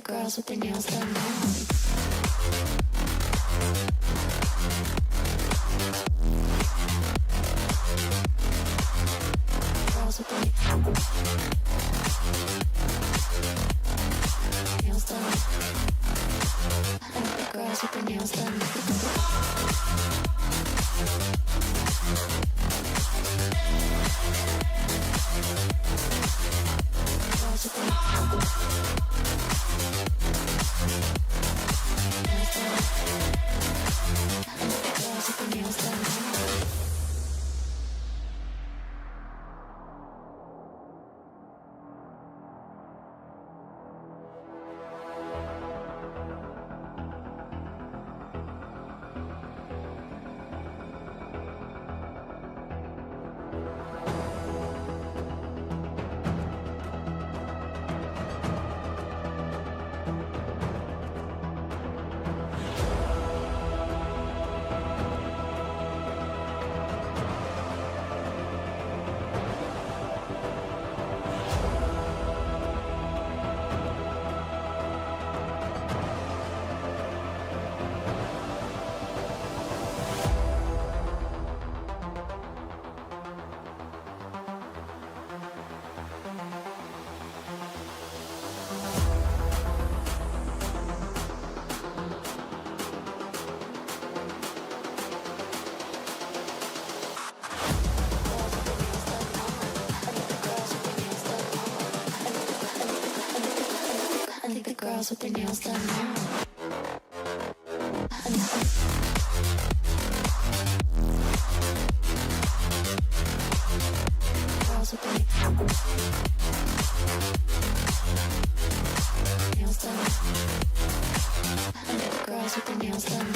girls with their nails done now. Girls with their nails done. I like the girls with their nails done. Girls with their nails done. I think the girls with their nails done now. Girls with their nails done. I think the girls with their nails done.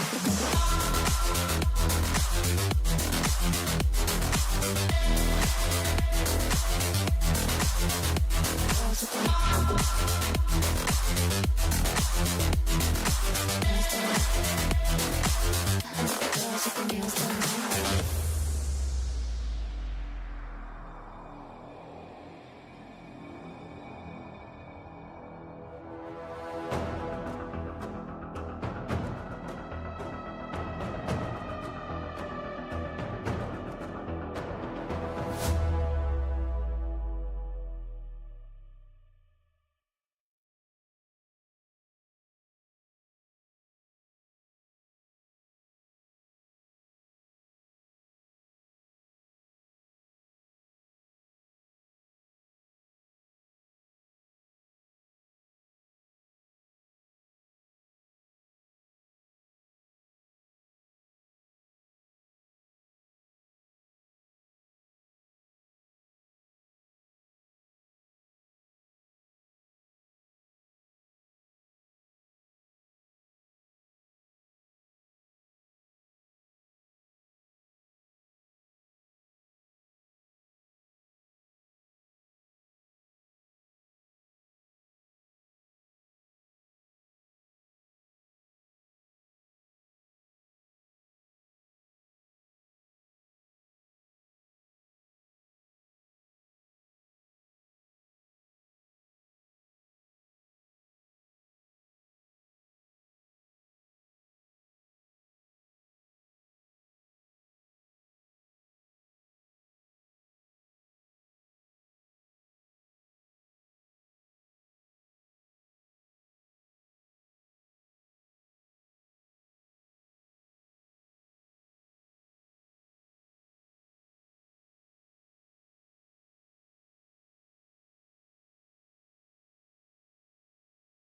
Girls with their nails done.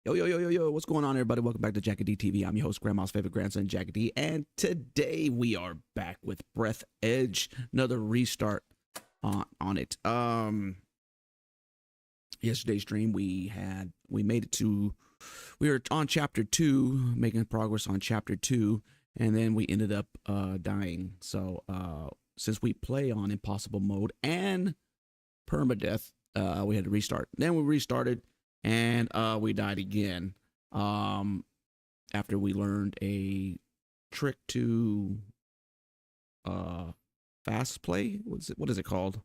Yo, what's going on, everybody? Welcome back to Jackie D TV. I'm your host, Grandma's favorite grandson, Jackie D, and today we are back with Breathedge, another restart on it. Yesterday's stream we made it to, we were on chapter 2, making progress on chapter 2, and then we ended up dying. So since we play on impossible mode and permadeath, we had to restart. Then we restarted, and we died again after we learned a trick to fast play. What is it called?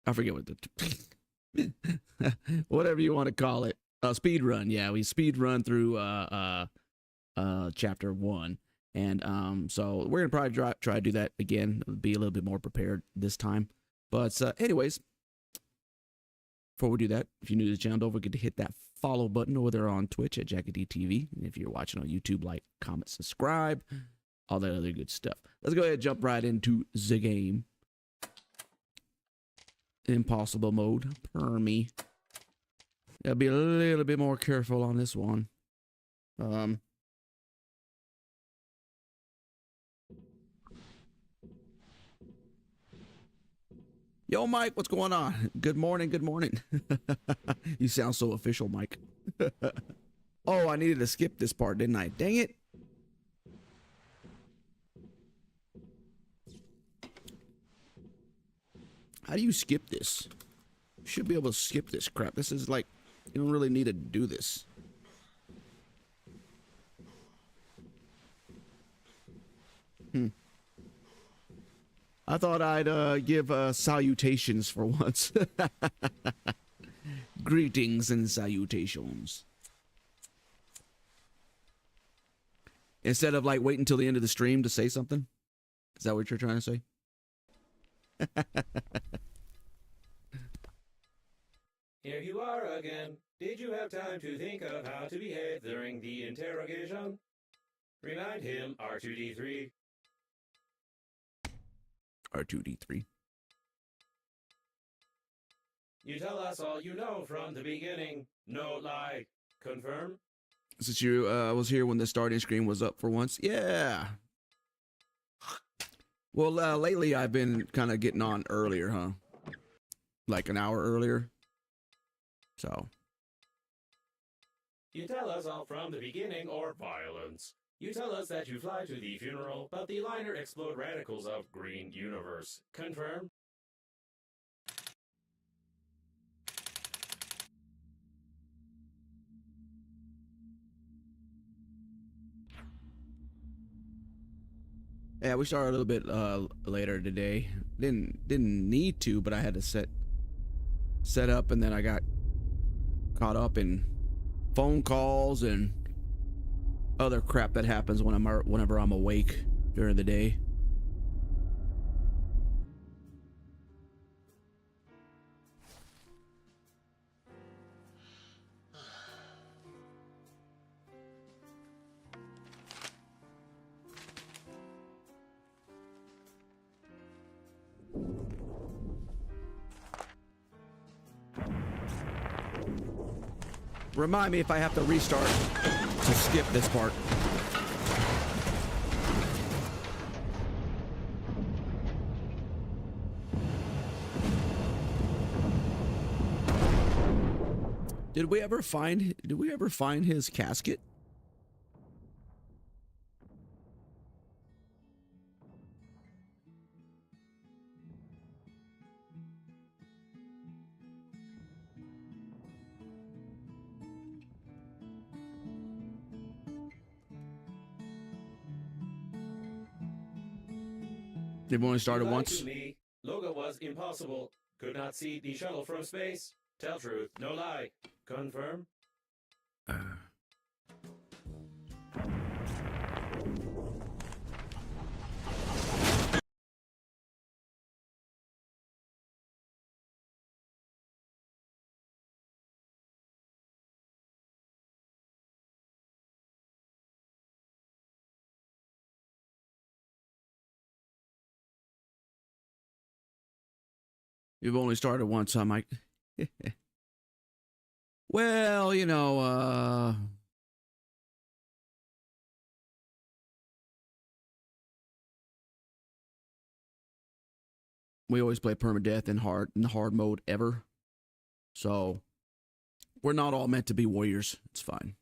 I forget what the Whatever you want to call it. Speed run. Yeah, we speed run through chapter 1. And so we're gonna probably try to do that again. Be a little bit more prepared this time. But anyways, before we do that, if you're new to the channel, don't forget to hit that follow button over there on Twitch at JackyDTV. And if you're watching on YouTube, like, comment, subscribe, all that other good stuff. Let's go ahead and jump right into the game. Impossible mode, per me. Gotta be a little bit more careful on this one. Yo, Mike, what's going on? Good morning, good morning. You sound so official, Mike. Oh, I needed to skip this part, didn't I? Dang it. How do you skip this? You should be able to skip this crap. This is like, you don't really need to do this. I thought I'd give salutations for once. Greetings and salutations. Instead of like waiting until the end of the stream to say something? Is that what you're trying to say? Here you are again. Did you have time to think of how to behave during the interrogation? Remind him, R2-D3. R2-D3. You tell us all you know from the beginning. No lie. Confirm? Since you was here when the starting screen was up for once. Yeah. Well, lately I've been kind of getting on earlier, huh? Like an hour earlier. So. You tell us all from the beginning or violence. You tell us that you fly to the funeral, but the liner explode radicals of green universe. Confirm? Yeah, we started a little bit later today. Didn't need to, but I had to set up, and then I got caught up in phone calls and other crap that happens when whenever I'm awake during the day. Remind me if I have to restart to skip this part. Did we ever find his casket? They've only started You lied once. to me. Logo was impossible. Could not see the shuttle from space. Tell truth, no lie. Confirm? You've only started once, huh, Mike? Well, you know, we always play permadeath in hard mode ever. So we're not all meant to be warriors. It's fine.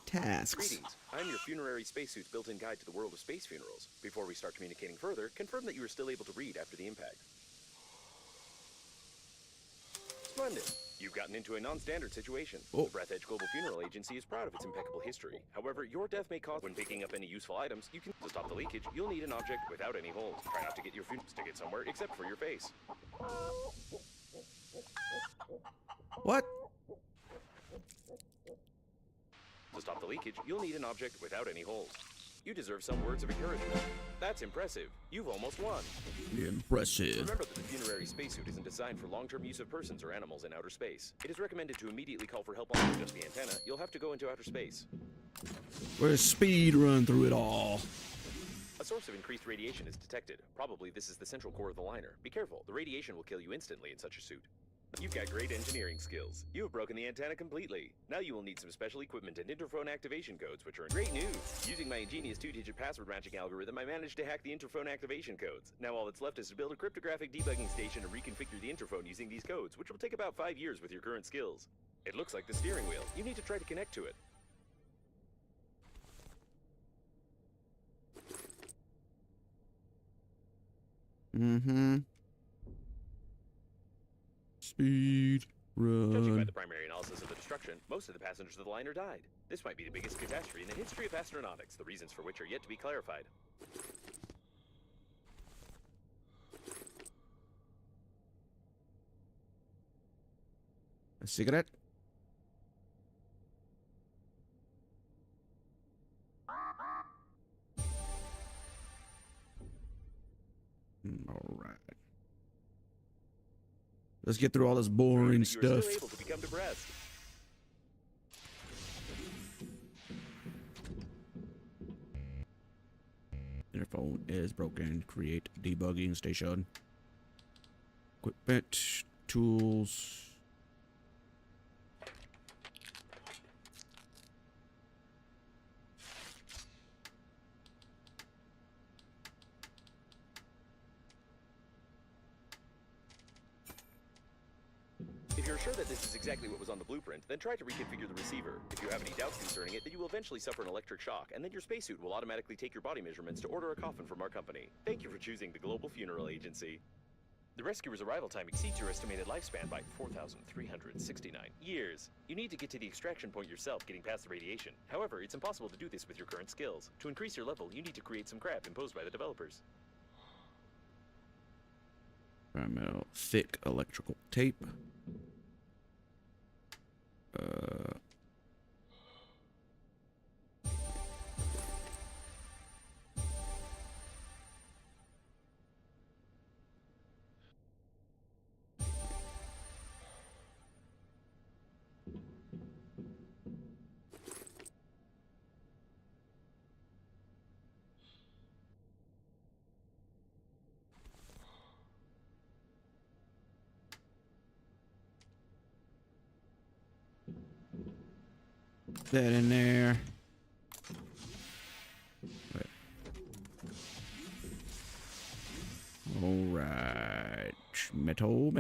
Tasks. Greetings. I'm your funerary spacesuit's built-in guide to the world of space funerals. Before we start communicating further, confirm that you are still able to read after the impact. Splendid. You've gotten into a non-standard situation. Oh. The Breathedge Global Funeral Agency is proud of its impeccable history. However, your death may cause when picking up any useful items. You can to stop the leakage. You'll need an object without any holes. Try not to get your food stick it somewhere except for your face. What? To stop the leakage, you'll need an object without any holes. You deserve some words of encouragement. That's impressive. You've almost won. Impressive. Remember that the funerary spacesuit isn't designed for long-term use of persons or animals in outer space. It is recommended to immediately call for help on just the antenna. You'll have to go into outer space. We're speed run through it all. A source of increased radiation is detected. Probably this is the central core of the liner. Be careful, the radiation will kill you instantly in such a suit. You've got great engineering skills. You have broken the antenna completely. Now you will need some special equipment and interphone activation codes, which are great news. Using my ingenious 2-digit password matching algorithm, I managed to hack the interphone activation codes. Now all that's left is to build a cryptographic debugging station and reconfigure the interphone using these codes, which will take about 5 years with your current skills. It looks like the steering wheel. You need to try to connect to it. Mm-hmm. Speed Judging by run. the primary analysis of the destruction, most of the passengers of the liner died. This might be the biggest catastrophe in the history of astronautics, the reasons for which are yet to be clarified. A cigarette? All right. Let's get through all this boring You're stuff. still able to become depressed. Interphone is broken. Create debugging station. Equipment, tools. If you're sure that this is exactly what was on the blueprint, then try to reconfigure the receiver. If you have any doubts concerning it, then you will eventually suffer an electric shock, and then your spacesuit will automatically take your body measurements to order a coffin from our company. Thank you for choosing the Global Funeral Agency. The rescuer's arrival time exceeds your estimated lifespan by 4,369 years. You need to get to the extraction point yourself, getting past the radiation. However, it's impossible to do this with your current skills. To increase your level, you need to create some crap imposed by the developers. Metal, thick electrical tape. That in there. Right. All right. Metal.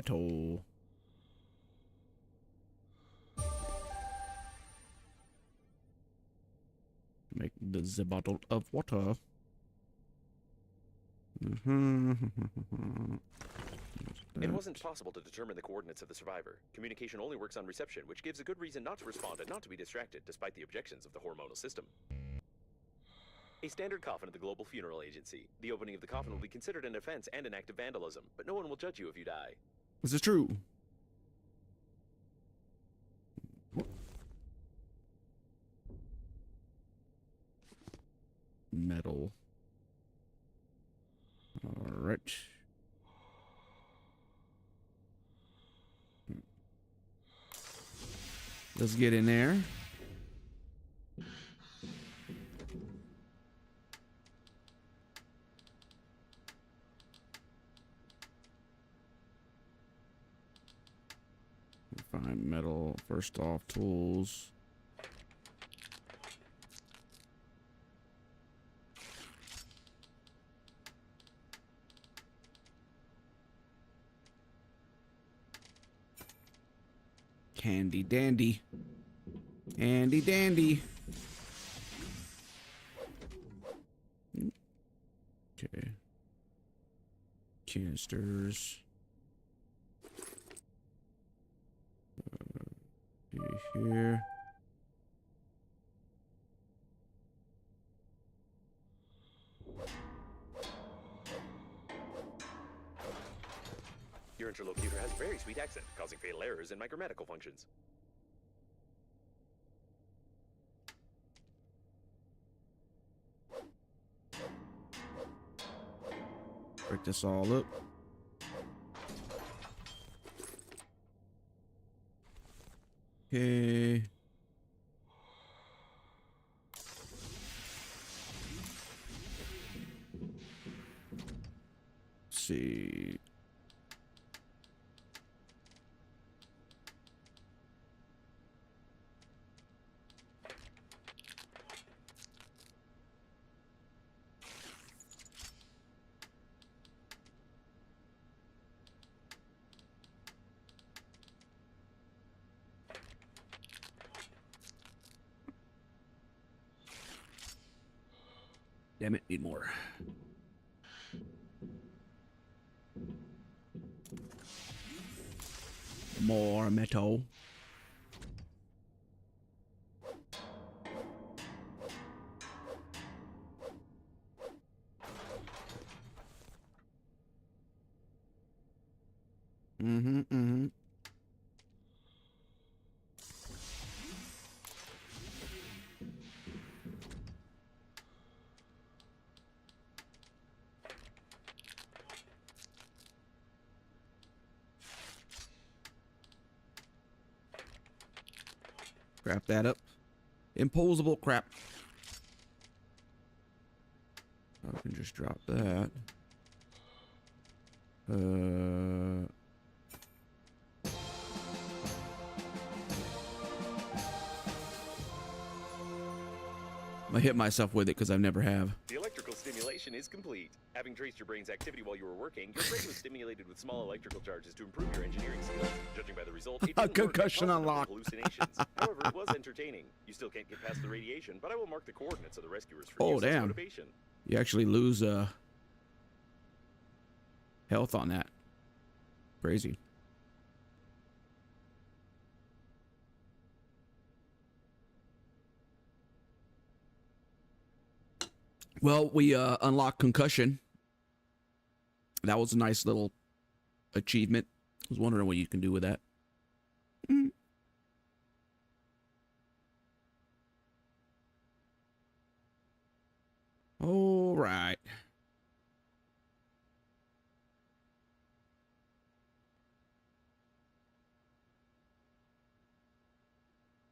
Make the bottle of water. It wasn't possible to determine the coordinates of the survivor. Communication only works on reception, which gives a good reason not to respond and not to be distracted, despite the objections of the hormonal system. A standard coffin at the Global Funeral Agency. The opening of the coffin will be considered an offense and an act of vandalism, but no one will judge you if you die. This is true. Metal. All right. Let's get in there. Find metal. First off, tools. Handy dandy. Handy dandy. Okay. Canisters. here. Your interlocutor has a very sweet accent, causing fatal errors in my grammatical functions. Break this all up. Okay. Let's see. Damn it, need more. More metal. Mm-hmm. Crap that up. Imposable crap. I can just drop that. I hit myself with it because I never have. The electrical stimulation is complete. Having traced your brain's activity while you were working, your brain was stimulated with small electrical charges to improve your engineering skills. Judging by the result, it didn't work, Concussion causing unlocked. hallucinations. However, it was entertaining. You still can't get past the radiation, but I will mark the coordinates of the rescuers for Oh, useless damn. motivation. You actually lose health on that. Crazy. Well, we unlocked concussion. That was a nice little achievement. I was wondering what you can do with that. All right.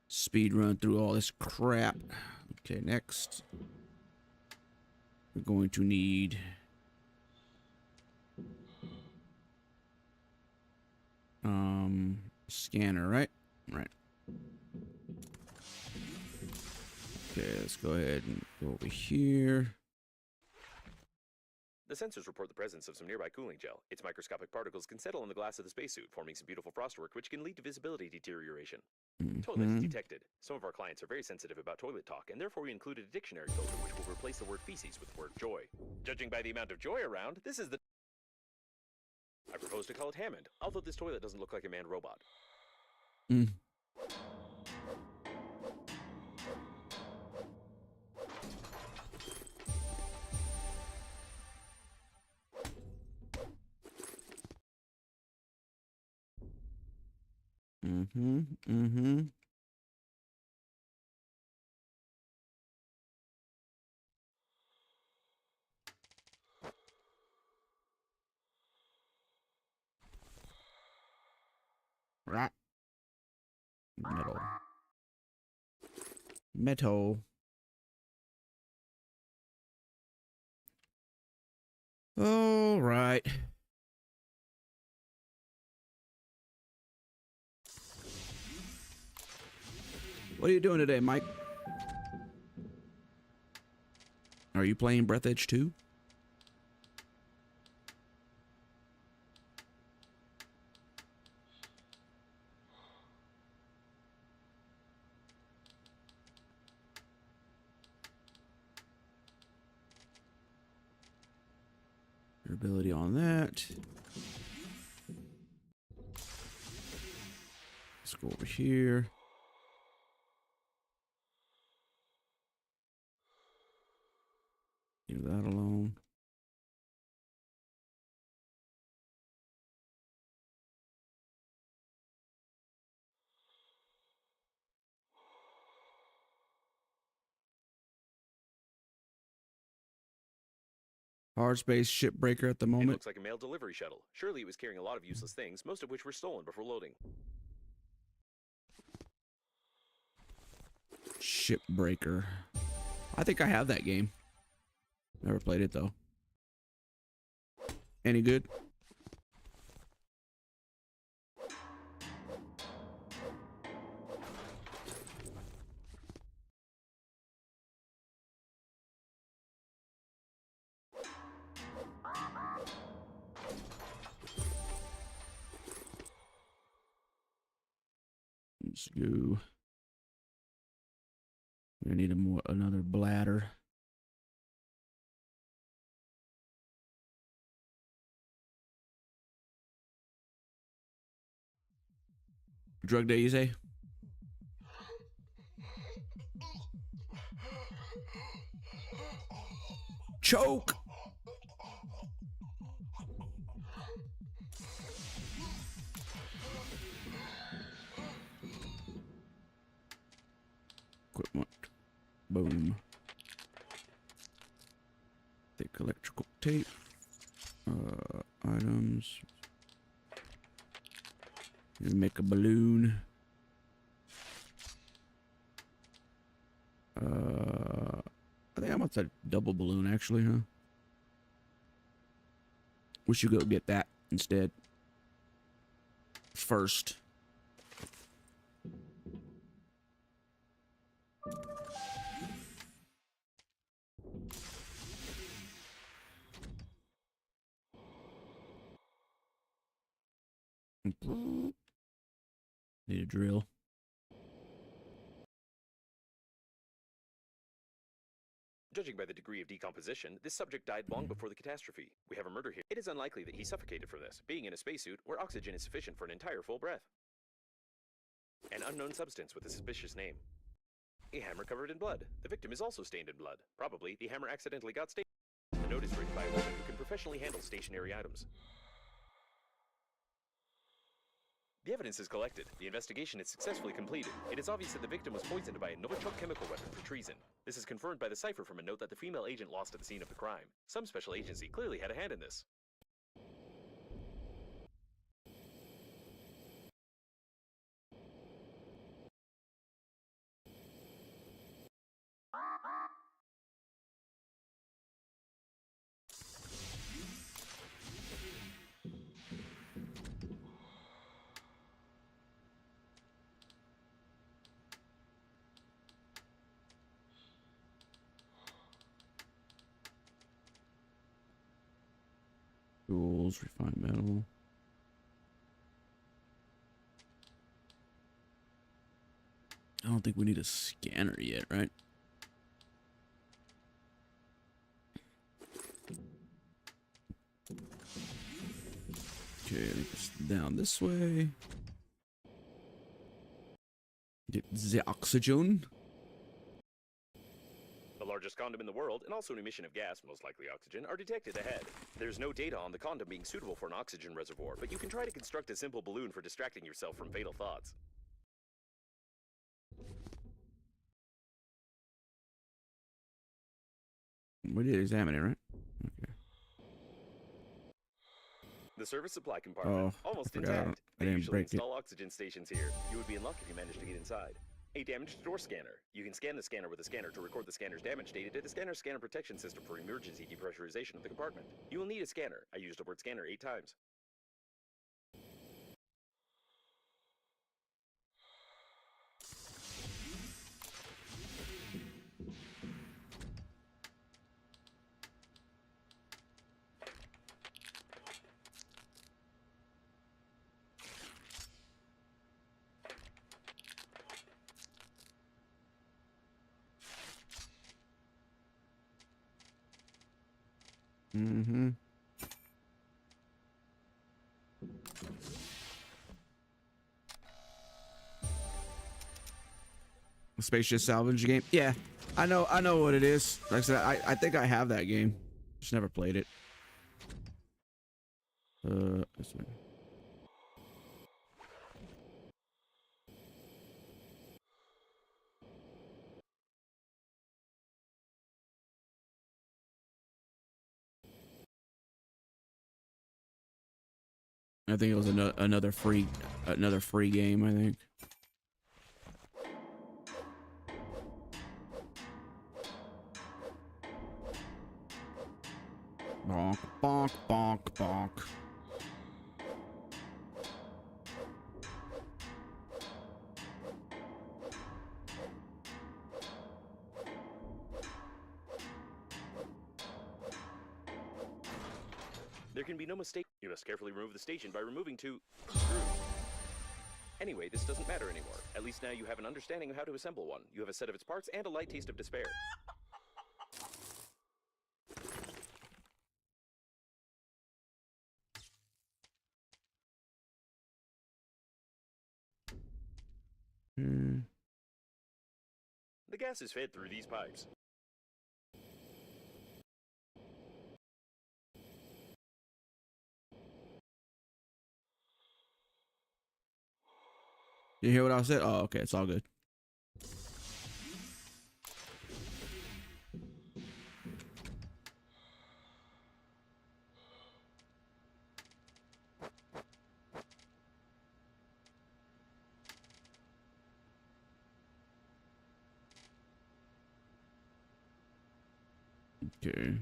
Speed run through all this crap. Okay, next. We're going to need scanner, right? Right. Okay, let's go ahead and go over here. The sensors report the presence of some nearby cooling gel. Its microscopic particles can settle on the glass of the spacesuit, forming some beautiful frostwork, which can lead to visibility deterioration. Toilets detected. Some of our clients are very sensitive about toilet talk, and therefore we included a dictionary filter which will replace the word feces with the word joy. Judging by the amount of joy around, this is the... I propose to call it Hammond, although this toilet doesn't look like a manned robot. Right. Metal. All right. What are you doing today, Mike? Are you playing Breathedge 2? Durability on that. Let's go over here. Hard space shipbreaker at the It moment. looks like a mail delivery shuttle. Surely it was carrying a lot of useless things, most of which were stolen before loading. Shipbreaker. I think I have that game. Never played it though. Any good? Let's go. I need another bladder. Drug day, you say? Choke! Equipment. Boom. Thick electrical tape. Items. Make a balloon. I think I'm about to double balloon actually, huh? We should go get that instead. First. Need a drill. Judging by the degree of decomposition, this subject died long before the catastrophe. We have a murder here. It is unlikely that he suffocated from this, being in a spacesuit where oxygen is sufficient for an entire full breath. An unknown substance with a suspicious name. A hammer covered in blood. The victim is also stained in blood. Probably, the hammer accidentally got stained. The note is written by a woman who can professionally handle stationary items. The evidence is collected. The investigation is successfully completed. It is obvious that the victim was poisoned by a Novichok chemical weapon for treason. This is confirmed by the cipher from a note that the female agent lost at the scene of the crime. Some special agency clearly had a hand in this. Tools, refined metal. I don't think we need a scanner yet, right? Okay, I think it's down this way. Get the oxygen. The largest condom in the world, and also an emission of gas, most likely oxygen, are detected ahead. There's no data on the condom being suitable for an oxygen reservoir, but you can try to construct a simple balloon for distracting yourself from fatal thoughts. We did examine it, right? Okay. The service supply compartment, Oh, almost I forgot. intact. I They didn't usually break it. install oxygen stations here. You would be in luck if you managed to get inside. A damaged door scanner. You can scan the scanner with a scanner to record the scanner's damage data to the scanner's scanner protection system for emergency depressurization of the compartment. You will need a scanner. I used the word scanner 8 times. Mm-hmm. Spaceship salvage game. Yeah, I know what it is. Like I said, I think I have that game. Just never played it. This way. I think it was another free game, I think. Bonk, bonk, bonk, bonk. There can be no mistake. You must carefully remove the station by removing two screws. Anyway, this doesn't matter anymore. At least now you have an understanding of how to assemble one. You have a set of its parts and a light taste of despair. Hmm. The gas is fed through these pipes. You hear what I said? Oh, okay, it's all good. Okay.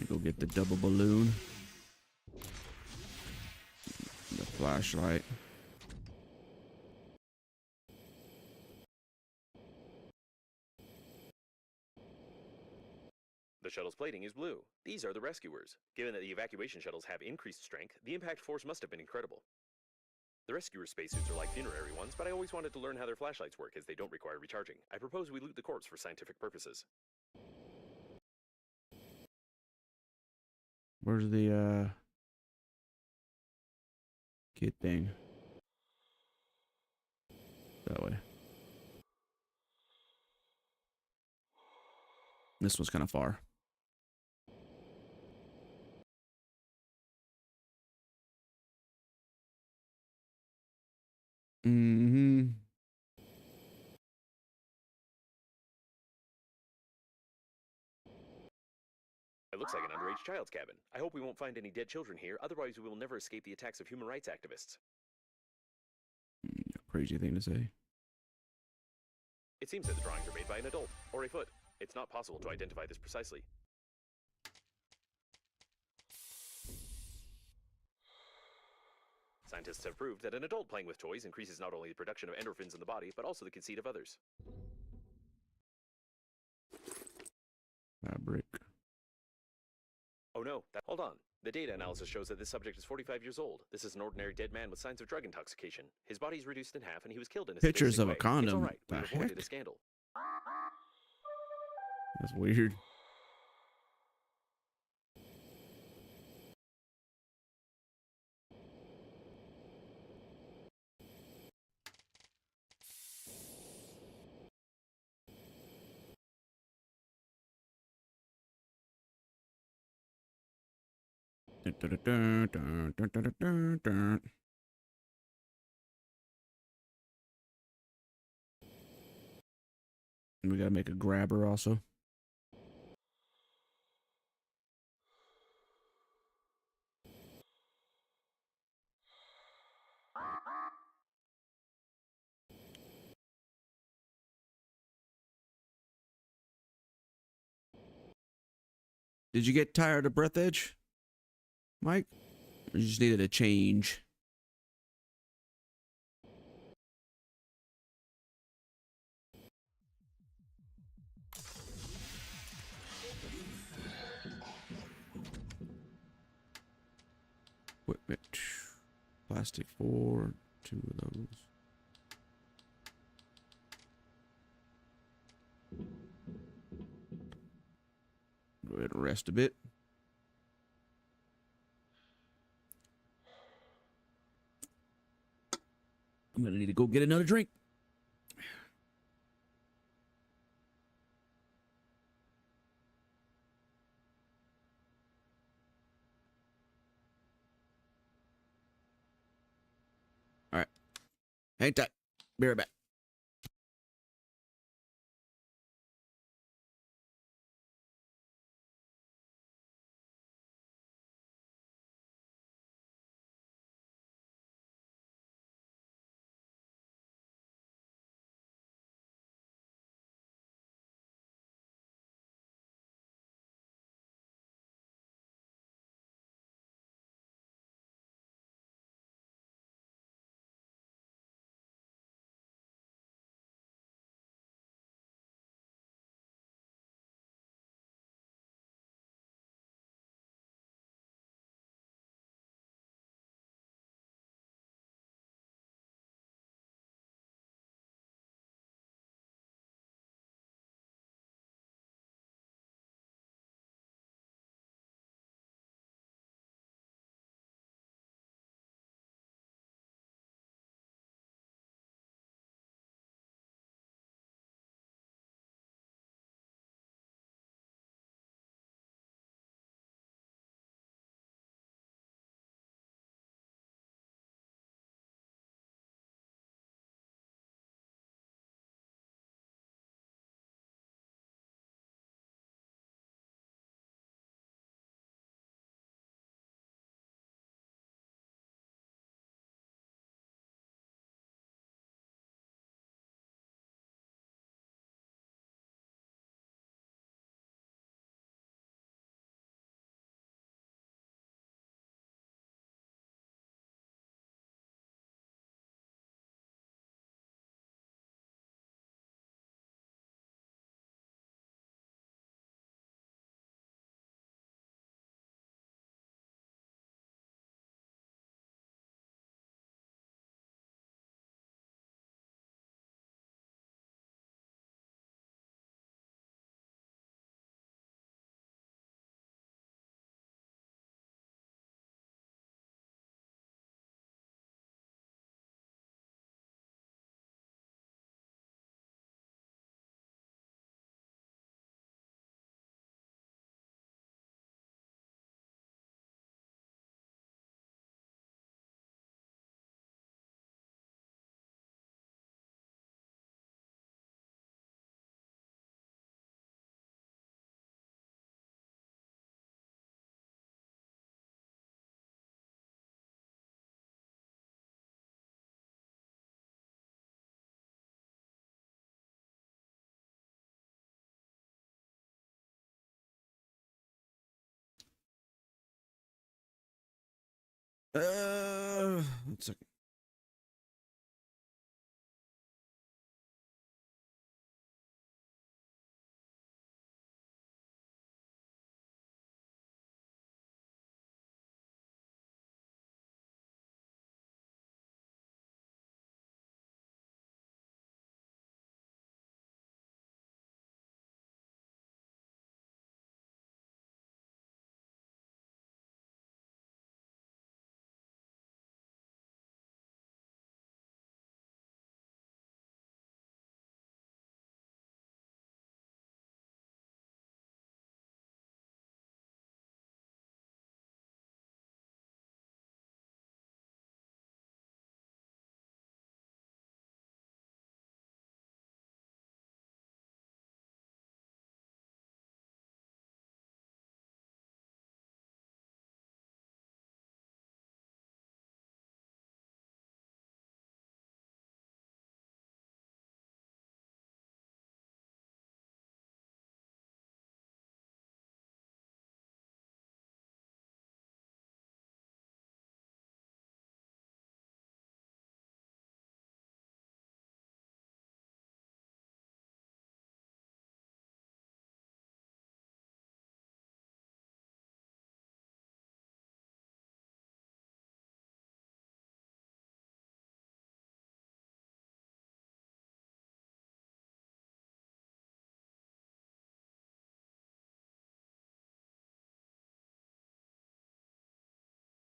Go get the double balloon. The flashlight. The shuttle's plating is blue. These are the rescuers. Given that the evacuation shuttles have increased strength, the impact force must have been incredible. The rescuer spacesuits are like funerary ones, but I always wanted to learn how their flashlights work as they don't require recharging. I propose we loot the corpse for scientific purposes. Where's the kid thing? That way. This one's kind of far. Mm-hmm. It looks like an underage child's cabin. I hope we won't find any dead children here, otherwise we will never escape the attacks of human rights activists. Crazy thing to say. It seems that the drawings are made by an adult, or a foot. It's not possible to identify this precisely. Scientists have proved that an adult playing with toys increases not only the production of endorphins in the body, but also the conceit of others. Fabric. Oh no, hold on. The data analysis shows that this subject is 45 years old. This is an ordinary dead man with signs of drug intoxication. His body is reduced in half and he was killed in a Pictures sadistic of a way. condom. It's all right. We The avoided heck? a scandal. That's weird. We gotta make a grabber also. Did you get tired of Breathedge, Mike? Or you just needed a change? Equipment. Plastic 4. 2 of those. Go ahead and rest a bit. I'm gonna need to go get another drink. All right. Hang tight. Be right back. One second.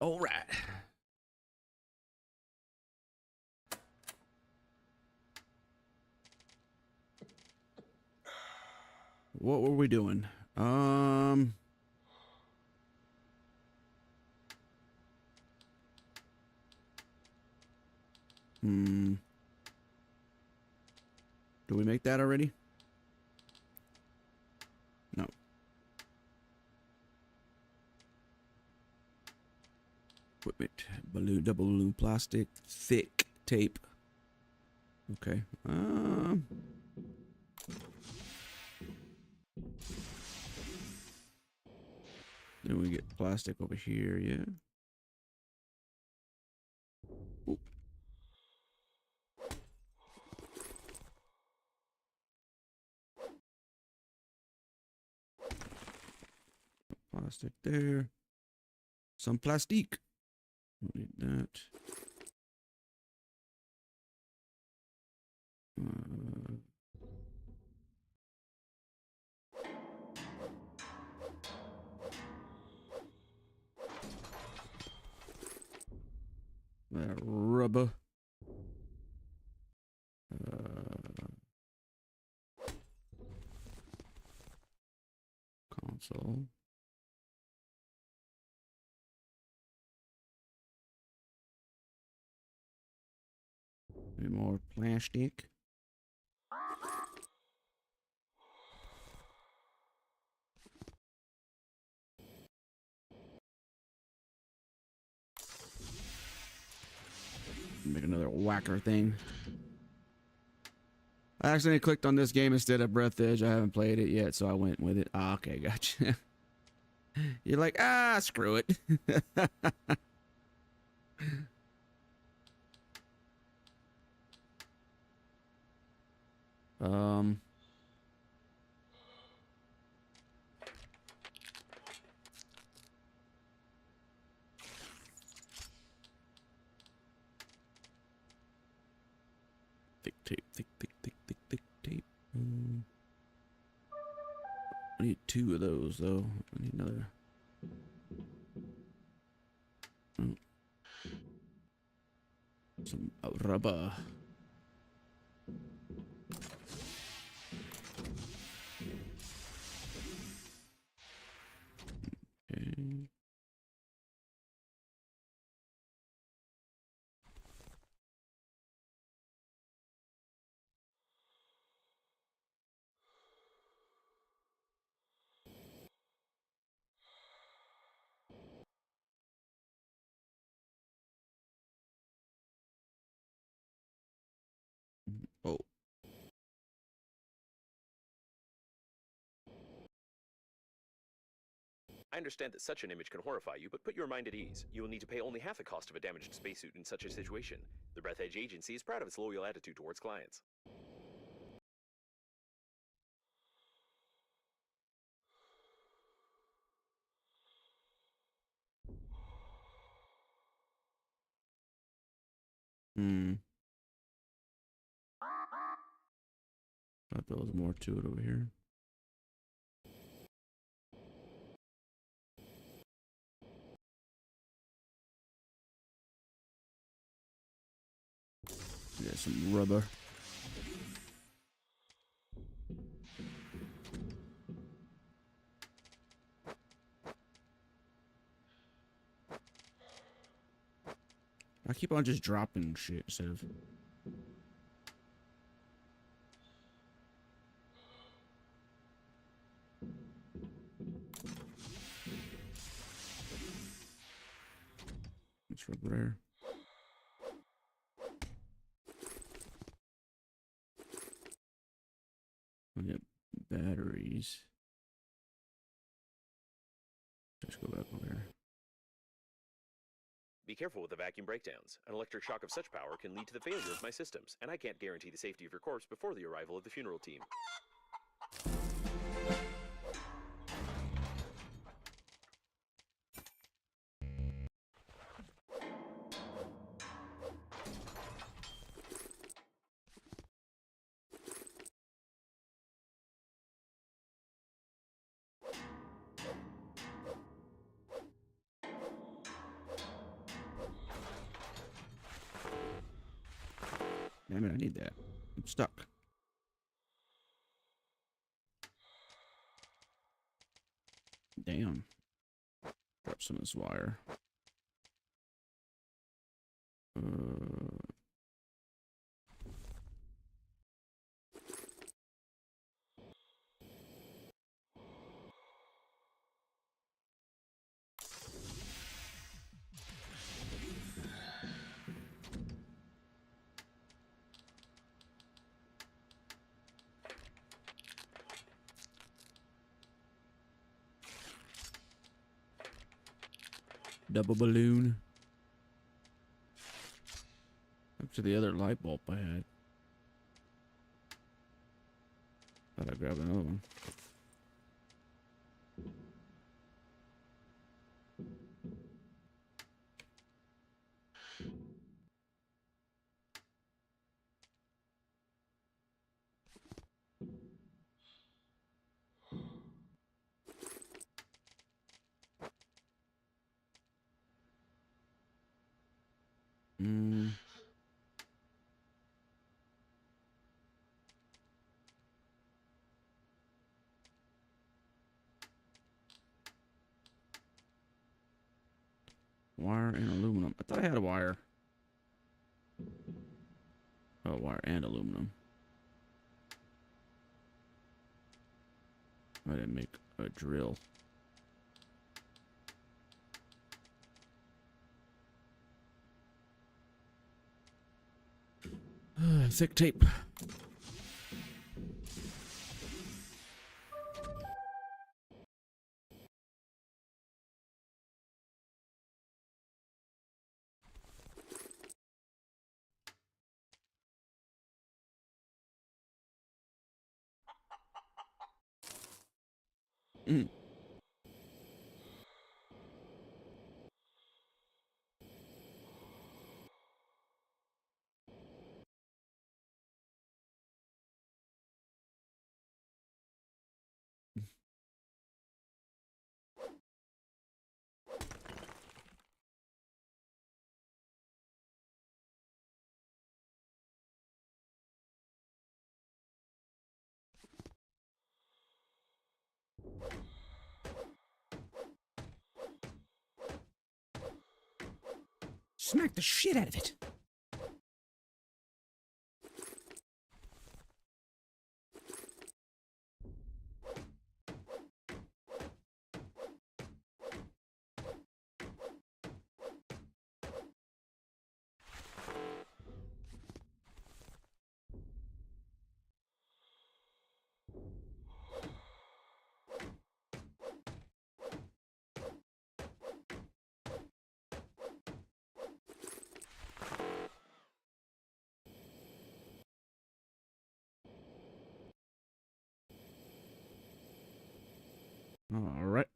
All right. What were we doing? Do we make that already? No. Equipment, balloon, double balloon, plastic, thick tape. Okay. Then we get plastic over here, yeah. Oop. Plastic there. Some plastique. Don't need that. That rubber. Console. Any more plastic? Make another whacker thing. I accidentally clicked on this game instead of Breathedge. I haven't played it yet, so I went with it. Ah, okay, gotcha. You're like, screw it. um. Thick tape, thick tape. I need 2 of those, though. I need another. Oh. Some rubber. Okay. Oh. I understand that such an image can horrify you, but put your mind at ease. You will need to pay only half the cost of a damaged spacesuit in such a situation. The Breathedge agency is proud of its loyal attitude towards clients. Thought there was more to it over here. Yeah, some rubber. I keep on just dropping shit instead of. It's for rare. I get batteries. Let's go back over here. Be careful with the vacuum breakdowns. An electric shock of such power can lead to the failure of my systems, and I can't guarantee the safety of your corpse before the arrival of the funeral team. Damn it, I need that. I'm stuck. Damn. Drop some of this wire. Double balloon. Up to the other light bulb I had. Thought I grabbed another one. Wire and aluminum. I thought I had a wire. Oh, wire and aluminum. I didn't make a drill. Thick tape. Mm. Smack the shit out of it. All right.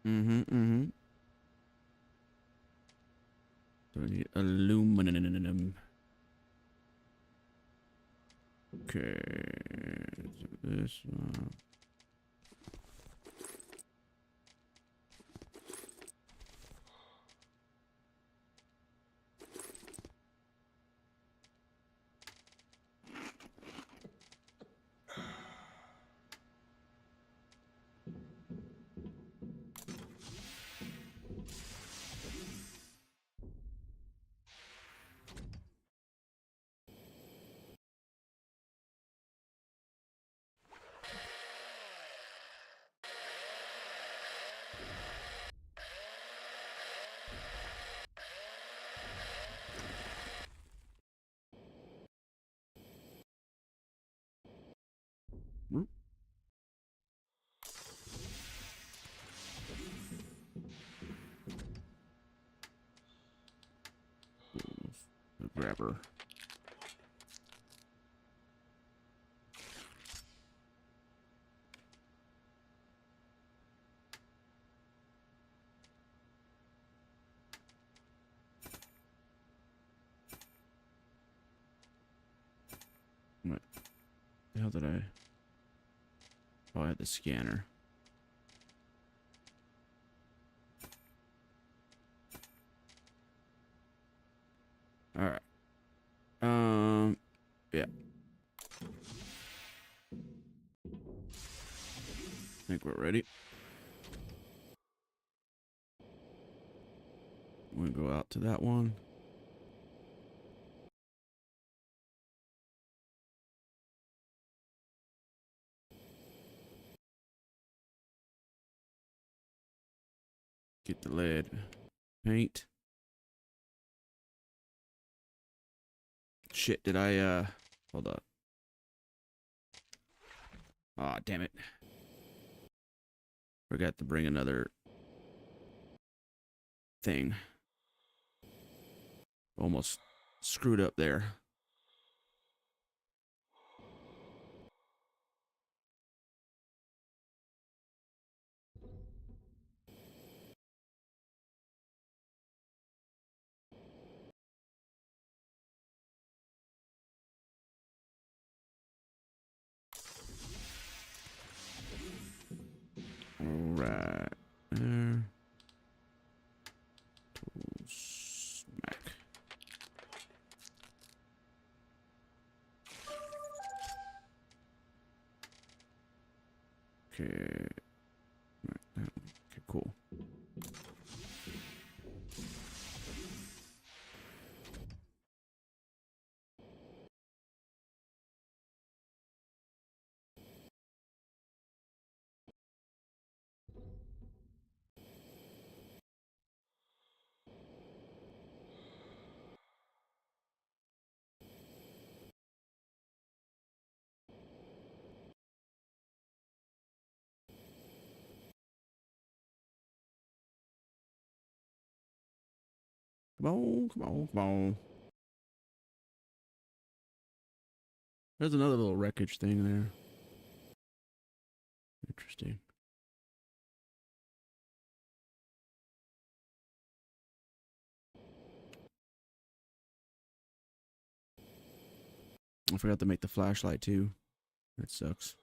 Mm-hmm. So I need aluminum. Okay. So this one. Whoop. The grabber. What the hell did I? Oh, I had the scanner. All right. Yeah. I think we're ready. We're gonna go out to that one. Get the lead. Paint. Shit, did I, hold up. Aw, damn it. Forgot to bring another thing. Almost screwed up there. Alright. There. Smack. Okay. Okay, cool. Come on, come on, come on. There's another little wreckage thing there. Interesting. I forgot to make the flashlight too. That sucks.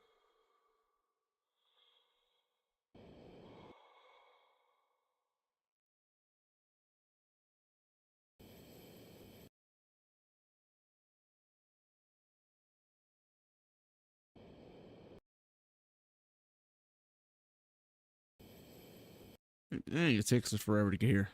Dang, it takes us forever to get here.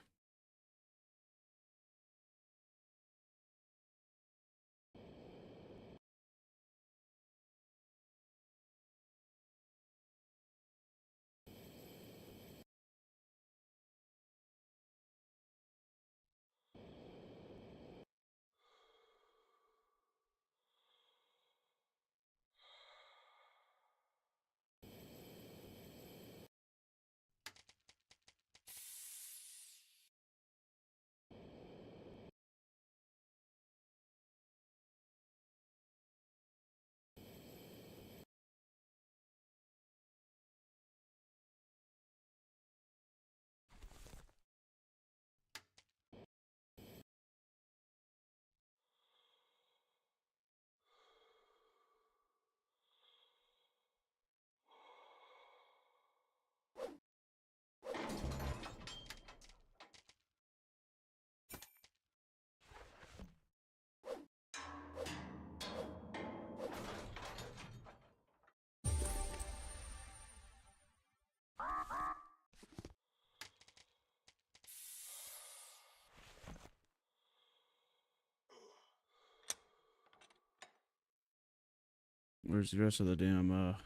Where's the rest of the damn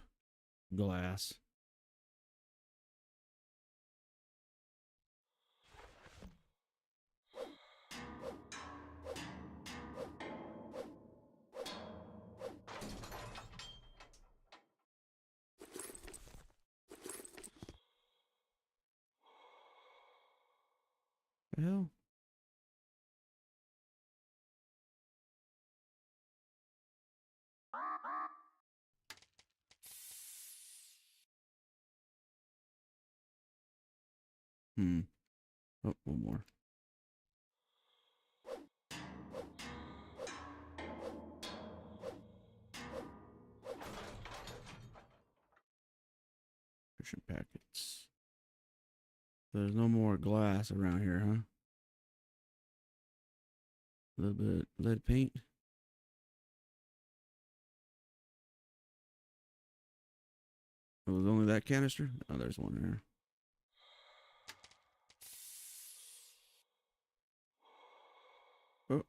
glass? The hell? Oh, one more. Nutrition packets. There's no more glass around here, huh? A little bit of lead paint. It was only that canister? Oh, there's one there. Oh.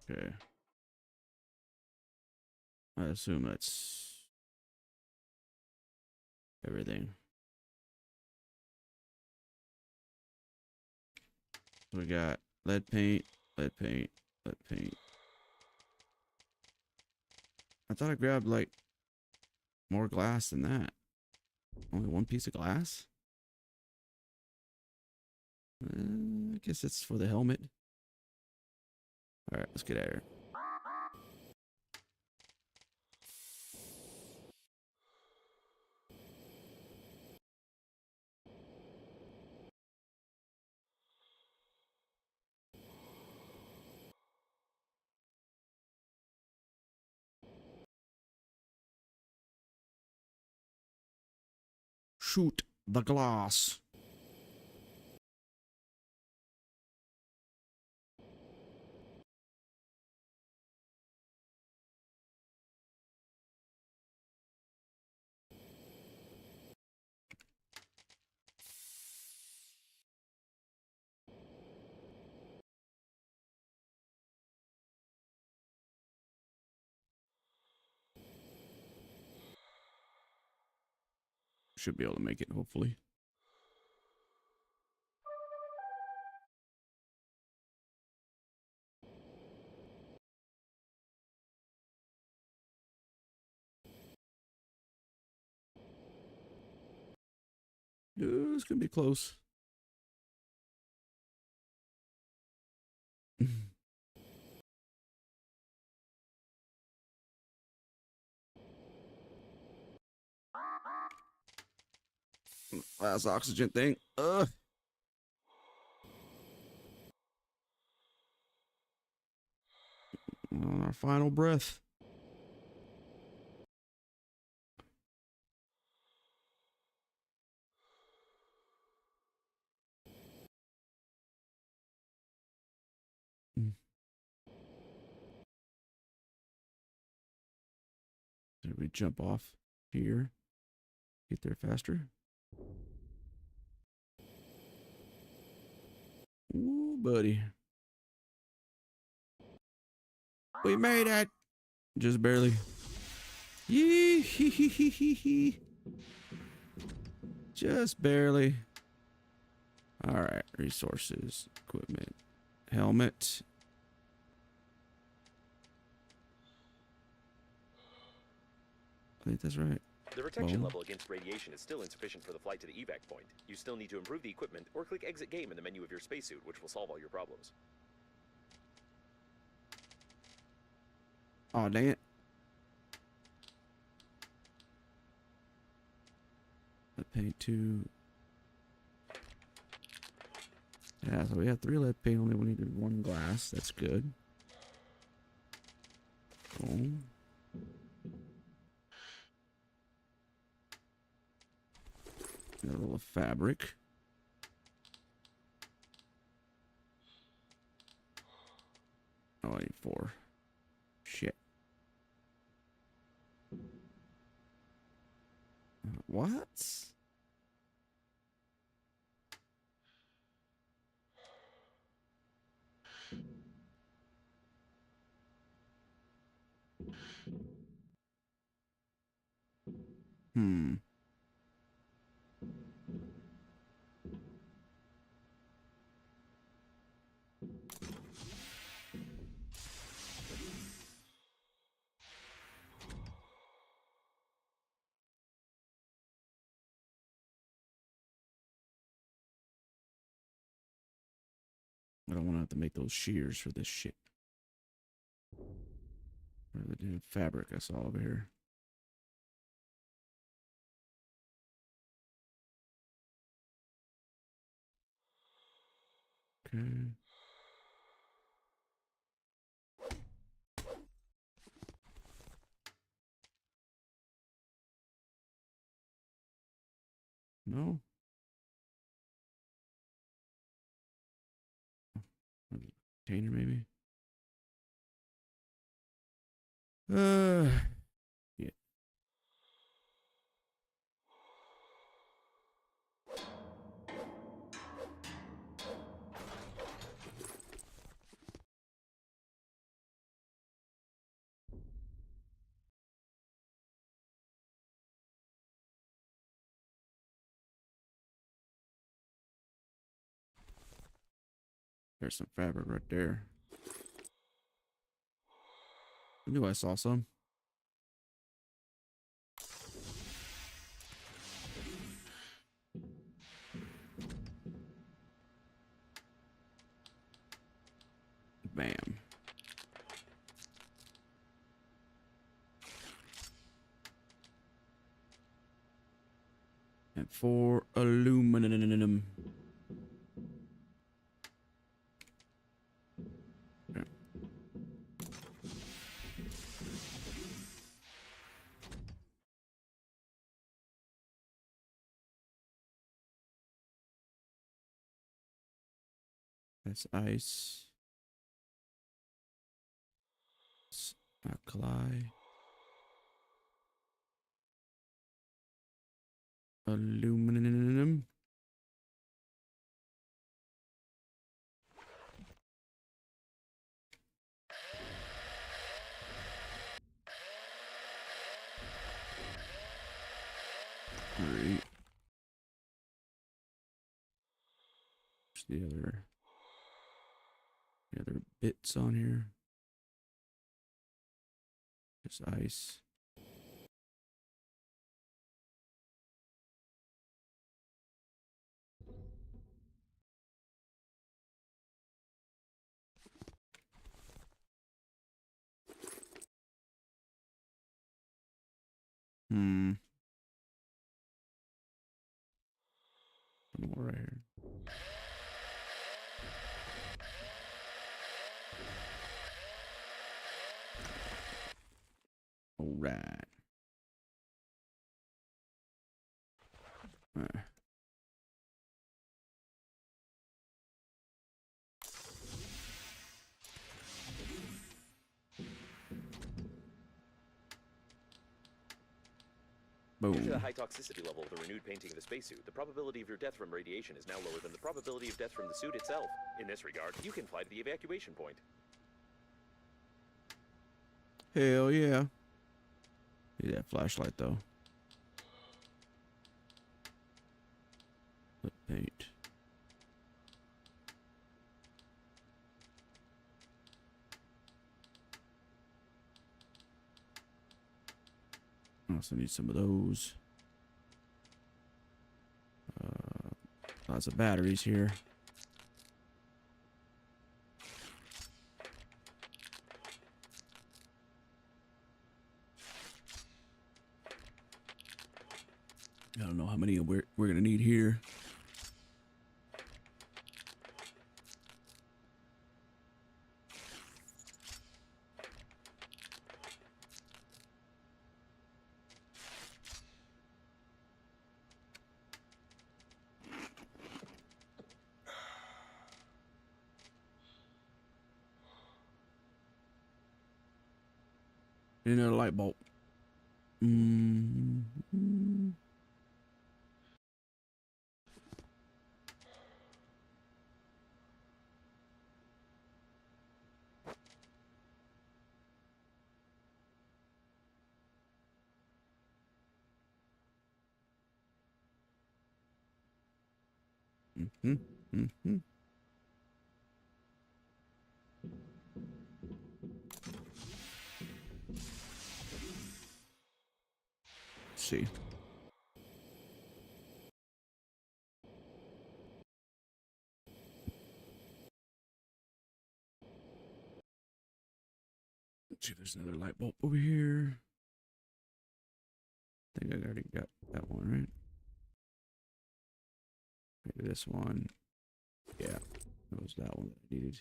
Okay. I assume that's everything. So we got lead paint, lead paint, lead paint. I thought I grabbed like more glass than that. Only one piece of glass? I guess it's for the helmet. Alright, let's get out of here. Shoot the glass. Should be able to make it, hopefully. It's gonna be close. Last oxygen thing. On our final breath. Did we jump off here? Get there faster? Ooh, buddy. We made it! Just barely. Yee. Just barely. Alright, resources, equipment, helmet. I think that's right. The protection Boom. level against radiation is still insufficient for the flight to the evac point. You still need to improve the equipment or click exit game in the menu of your spacesuit, which will solve all your problems. Oh, dang it. Lead paint 2. Yeah, so we have 3 lead paint, only we needed 1 glass. That's good. Boom. A little fabric. Oh, I need 4. Shit. What? I don't want to have to make those shears for this shit. Where the damn fabric I saw over here. Okay. No. Container maybe. Yeah. There's some fabric right there. I knew I saw some. Bam. And 4 aluminum. Okay. That's ice. It's alkali. Aluminum. Great. Where's the other bits on here? Just ice. Some more right here. All right. Due to the Boom. high toxicity level of the renewed painting of the spacesuit, the probability of your death from radiation is now lower than the probability of death from the suit itself. In this regard, you can fly to the evacuation point. Hell yeah. Need that flashlight though. Lip paint. Also need some of those. Lots of batteries here. I don't know how many we're gonna need here. Another light bulb. See. Let's see if there's another light bulb over here. I think I already got that one, right? Maybe this one. Yeah, that was that one that I needed.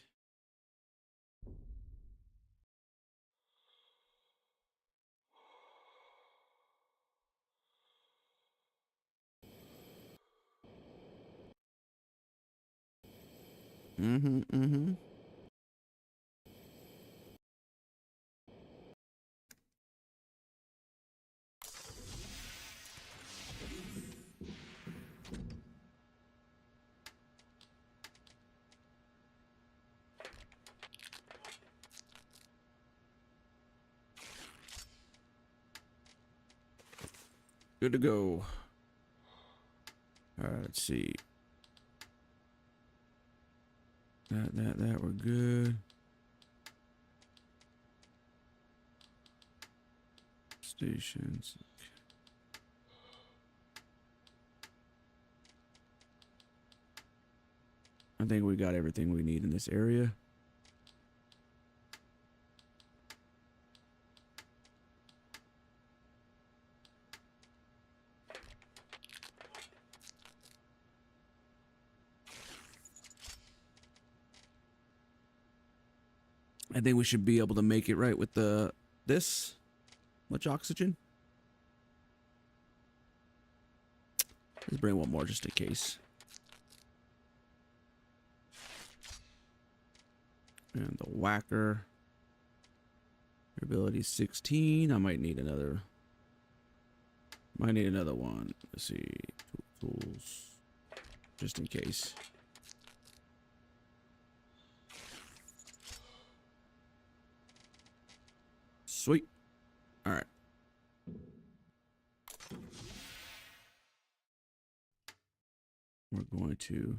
Mm-hmm. Good to go. All right, let's see. That, we're good. Stations. I think we got everything we need in this area. I think we should be able to make it right with this much oxygen. Let's bring one more just in case. And the whacker. Your ability is 16. I might need another. Might need another one. Let's see. Tools. Just in case. Sweet. All right. We're going to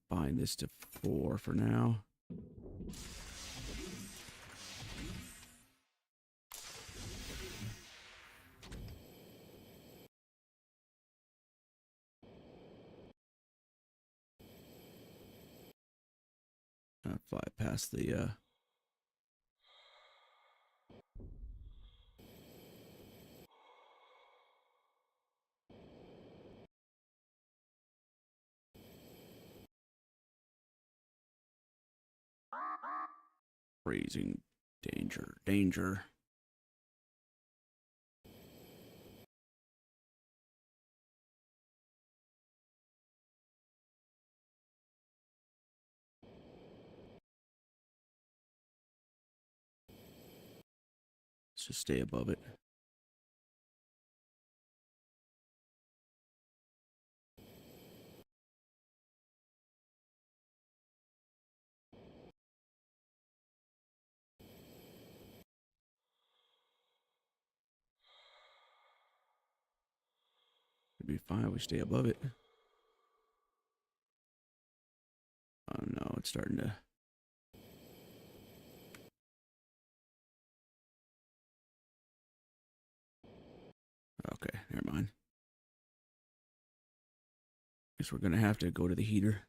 bind this to 4 for now. Fly past the freezing danger. Let's just stay above it. It'd be fine. We stay above it. Oh no, it's starting to. Okay, never mind. Guess we're gonna have to go to the heater.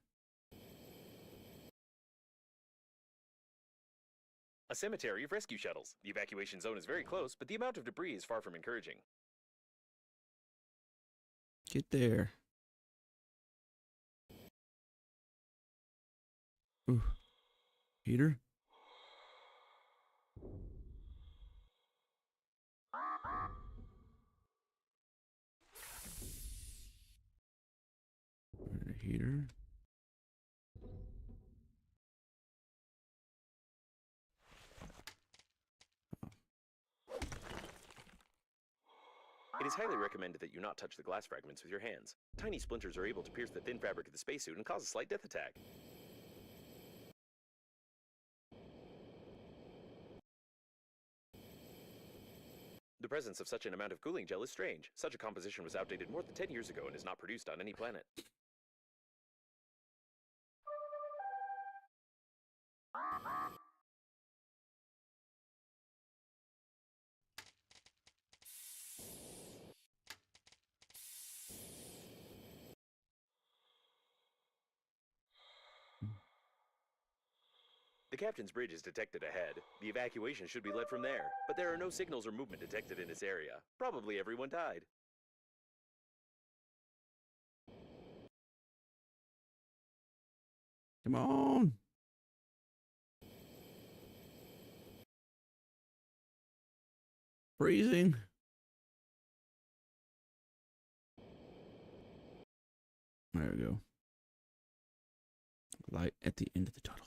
A cemetery of rescue shuttles. The evacuation zone is very close, but the amount of debris is far from encouraging. Get there. Ooh. Heater? Heater. It is highly recommended that you not touch the glass fragments with your hands. Tiny splinters are able to pierce the thin fabric of the spacesuit and cause a slight death attack. The presence of such an amount of cooling gel is strange. Such a composition was outdated more than 10 years ago and is not produced on any planet. The captain's bridge is detected ahead. The evacuation should be led from there, but there are no signals or movement detected in this area. Probably everyone died. Come on. Freezing. There we go. Light at the end of the tunnel.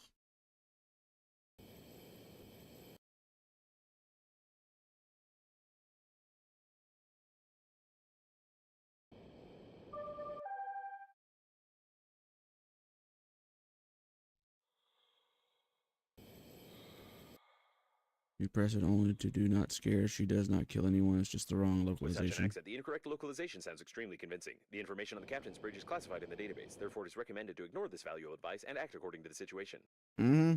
You press it only to do not scare. She does not kill anyone. It's just the wrong With such an localization. accent, the incorrect localization sounds extremely convincing. The information on the captain's bridge is classified in the database. Therefore, it is recommended to ignore this valuable advice and act according to the situation. Mm-hmm.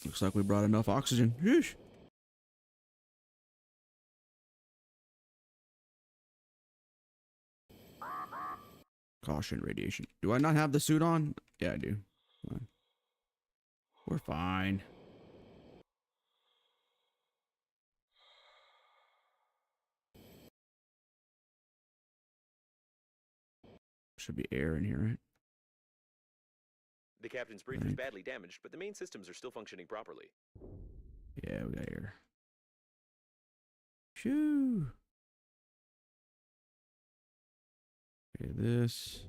Looks like we brought enough oxygen. Yeesh. Caution radiation. Do I not have the suit on? Yeah, I do. Fine. We're fine. Should be air in here, right? The captain's bridge was badly damaged, but the main systems are still functioning properly. Yeah, we got air. Shoo. Okay, this.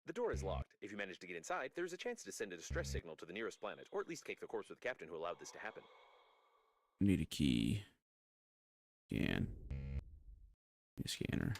The door is locked. If you manage to get inside, there is a chance to send a distress signal to the nearest planet, or at least cake the corpse with the captain who allowed this to happen. Need a key. Scan. Need a scanner.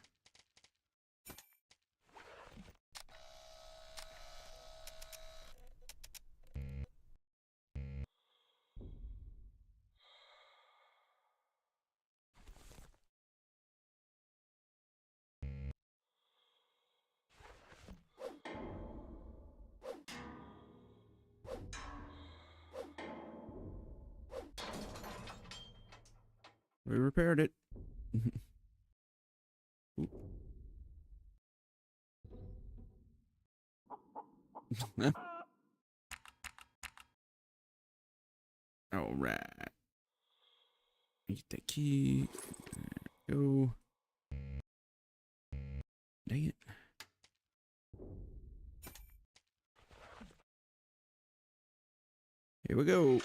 We repaired it. All right. Get the key. There we go. Dang it. Here we go.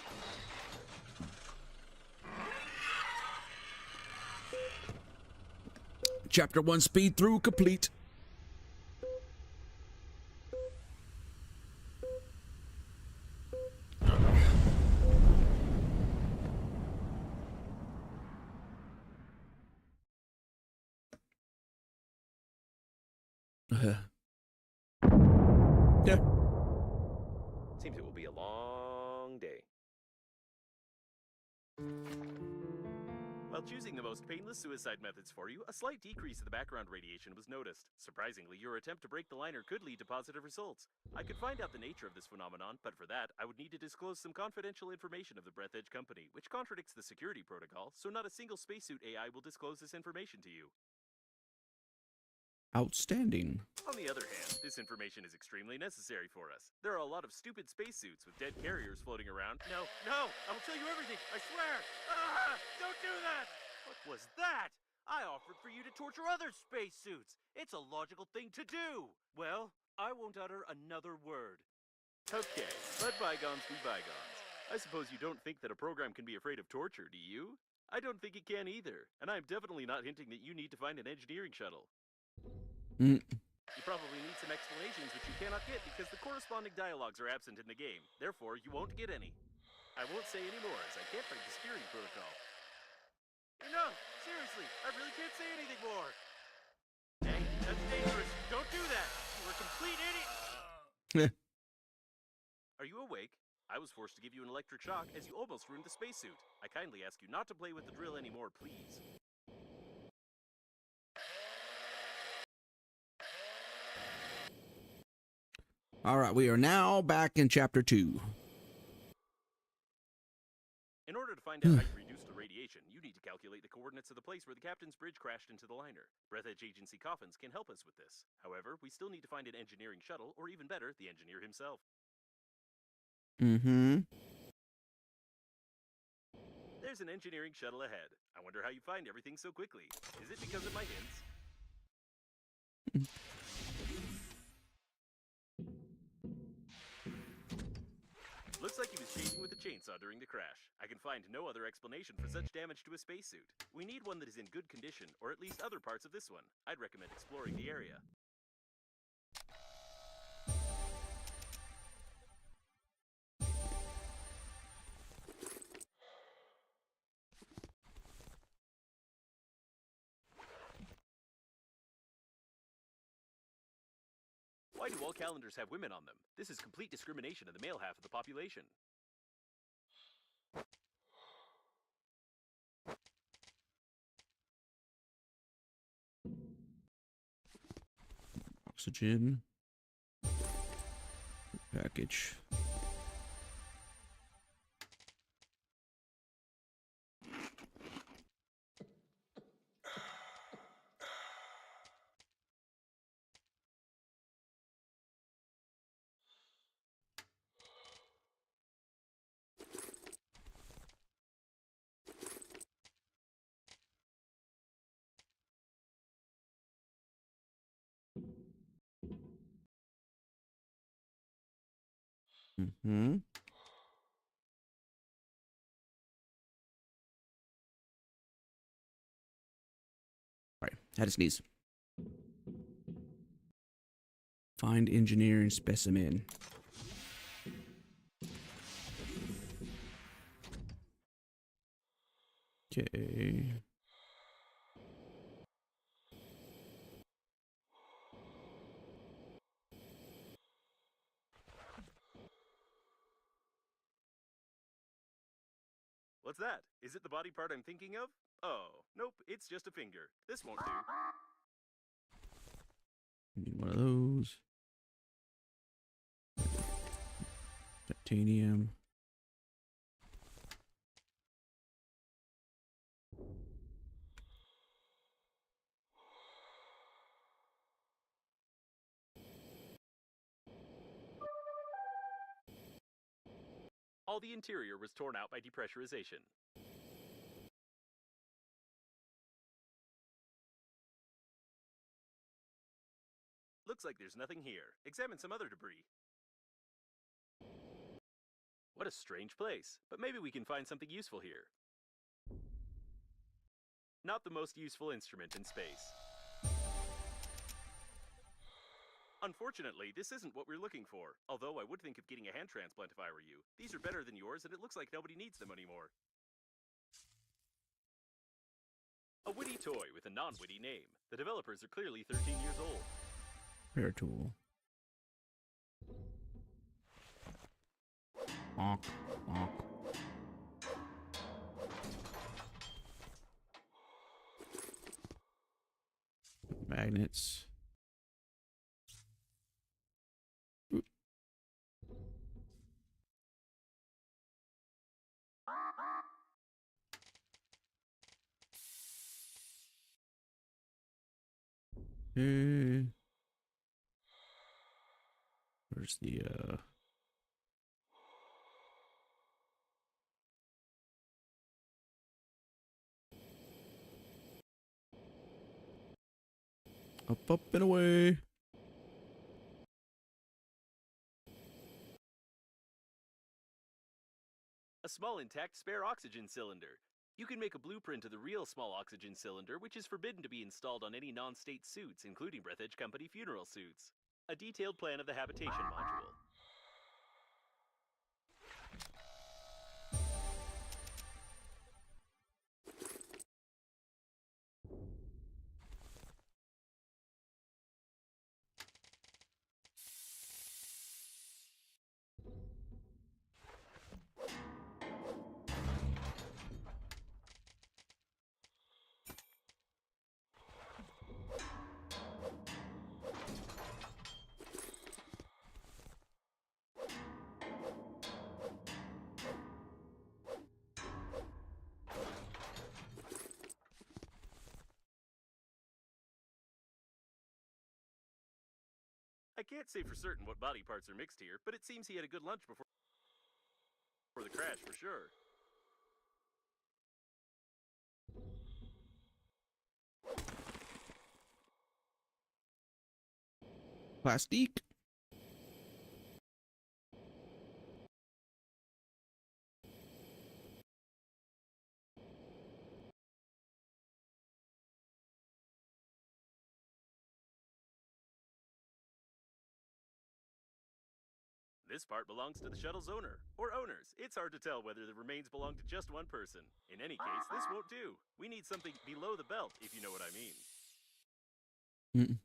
Chapter 1 speed through complete. Yeah. Seems it will be a long day. While choosing the most painless suicide methods for you, a slight decrease in the background radiation was noticed. Surprisingly, your attempt to break the liner could lead to positive results. I could find out the nature of this phenomenon, but for that, I would need to disclose some confidential information of the Breathedge company, which contradicts the security protocol, so not a single spacesuit AI will disclose this information to you. Outstanding. On the other hand, this information is extremely necessary for us. There are a lot of stupid spacesuits with dead carriers floating around. No, I will tell you everything, I swear! Ah, don't do that! What was that? I offered for you to torture other spacesuits. It's a logical thing to do. Well, I won't utter another word. Okay, let bygones be bygones. I suppose you don't think that a program can be afraid of torture, do you? I don't think it can either, and I'm definitely not hinting that you need to find an engineering shuttle. Mm. You probably need some explanations which you cannot get because the corresponding dialogues are absent in the game. Therefore, you won't get any. I won't say any more as I can't break the security protocol. No, seriously, I really can't say anything more. Hey, that's dangerous. Don't do that. You are a complete idiot. Are you awake? I was forced to give you an electric shock as you almost ruined the spacesuit. I kindly ask you not to play with the drill anymore, please. All right, we are now back in chapter 2. In order to find out how you reduce the radiation interrogation, you need to calculate the coordinates of the place where the captain's bridge crashed into the liner. Breathedge Agency coffins can help us with this. However, we still need to find an engineering shuttle, or even better, the engineer himself. Mm-hmm. There's an engineering shuttle ahead. I wonder how you find everything so quickly. Is it because of my hints? Looks like he was chasing with a chainsaw during the crash. I can find no other explanation for such damage to a spacesuit. We need one that is in good condition, or at least other parts of this one. I'd recommend exploring the area. Why do all calendars have women on them? This is complete discrimination of the male half of the population. Oxygen. Package. Mm-hmm. All right, had to sneeze. Find engineering specimen. Okay. What's that? Is it the body part I'm thinking of? Oh, nope, it's just a finger. This won't do. Need one of those. Titanium. All the interior was torn out by depressurization. Looks like there's nothing here. Examine some other debris. What a strange place, but maybe we can find something useful here. Not the most useful instrument in space. Unfortunately, this isn't what we're looking for, although I would think of getting a hand transplant if I were you. These are better than yours, and it looks like nobody needs them anymore. A witty toy with a non-witty name. The developers are clearly 13 years old. Repair tool. Bonk, bonk. Magnets. Oop. Where's the up and away. A small intact spare oxygen cylinder. You can make a blueprint of the real small oxygen cylinder, which is forbidden to be installed on any non-state suits, including Breathedge Company funeral suits. A detailed plan of the habitation module. I can't say for certain what body parts are mixed here, but it seems he had a good lunch before the crash for sure. Plastique. This part belongs to the shuttle's owner, or owners. It's hard to tell whether the remains belong to just one person. In any case, this won't do. We need something below the belt, if you know what I mean. Mm-mm.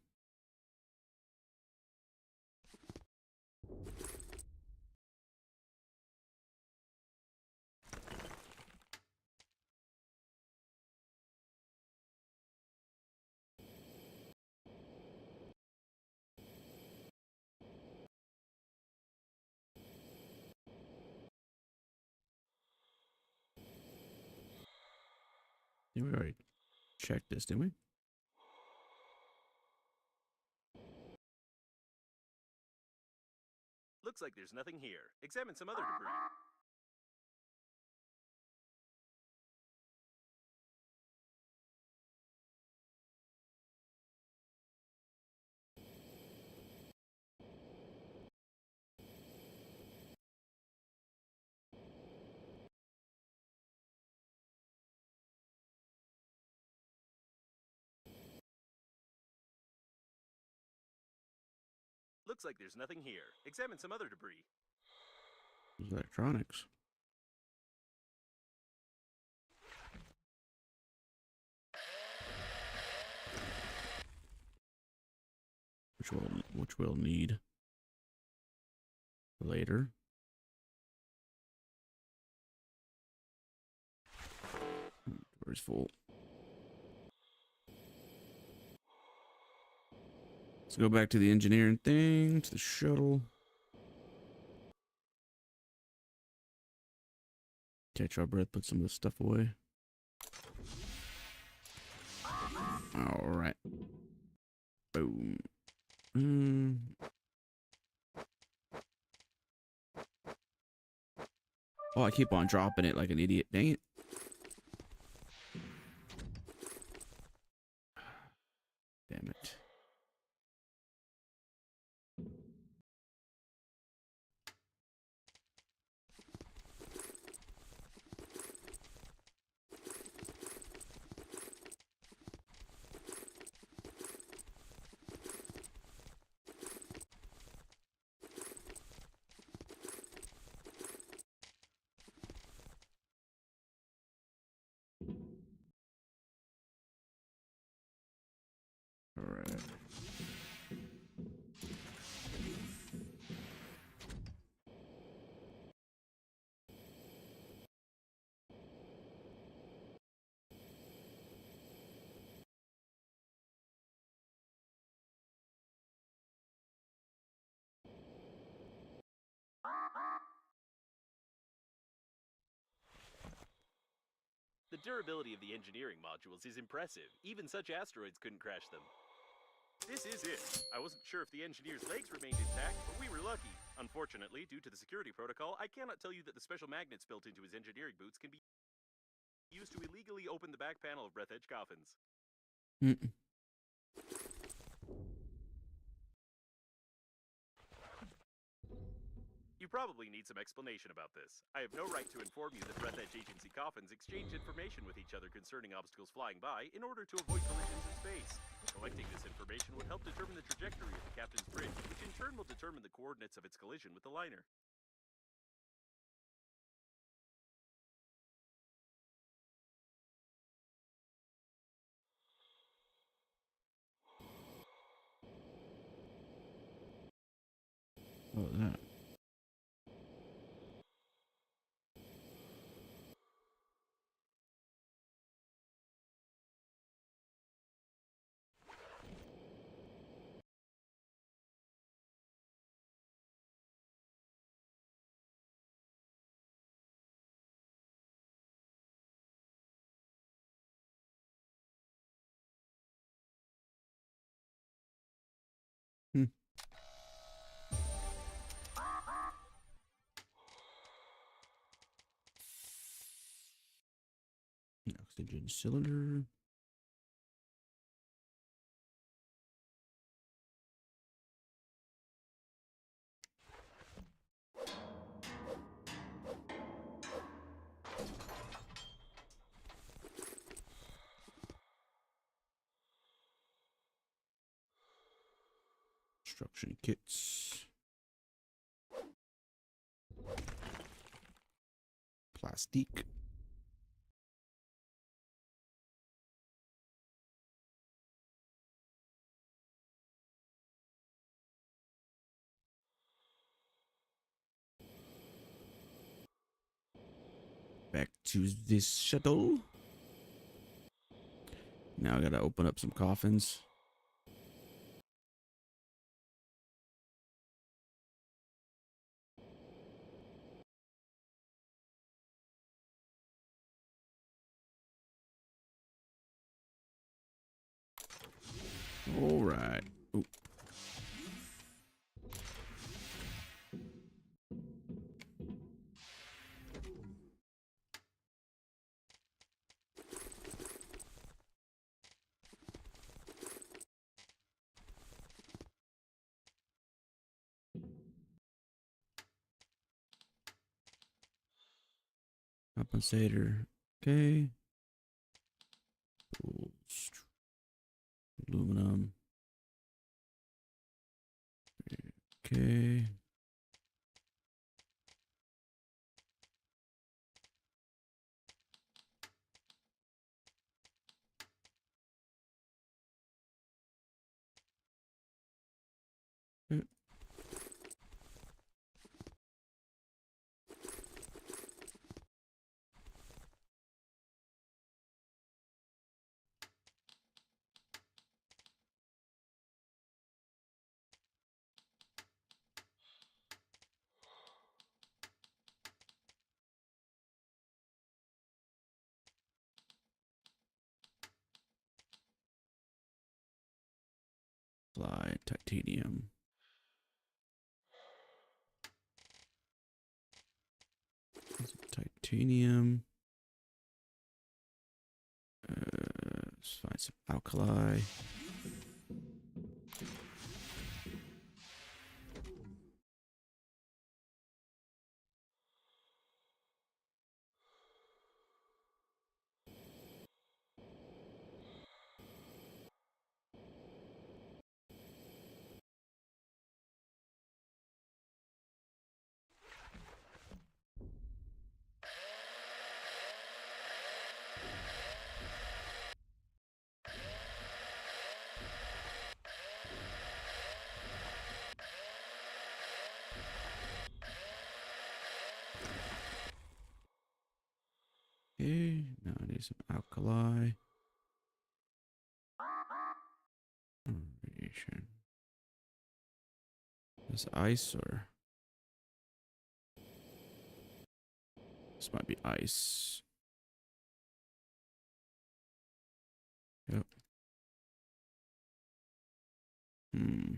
Yeah, we already checked this, didn't we? Looks like there's nothing here. Examine some other debris. Looks like there's nothing here. Examine some other debris. There's electronics. Which we'll need later. Door's full. Let's go back to the engineering thing, to the shuttle. Catch our breath, put some of this stuff away. All right. Boom. Oh, I keep on dropping it like an idiot. Dang it. Damn it. All right. The durability of the engineering modules is impressive. Even such asteroids couldn't crash them. This is it. I wasn't sure if the engineer's legs remained intact, but we were lucky. Unfortunately, due to the security protocol, I cannot tell you that the special magnets built into his engineering boots can be used to illegally open the back panel of Breathedge coffins. Mm-mm. You probably need some explanation about this. I have no right to inform you that Breathedge Agency coffins exchange information with each other concerning obstacles flying by in order to avoid collisions in space. Collecting this information would help determine the trajectory of the captain's bridge, which in turn will determine the coordinates of its collision with the liner. What was that? cylinder. Construction kits. Plastic. Back to this shuttle. Now I gotta open up some coffins. All right. Ooh. Compensator. Okay. Aluminum. Okay. Fly titanium. Titanium. Let's find some alkali. Okay, now I need some alkali. Radiation. Is ice or this might be ice. Yep. Hmm.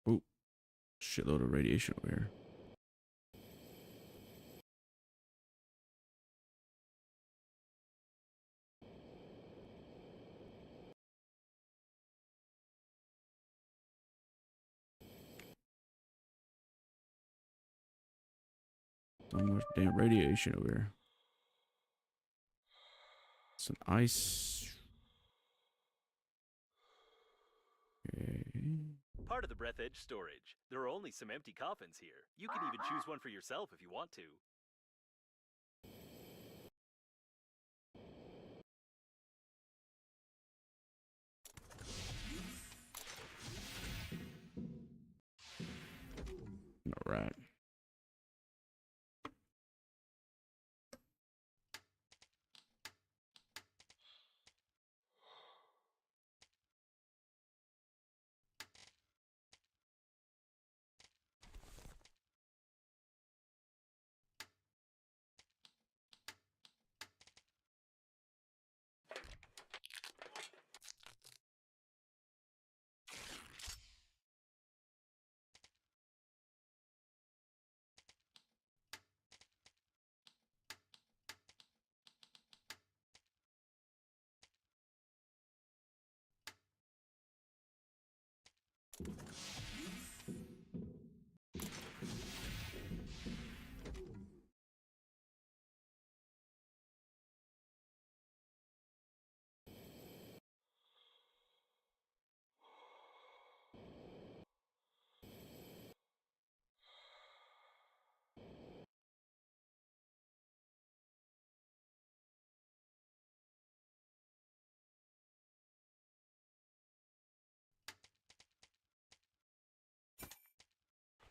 Oh, shitload of radiation over here. So much damn radiation over here. Some ice. Okay. Part of the Breathedge storage. There are only some empty coffins here. You can even choose one for yourself if you want to. All right.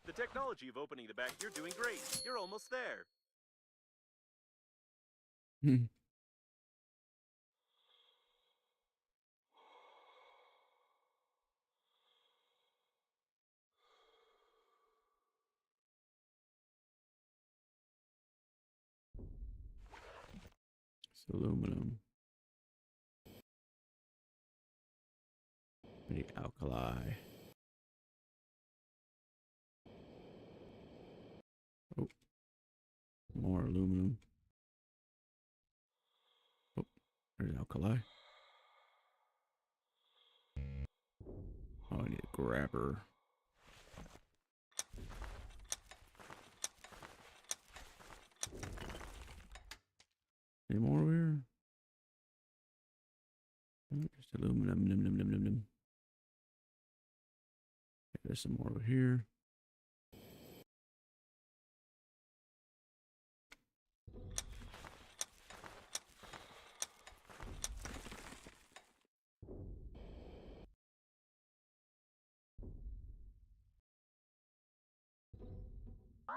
The technology of opening the back, you're doing great. You're almost there. Hmm. It's aluminum. Pretty alkali. Oh, more aluminum. Oh, there's alkali. Oh, I need a grabber. Any more over here? Oh, just aluminum. Num, num, num, num, num. Okay, there's some more over here.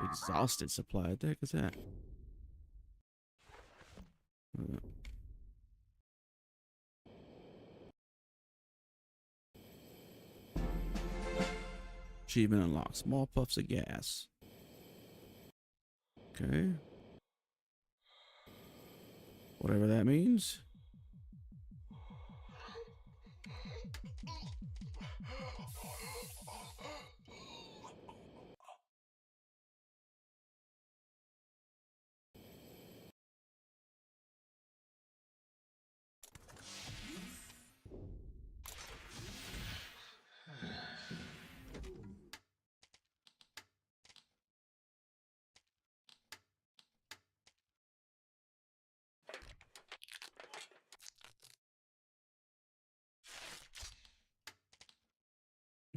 Exhausted supply. What the heck is that? Uh, Achievement unlocked. Small puffs of gas. Okay. Whatever that means.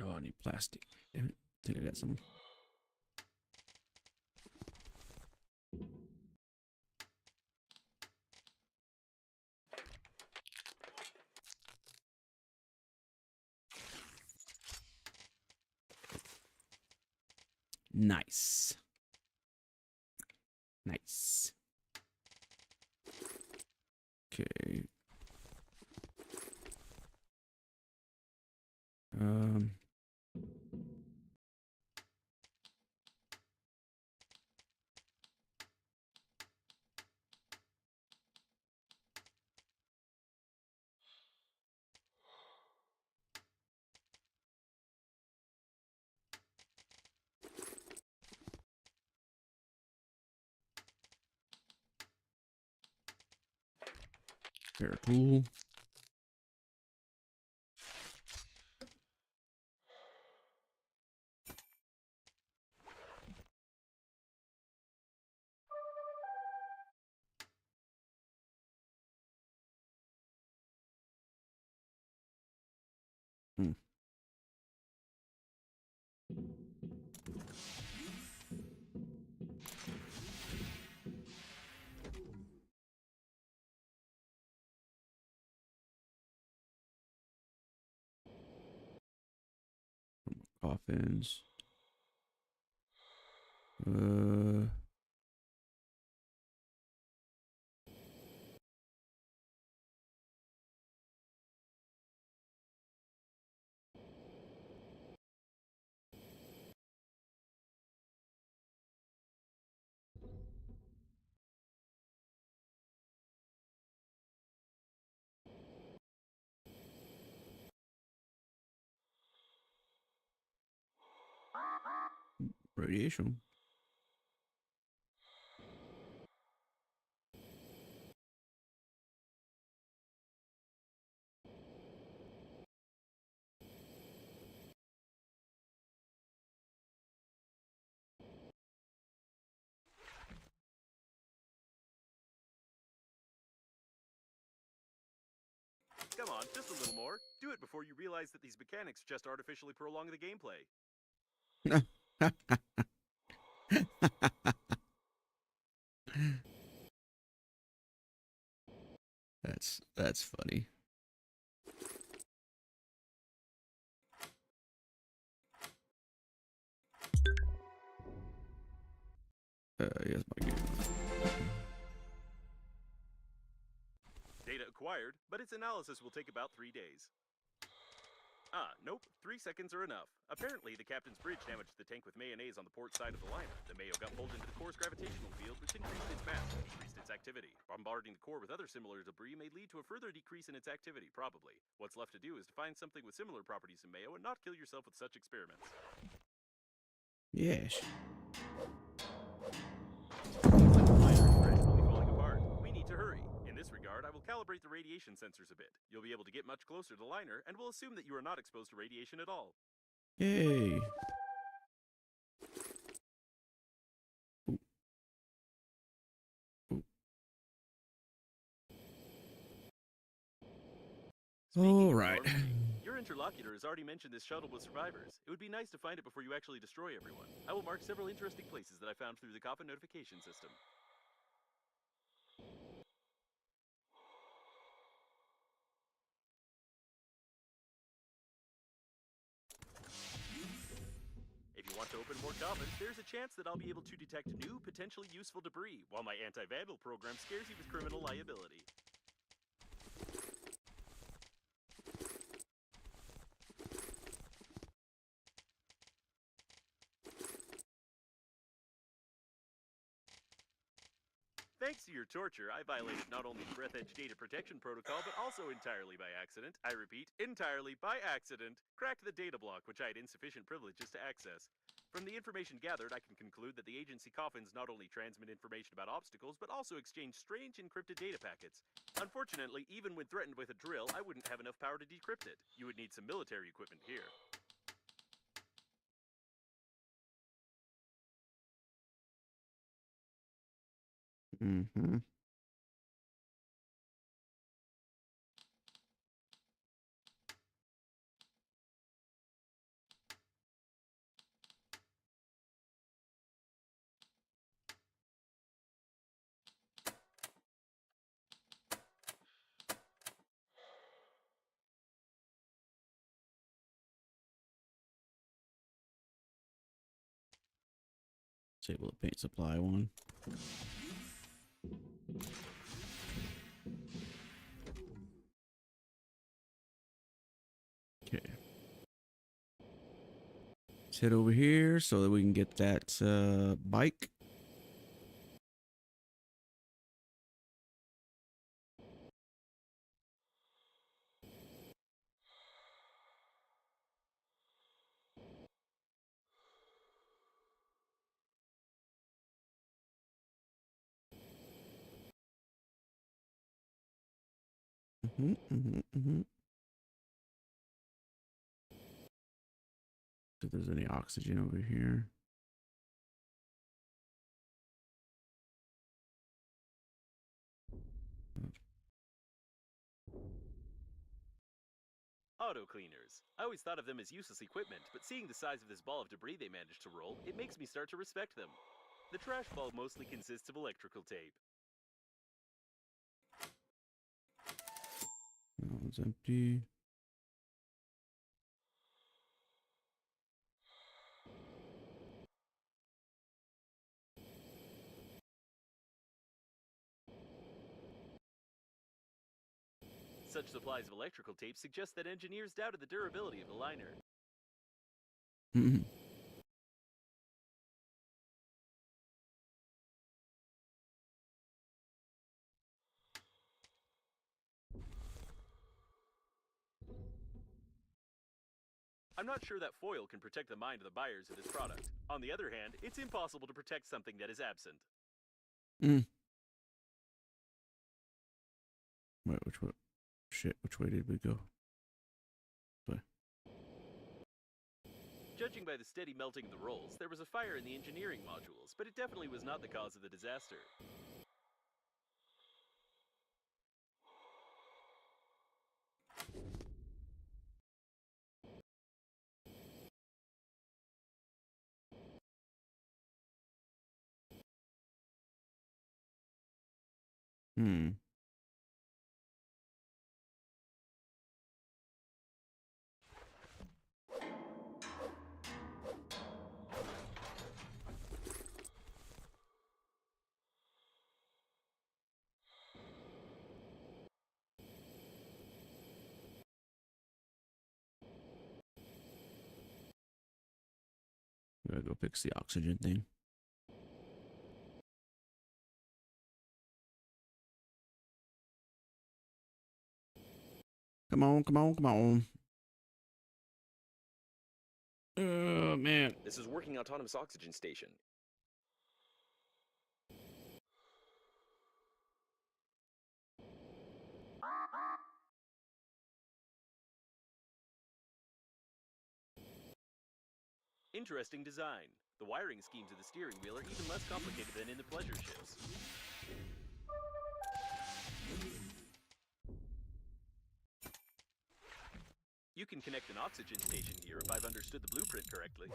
Oh, I need plastic. Damn it. I think I got some. Nice. Nice. Okay. Um. Air tool. Hmm. Coffins. Uh. Radiation. Come on, just a little more. Do it before you realize that these mechanics just artificially prolong the gameplay. That's funny. Yes, my game. Data acquired, but its analysis will take about 3 days. Ah, nope, 3 seconds are enough. Apparently, the captain's bridge damaged the tank with mayonnaise on the port side of the liner. The mayo got pulled into the core's gravitational field, which increased its mass and decreased its activity. Bombarding the core with other similar debris may lead to a further decrease in its activity, probably. What's left to do is to find something with similar properties in mayo and not kill yourself with such experiments. Yes. Seems like the liner is gradually falling apart. We need to hurry. In this regard, I will calibrate the radiation sensors a bit. You'll be able to get much closer to the liner, and we'll assume that you are not exposed to radiation at all. Yay. All right. Your interlocutor has already mentioned this shuttle with survivors. It would be nice to find it before you actually destroy everyone. I will mark several interesting places that I found through the coffin notification system. If you want to open more coffins, there's a chance that I'll be able to detect new, potentially useful debris, while my anti-vandal program scares you with criminal liability. Thanks to your torture, I violated not only the Breathedge data protection protocol, but also entirely by accident. I repeat, entirely by accident. Cracked the data block, which I had insufficient privileges to access. From the information gathered, I can conclude that the agency coffins not only transmit information about obstacles, but also exchange strange encrypted data packets. Unfortunately, even when threatened with a drill, I wouldn't have enough power to decrypt it. You would need some military equipment here. Mm-hmm. Disable the paint supply one. Okay. Let's head over here so that we can get that bike. If there's any oxygen over here. Auto cleaners. I always thought of them as useless equipment, but seeing the size of this ball of debris they managed to roll, it makes me start to respect them. The trash ball mostly consists of electrical tape. That one's empty. Such supplies of electrical tape suggest that engineers doubted the durability of the liner. I'm not sure that foil can protect the mind of the buyers of this product. On the other hand, it's impossible to protect something that is absent. Wait, which way? Shit, which way did we go? Sorry. Judging by the steady melting of the rolls, there was a fire in the engineering modules, but it definitely was not the cause of the disaster. Hmm. Gotta go fix the oxygen thing. Come on, come on, come on. Oh, man. This is working autonomous oxygen station. Interesting design. The wiring schemes of the steering wheel are even less complicated than in the pleasure ships. You can connect an oxygen station here if I've understood the blueprint correctly.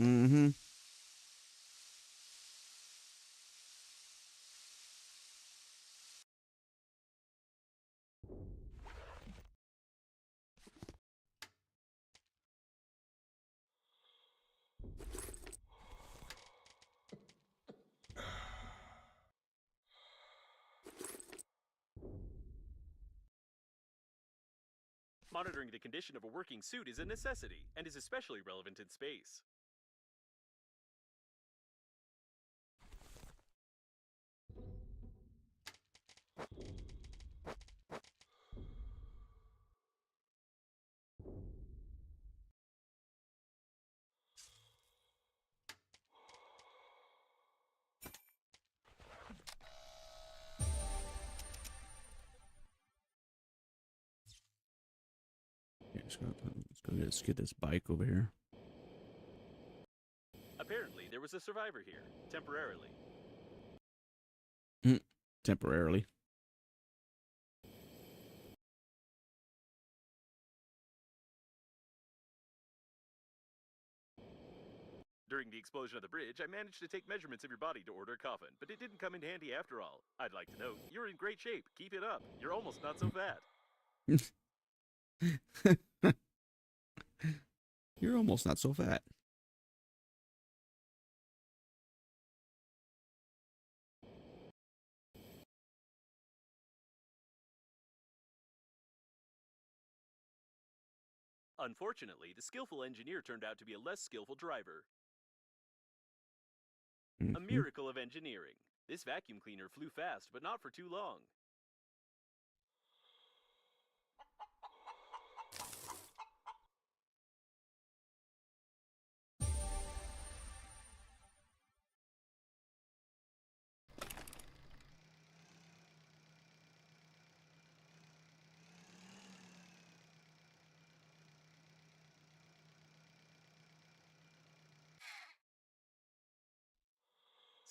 Mm-hmm. Monitoring the condition of a working suit is a necessity, and is especially relevant in space. Yeah, let's get this bike over here. Apparently, there was a survivor here, temporarily. Temporarily. During the explosion of the bridge, I managed to take measurements of your body to order a coffin, but it didn't come in handy after all. I'd like to note, you're in great shape. Keep it up. You're almost not so fat. You're almost not so fat. Unfortunately, the skillful engineer turned out to be a less skillful driver. A Mhm. miracle of engineering. This vacuum cleaner flew fast, but not for too long.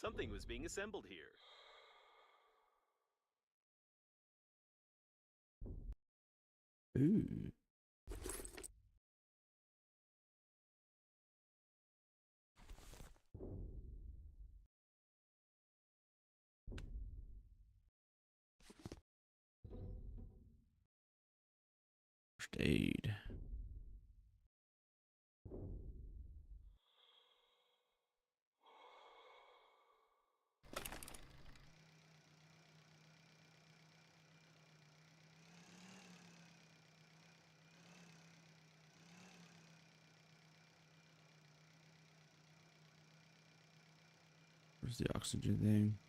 Something was being assembled here. Ooh. First aid. Where's the oxygen thing?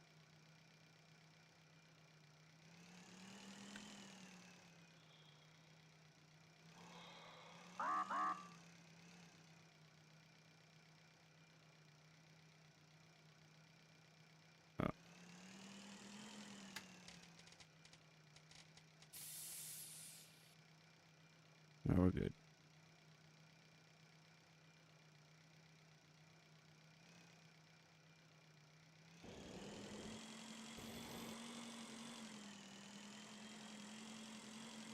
Oh. Now we're good.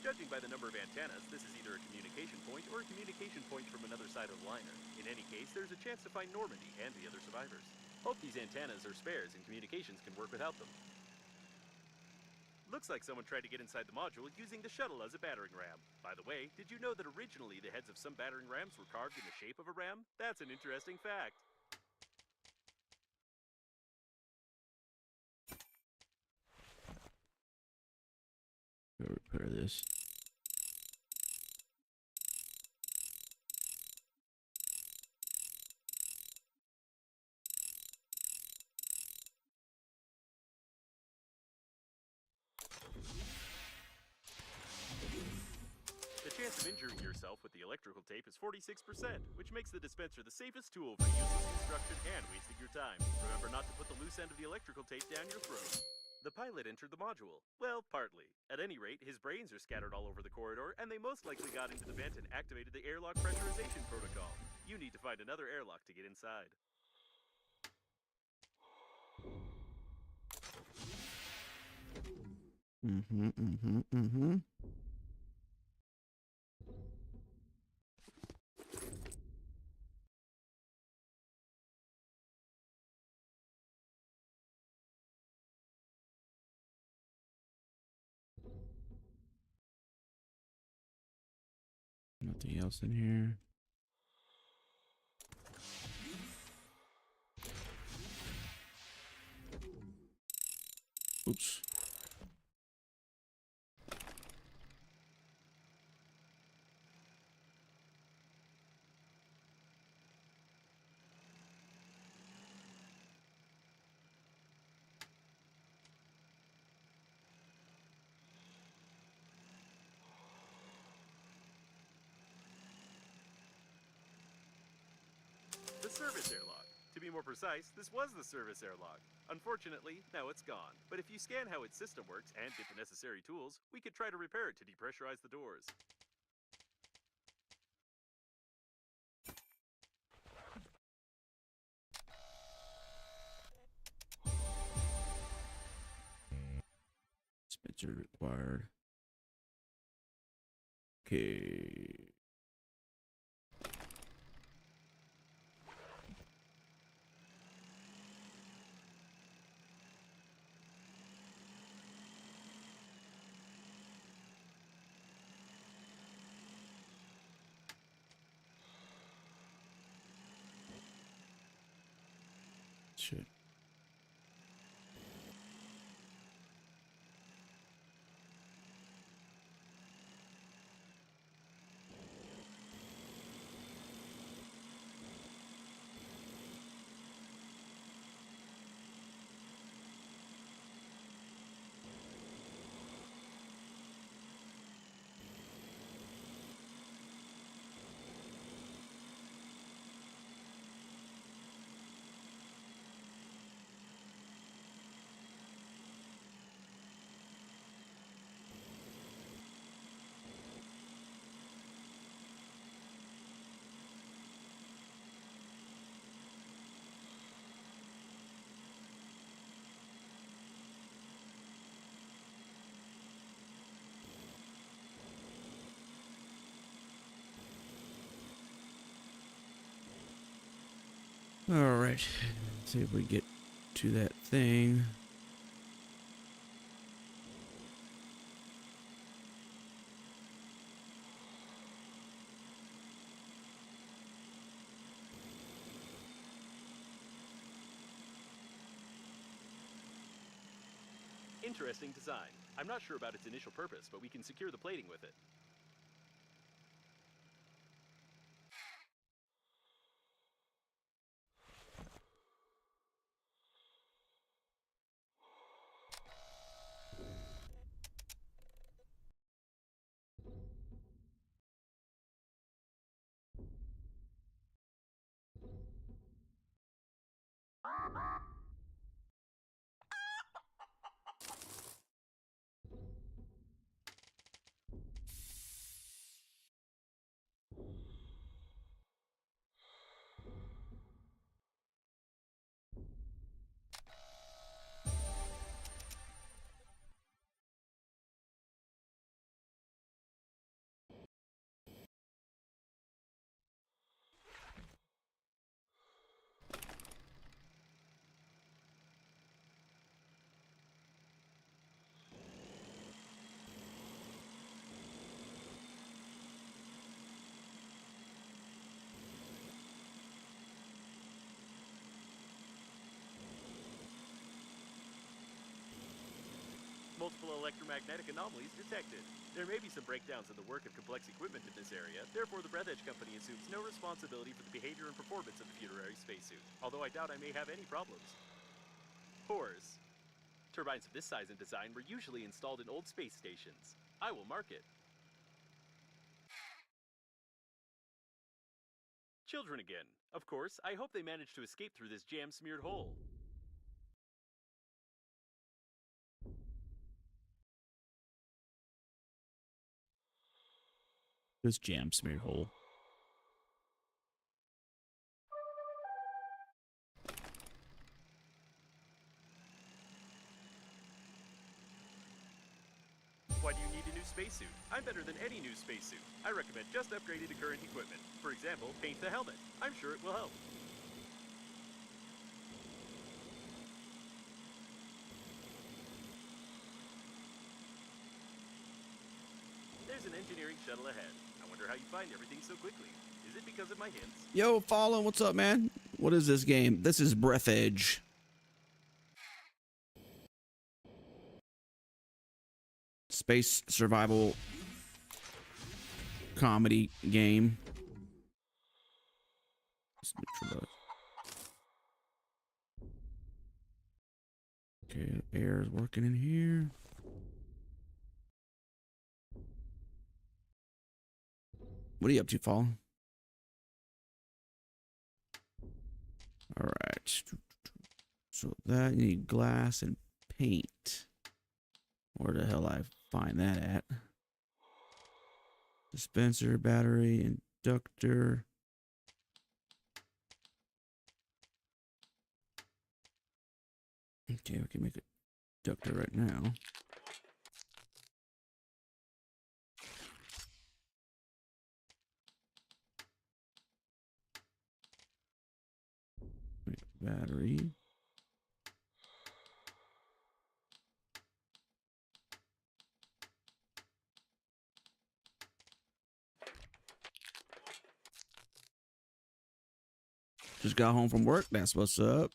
Judging by the number of antennas, this is either a communication point or a communication point from another side of the liner. In any case, there's a chance to find Normandy and the other survivors. Hope these antennas are spares and communications can work without them. Looks like someone tried to get inside the module using the shuttle as a battering ram. By the way, did you know that originally the heads of some battering rams were carved in the shape of a ram? That's an interesting fact. Go repair this. The chance of injuring yourself with the electrical tape is 46%, which makes the dispenser the safest tool for useless construction and wasting your time. Remember not to put the loose end of the electrical tape down your throat. The pilot entered the module. Well, partly. At any rate, his brains are scattered all over the corridor, and they most likely got into the vent and activated the airlock pressurization protocol. You need to find another airlock to get inside. Nothing else in here. Oops. The service airlock. To be more precise, this was the service airlock. Unfortunately, now it's gone. But if you scan how its system works and get the necessary tools, we could try to repair it to depressurize the doors. Dispenser required. Okay. Shit. All right. Let's see if we get to that thing. Interesting design. I'm not sure about its initial purpose, but we can secure the plating with it. multiple electromagnetic anomalies detected. There may be some breakdowns in the work of complex equipment in this area, therefore the Breathedge company assumes no responsibility for the behavior and performance of the funerary spacesuit, although I doubt I may have any problems. Pores. Turbines of this size and design were usually installed in old space stations. I will mark it. Children again. Of course, I hope they manage to escape through this jam-smeared hole. This jam smeared hole. Why do you need a new spacesuit? I'm better than any new spacesuit. I recommend just upgrading the current equipment. For example, paint the helmet. I'm sure it will help. There's an engineering shuttle ahead. I wonder how you find everything so quickly. Is it because of my hints? Yo, Fallen, what's up, man? What is this game? This is Breathedge. Space survival comedy game. Let's neutralize. Okay, air is working in here. What are you up to, Fallen? All right. So that you need glass and paint. Where the hell I find that at? Dispenser, battery, inductor. Okay, we can make a inductor right now. Make a battery. Just got home from work. That's what's up.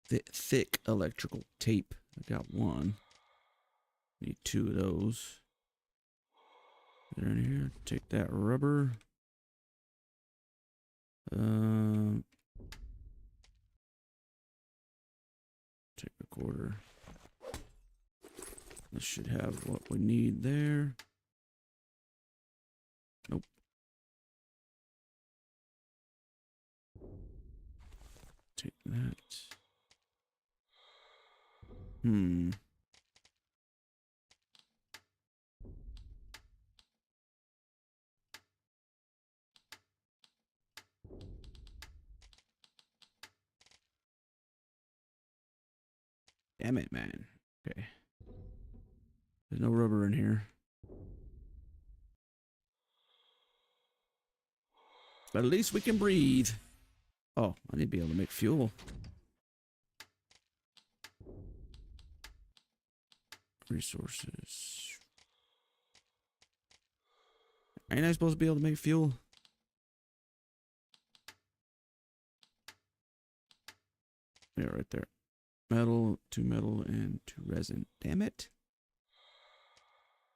Thick electrical tape. I got one. Need two of those. Get in here. Take that rubber. Take a quarter. This should have what we need there. Nope. Take that. Damn it, man. Okay. There's no rubber in here. But at least we can breathe. Oh, I need to be able to make fuel. Resources. Ain't I supposed to be able to make fuel? Yeah, right there. Metal, and 2 resin. Damn it.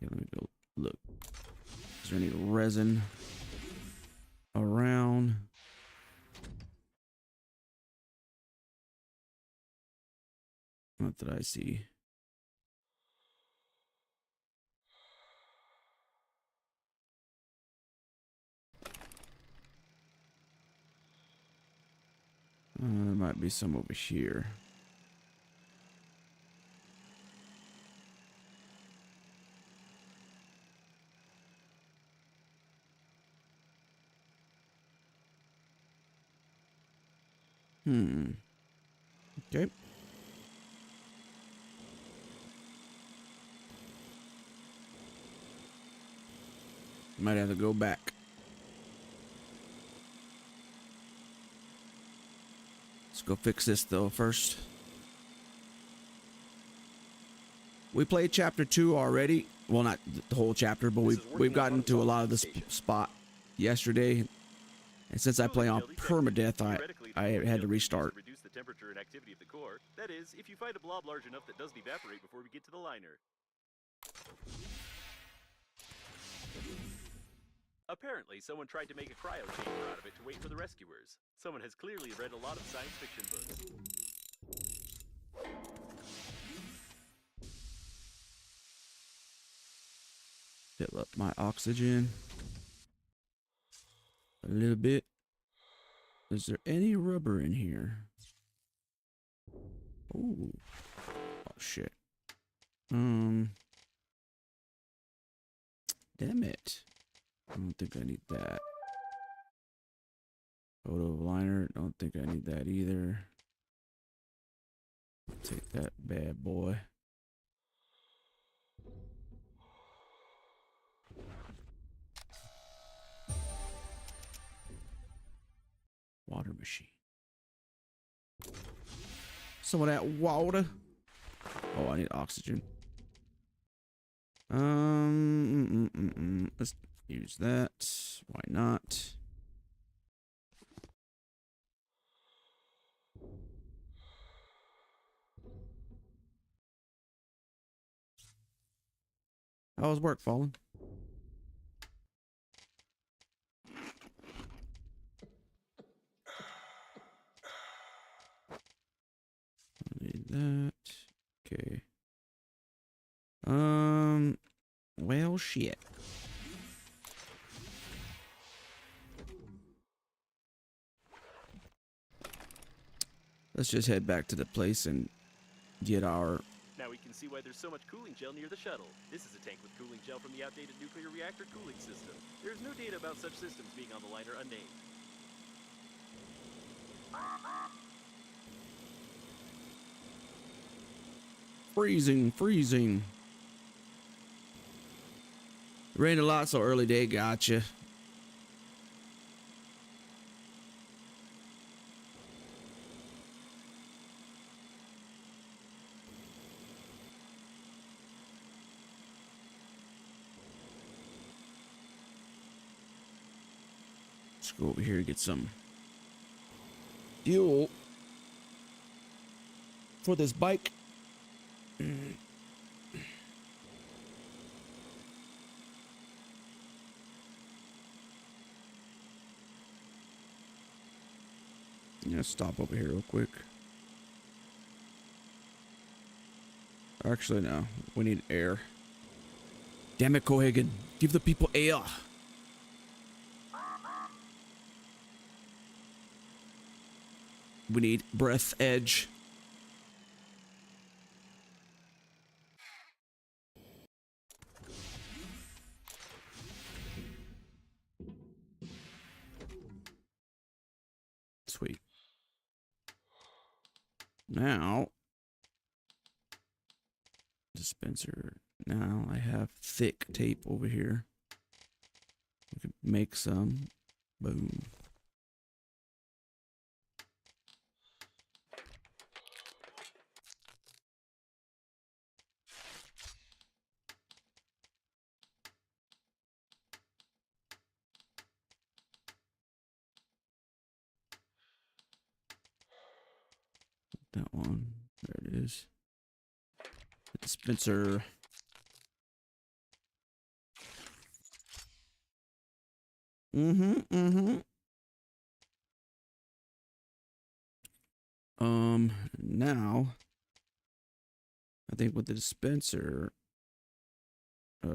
Yeah, let me go look. Is there any resin around? Not that I see. There might be some over here. Okay. Might have to go back. Let's go fix this though first. We played chapter 2 already. Well, not the whole chapter, but we've gotten to a lot of this spot yesterday. And since I play on permadeath, I had to restart. Reduce the temperature and activity of the core. That is, if you find a blob large enough that doesn't evaporate before we get to the liner. Apparently, someone tried to make a cryo chamber out of it to wait for the rescuers. Someone has clearly read a lot of science fiction books. Fill up my oxygen a little bit. Is there any rubber in here? Ooh. Oh shit. Damn it. I don't think I need that. Photo liner. Don't think I need that either. Take that bad boy. Water machine. Some of that water. Oh, I need oxygen. Let's use that. Why not? How was work, Fallen? Need that. Okay. Well, shit. Let's just head back to the place and get our... Now we can see why there's so much cooling gel near the shuttle. This is a tank with cooling gel from the outdated nuclear reactor cooling system. There's no data about such systems being on the liner unnamed. Freezing, freezing. Rained a lot so early day, gotcha. Let's go over here and get some fuel for this bike. Yeah, stop over here real quick. Actually, no. We need air. Damn it, Cohagen. Give the people air. We need Breathedge. Sweet. Now, dispenser. Now I have thick tape over here. We could make some. Boom. That one. There it is. The dispenser. Now I think with the dispenser, we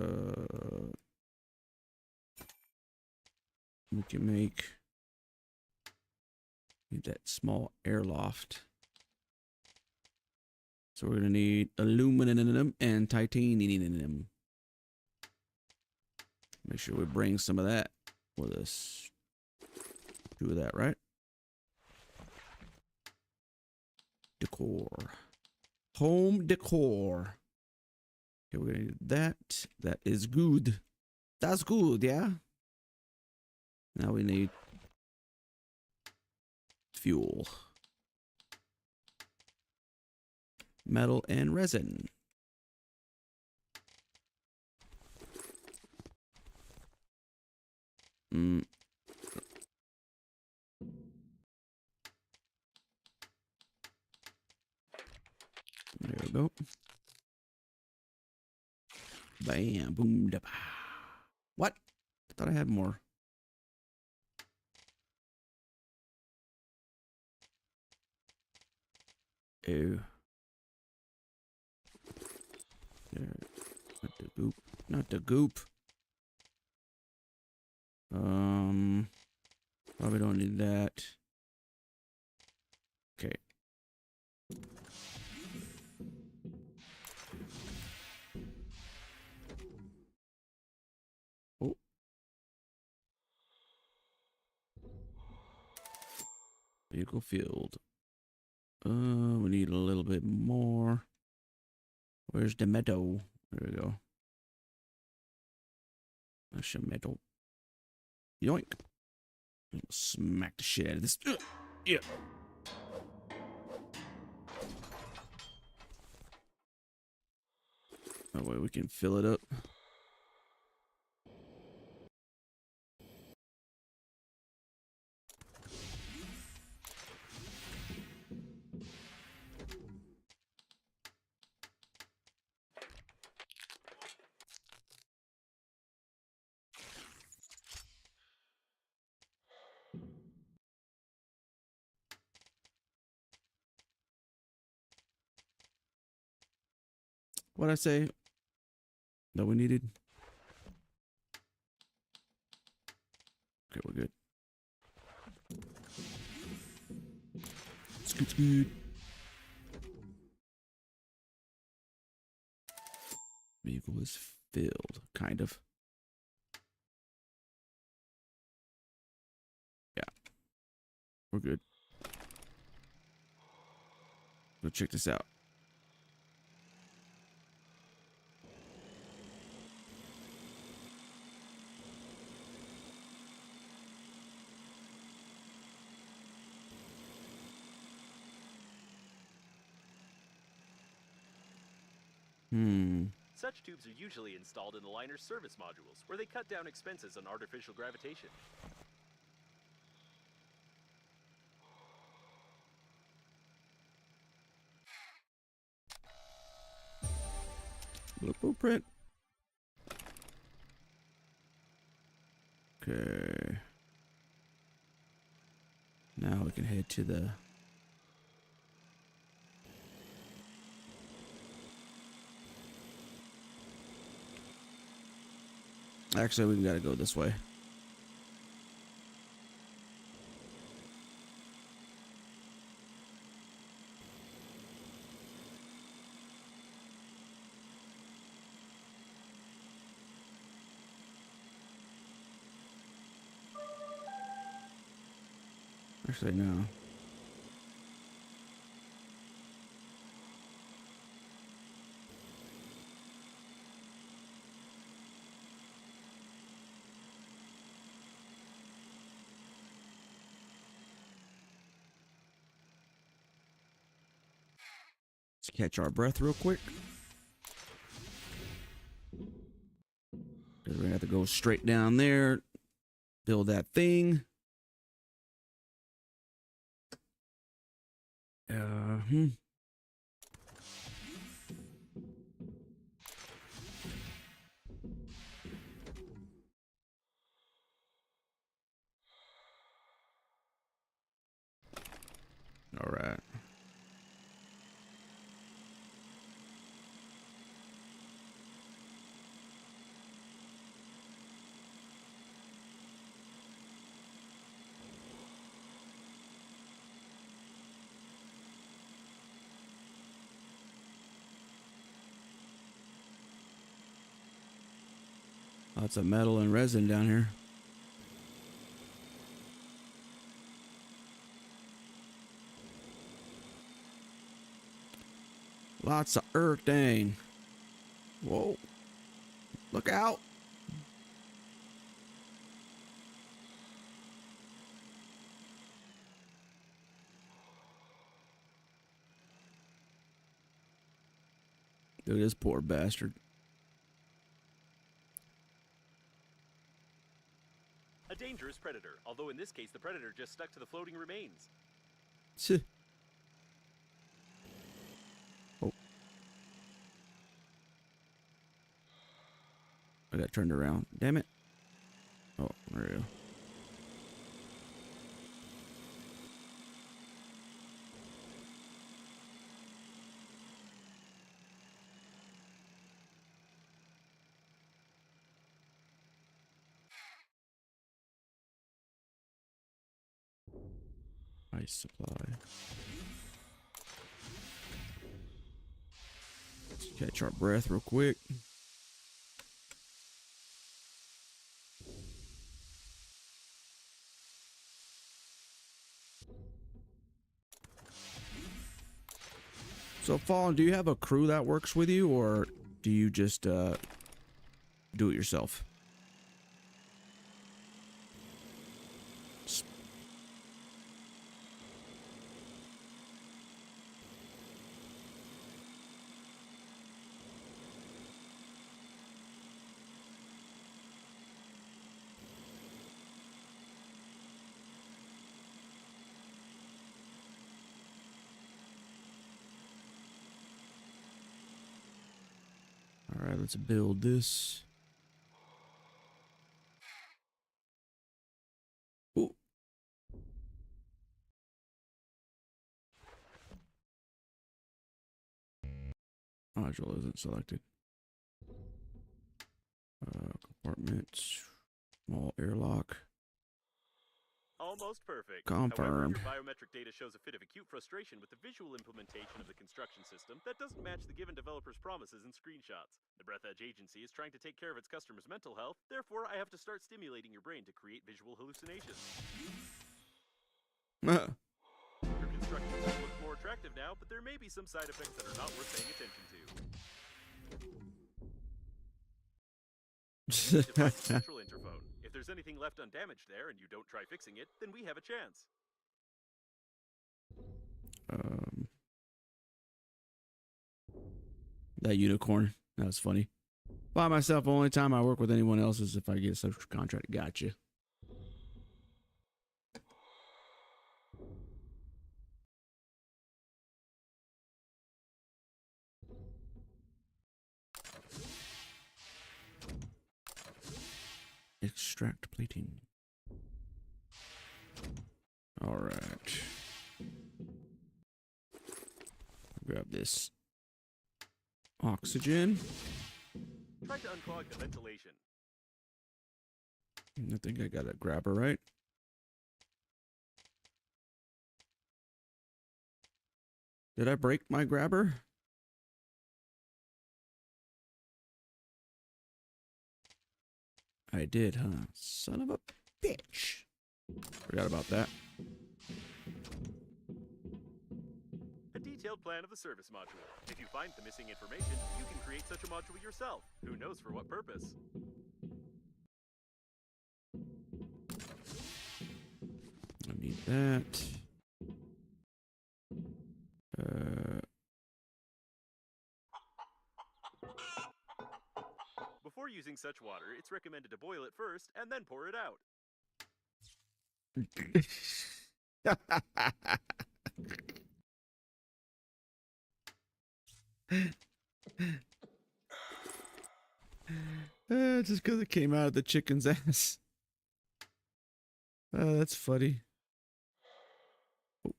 can make that small airloft. So we're gonna need aluminum and titanium. Make sure we bring some of that with us. 2 of that, right? Decor. Home decor. Okay, we're gonna need that. That is good. That's good, yeah? Now we need fuel. Metal and resin. go. Bam, boom, da, ba. What? I thought I had more. Ew. There. Not the goop. Not the goop. Probably don't need that. Okay. Oh. Vehicle field. We need a little bit more. Where's the meadow? There we go. That's your meadow. Yoink. Smack the shit out of this. Yeah. That way we can fill it up. What'd I say that we needed? Okay, we're good. Scoot, scoot. Vehicle is filled, kind of. Yeah, we're good. Go check this out. Such tubes are usually installed in the liner's service modules, where they cut down expenses on artificial gravitation. Blueprint. Okay. Now we can head to the... Actually, we gotta go this way. Actually, no. Let's catch our breath real quick. We're gonna have to go straight down there, build that thing. All right. Lots of metal and resin down here. Lots of earth, dang. Whoa. Look out. Look at this poor bastard. A dangerous predator, although in this case the predator just stuck to the floating remains. Tch. Oh. got turned around. Damn it. Oh, there we go. Ice supply. Let's catch our breath real quick. So, Fallen, do you have a crew that works with you, or do you just do it yourself? All right, let's build this. Ooh. Module isn't selected. Compartments. Small airlock. Almost perfect. Confirmed. However, your biometric data shows a fit of acute frustration with the visual implementation of the construction system that doesn't match the given developer's promises and screenshots. The Breathedge agency is trying to take care of its customers' mental health, therefore I have to start stimulating your brain to create visual hallucinations. Your construction system looks more attractive now, but there may be some side effects that are not worth paying attention to. Define the central interphone. If there's anything left undamaged there and you don't try fixing it, then we have a chance. That unicorn. That was funny. By myself, the only time I work with anyone else is if I get a social contract. Gotcha. Extract plating. All right. Grab this oxygen. Try to unclog the ventilation. I think I got a grabber right. Did I break my grabber? I did, huh? Son of a bitch. Forgot about that. A detailed plan of the service module. If you find the missing information, you can create such a module yourself. Who knows for what purpose? I need that. Before using such water, it's recommended to boil it first and then pour it out. Just because it came out of the chicken's ass. That's funny. Oh,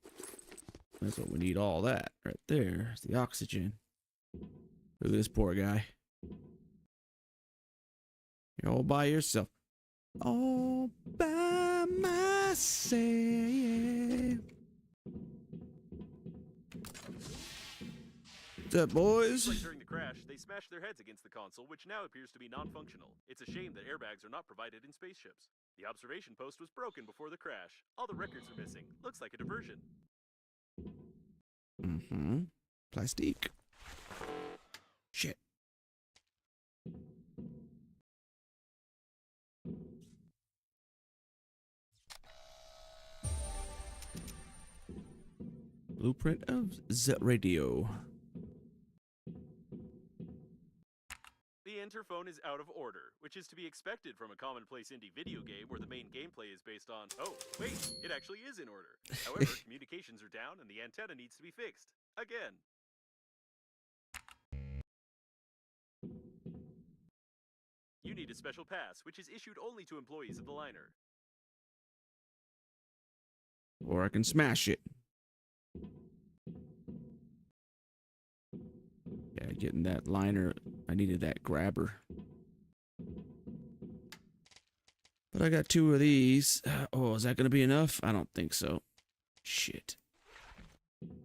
that's what we need, all that right there. It's the oxygen. Look at this poor guy. You're all by yourself. All by myself. What's up, boys? Like during the crash, they smashed their heads against the console, which now appears to be non-functional. It's a shame that airbags are not provided in spaceships. The observation post was broken before the crash. All the records are missing. Looks like a diversion. Mm-hmm. Plastique. Shit. Blueprint of the radio. The interphone is out of order, which is to be expected from a commonplace indie video game where the main gameplay is based on, oh, wait, it actually is in order. However, communications are down and the antenna needs to be fixed. Again. You need a special pass, which is issued only to employees of the liner. Or I can smash it. Yeah, getting that liner. I needed that grabber. But I got 2 of these. Oh, is that going to be enough? I don't think so. Shit.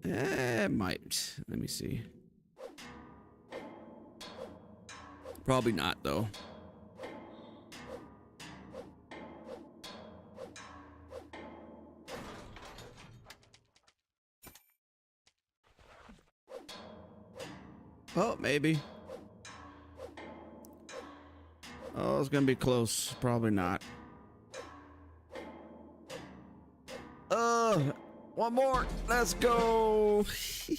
It might. Let me see. Probably not, though. Oh, maybe. Oh, it's gonna be close. Probably not. One more. Let's go. The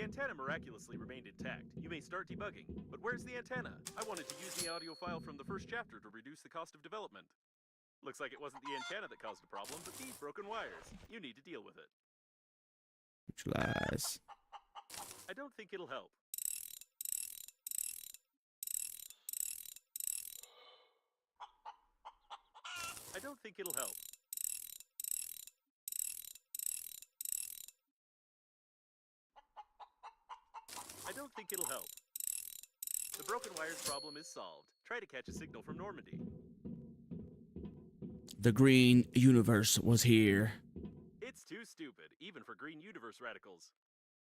antenna miraculously remained intact. You may start debugging. But where's the antenna? I wanted to use the audio file from the first chapter to reduce the cost of development. Looks like it wasn't the antenna that caused the problem, but these broken wires. You need to deal with it. Which lies. I don't think it'll help. I don't think it'll help. I don't think it'll help. The broken wires problem is solved. Try to catch a signal from Normandy. The green universe was here. It's too stupid, even for Green Universe radicals.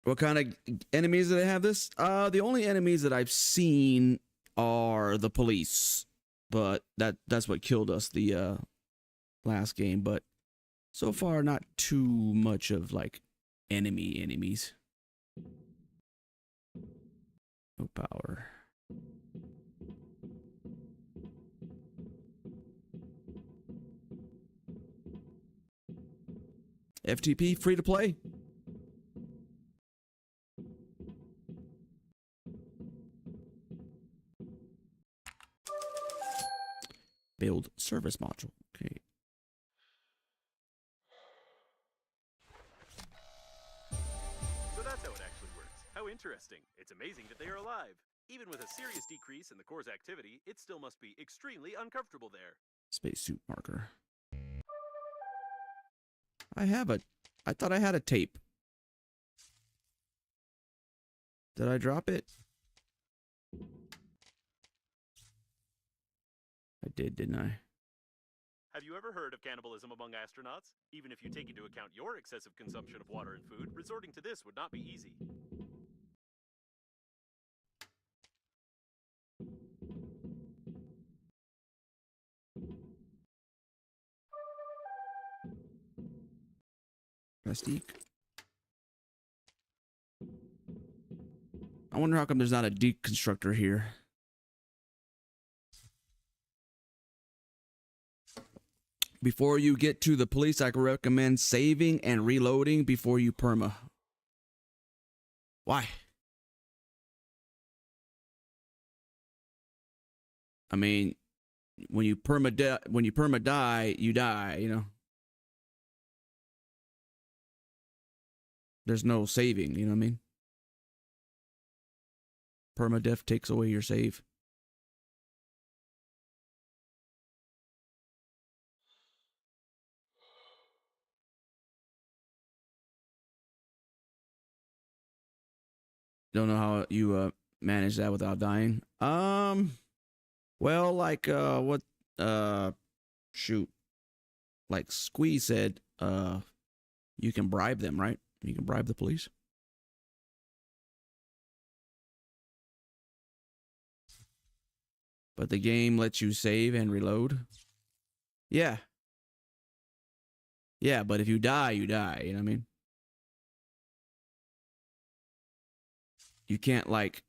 What kind of enemies do they have this? The only enemies that I've seen are the police. But that's what killed us the last game. But so far, not too much of like enemies. No power. FTP free to play. Build service module. Okay. So that's how it actually works. How interesting. It's amazing that they are alive. Even with a serious decrease in the core's activity, it still must be extremely uncomfortable there. Spacesuit marker. I thought I had a tape. Did I drop it? I did, didn't I? Have you ever heard of cannibalism among astronauts? Even if you take into account your excessive consumption of water and food, resorting to this would not be easy. Mystique. I wonder how come there's not a deconstructor here. Before you get to the police, I can recommend saving and reloading before you perma. Why? I mean, when you perma die, you die, you know. There's no saving, you know what I mean? Permadeath takes away your save. Don't know how you manage that without dying. Well, like what shoot. Like Squeeze said, you can bribe them, right? You can bribe the police. But the game lets you save and reload. Yeah. Yeah, but if you die, you die, you know what I mean? You can't like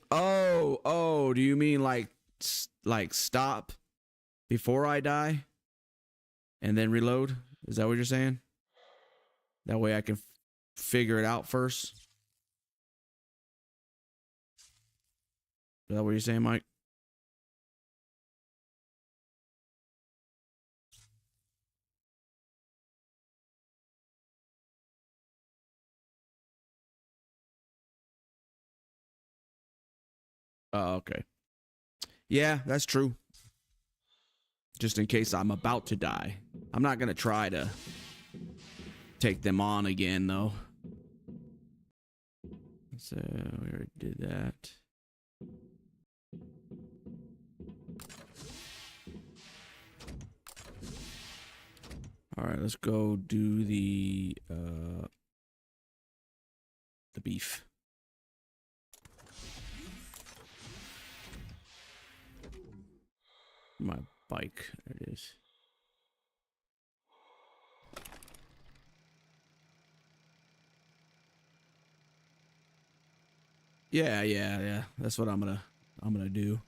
oh, do you mean like stop before I die and then reload? Is that what you're saying? That way I can figure it out first. Is that what you're saying, Mike? Oh, okay. Yeah, that's true. Just in case I'm about to die. I'm not gonna try to take them on again, though. So we already did that. All right, let's go do the beef. My bike, there it is. Yeah. That's what I'm gonna do.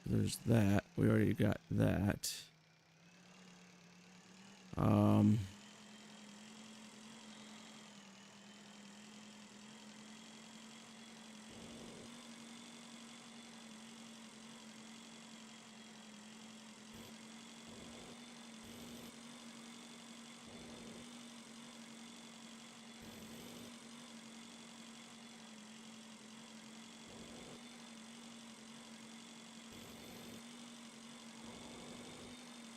There's that. We already got that.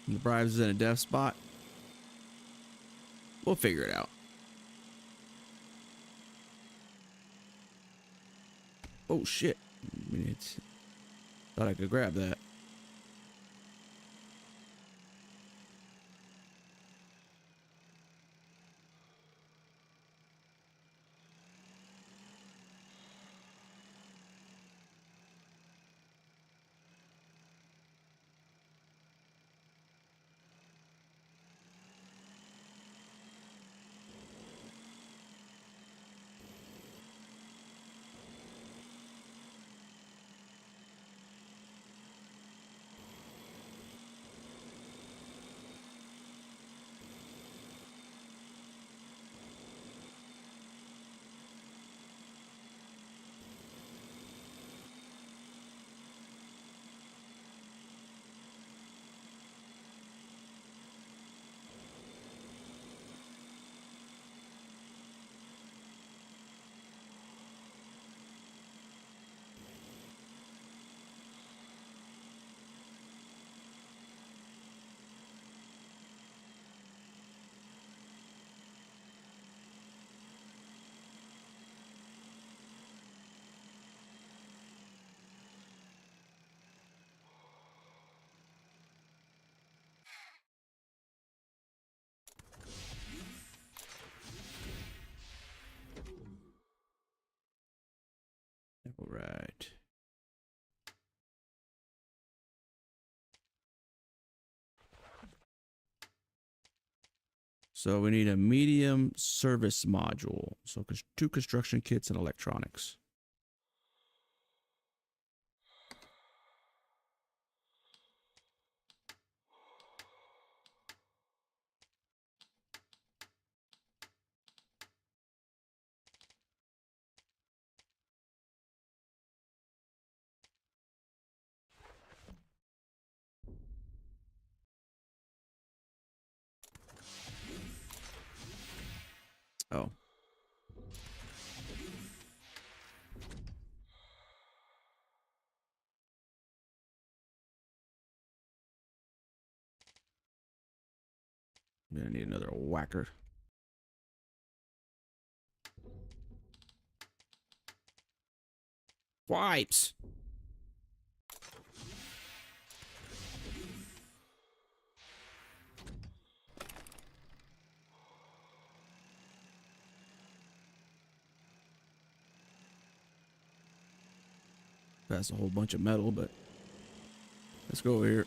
The bribes is in a death spot. We'll figure it out. Oh shit. Thought I could grab that. All right. So we need a medium service module. So 2 construction kits and electronics. Oh. I'm gonna need another whacker. Wipes. That's a whole bunch of metal, but let's go over here.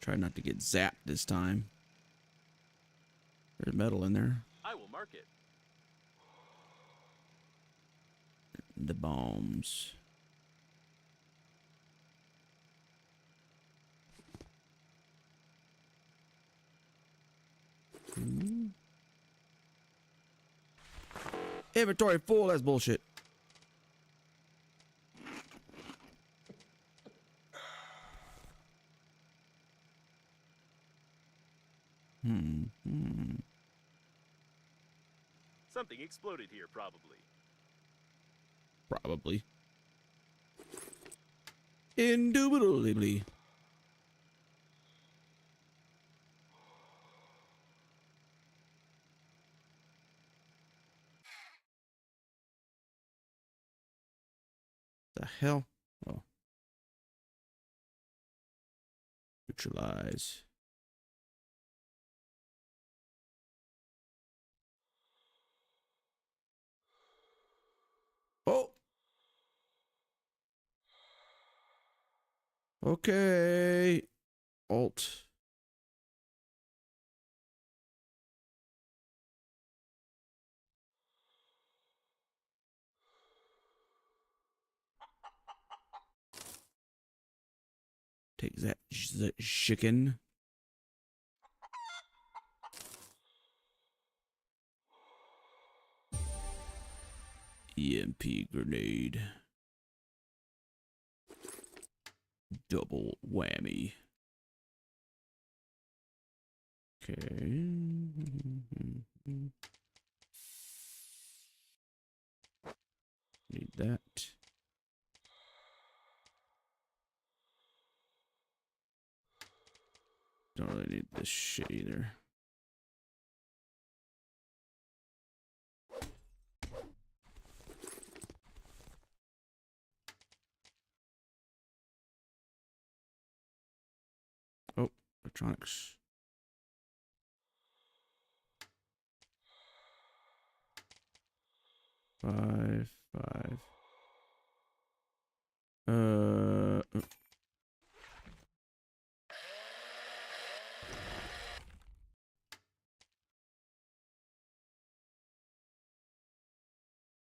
Try not to get zapped this time. There's metal in there. I will mark it. The bombs. Inventory full. That's bullshit. Something exploded here, probably. Probably. Indubitably. The hell? Oh. Neutralize. Oh. Okay. Alt. Take that chicken. EMP grenade. Double whammy. Okay. Need that. Don't really need this shit either. Oh, electronics. Five.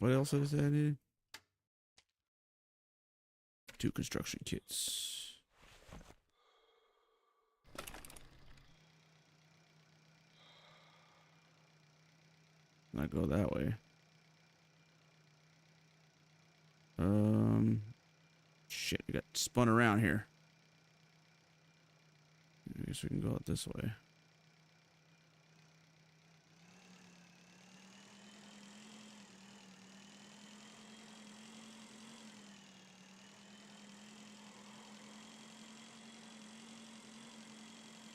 What else is that in? 2 construction kits. Not go that way. Shit, we got spun around here. I guess we can go out this way.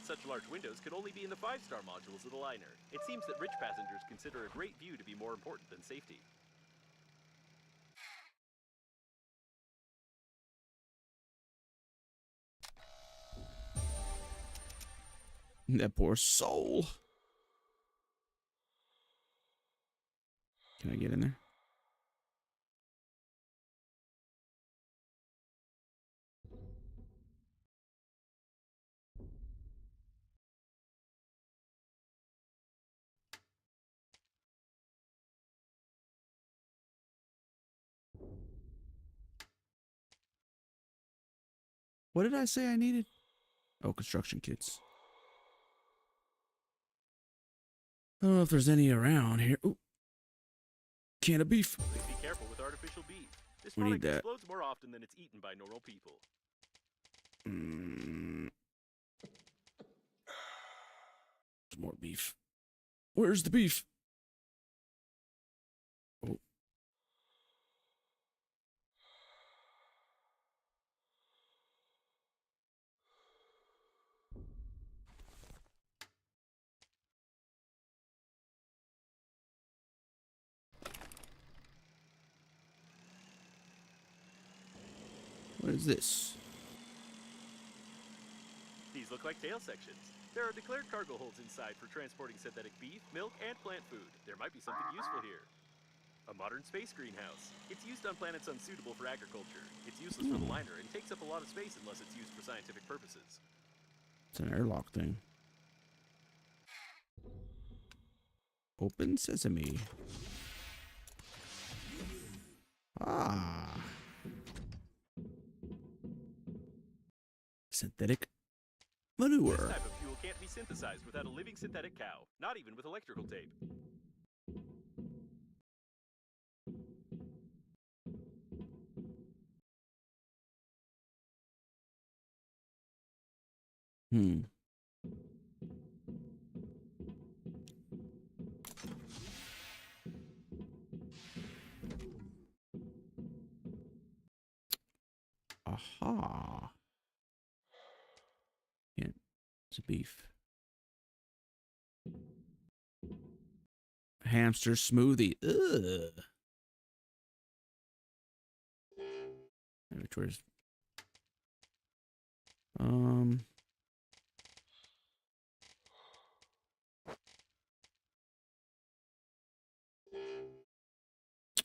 Such large windows could only be in the 5-star modules of the liner. It seems that rich passengers consider a great view to be more important than safety. That poor soul. Can I get in there? What did I say I needed? Oh, construction kits. I don't know if there's any around here. Ooh. Can of beef. Please be careful with artificial beef. This We need product that. explodes more often than it's eaten by normal people. There's more beef. Where's the beef? Oh. What is this? These look like tail sections. There are declared cargo holds inside for transporting synthetic beef, milk, and plant food. There might be something useful here. A modern space greenhouse. It's used on planets unsuitable for agriculture. It's useless for the liner and takes up a lot of space unless it's used for scientific purposes. It's an airlock thing. Open sesame. Ah. Synthetic This manure. type of fuel can't be synthesized without a living synthetic cow, not even with electrical tape. Hmm. Aha. Yeah, it's a beef. Hamster smoothie. Ugh. Where's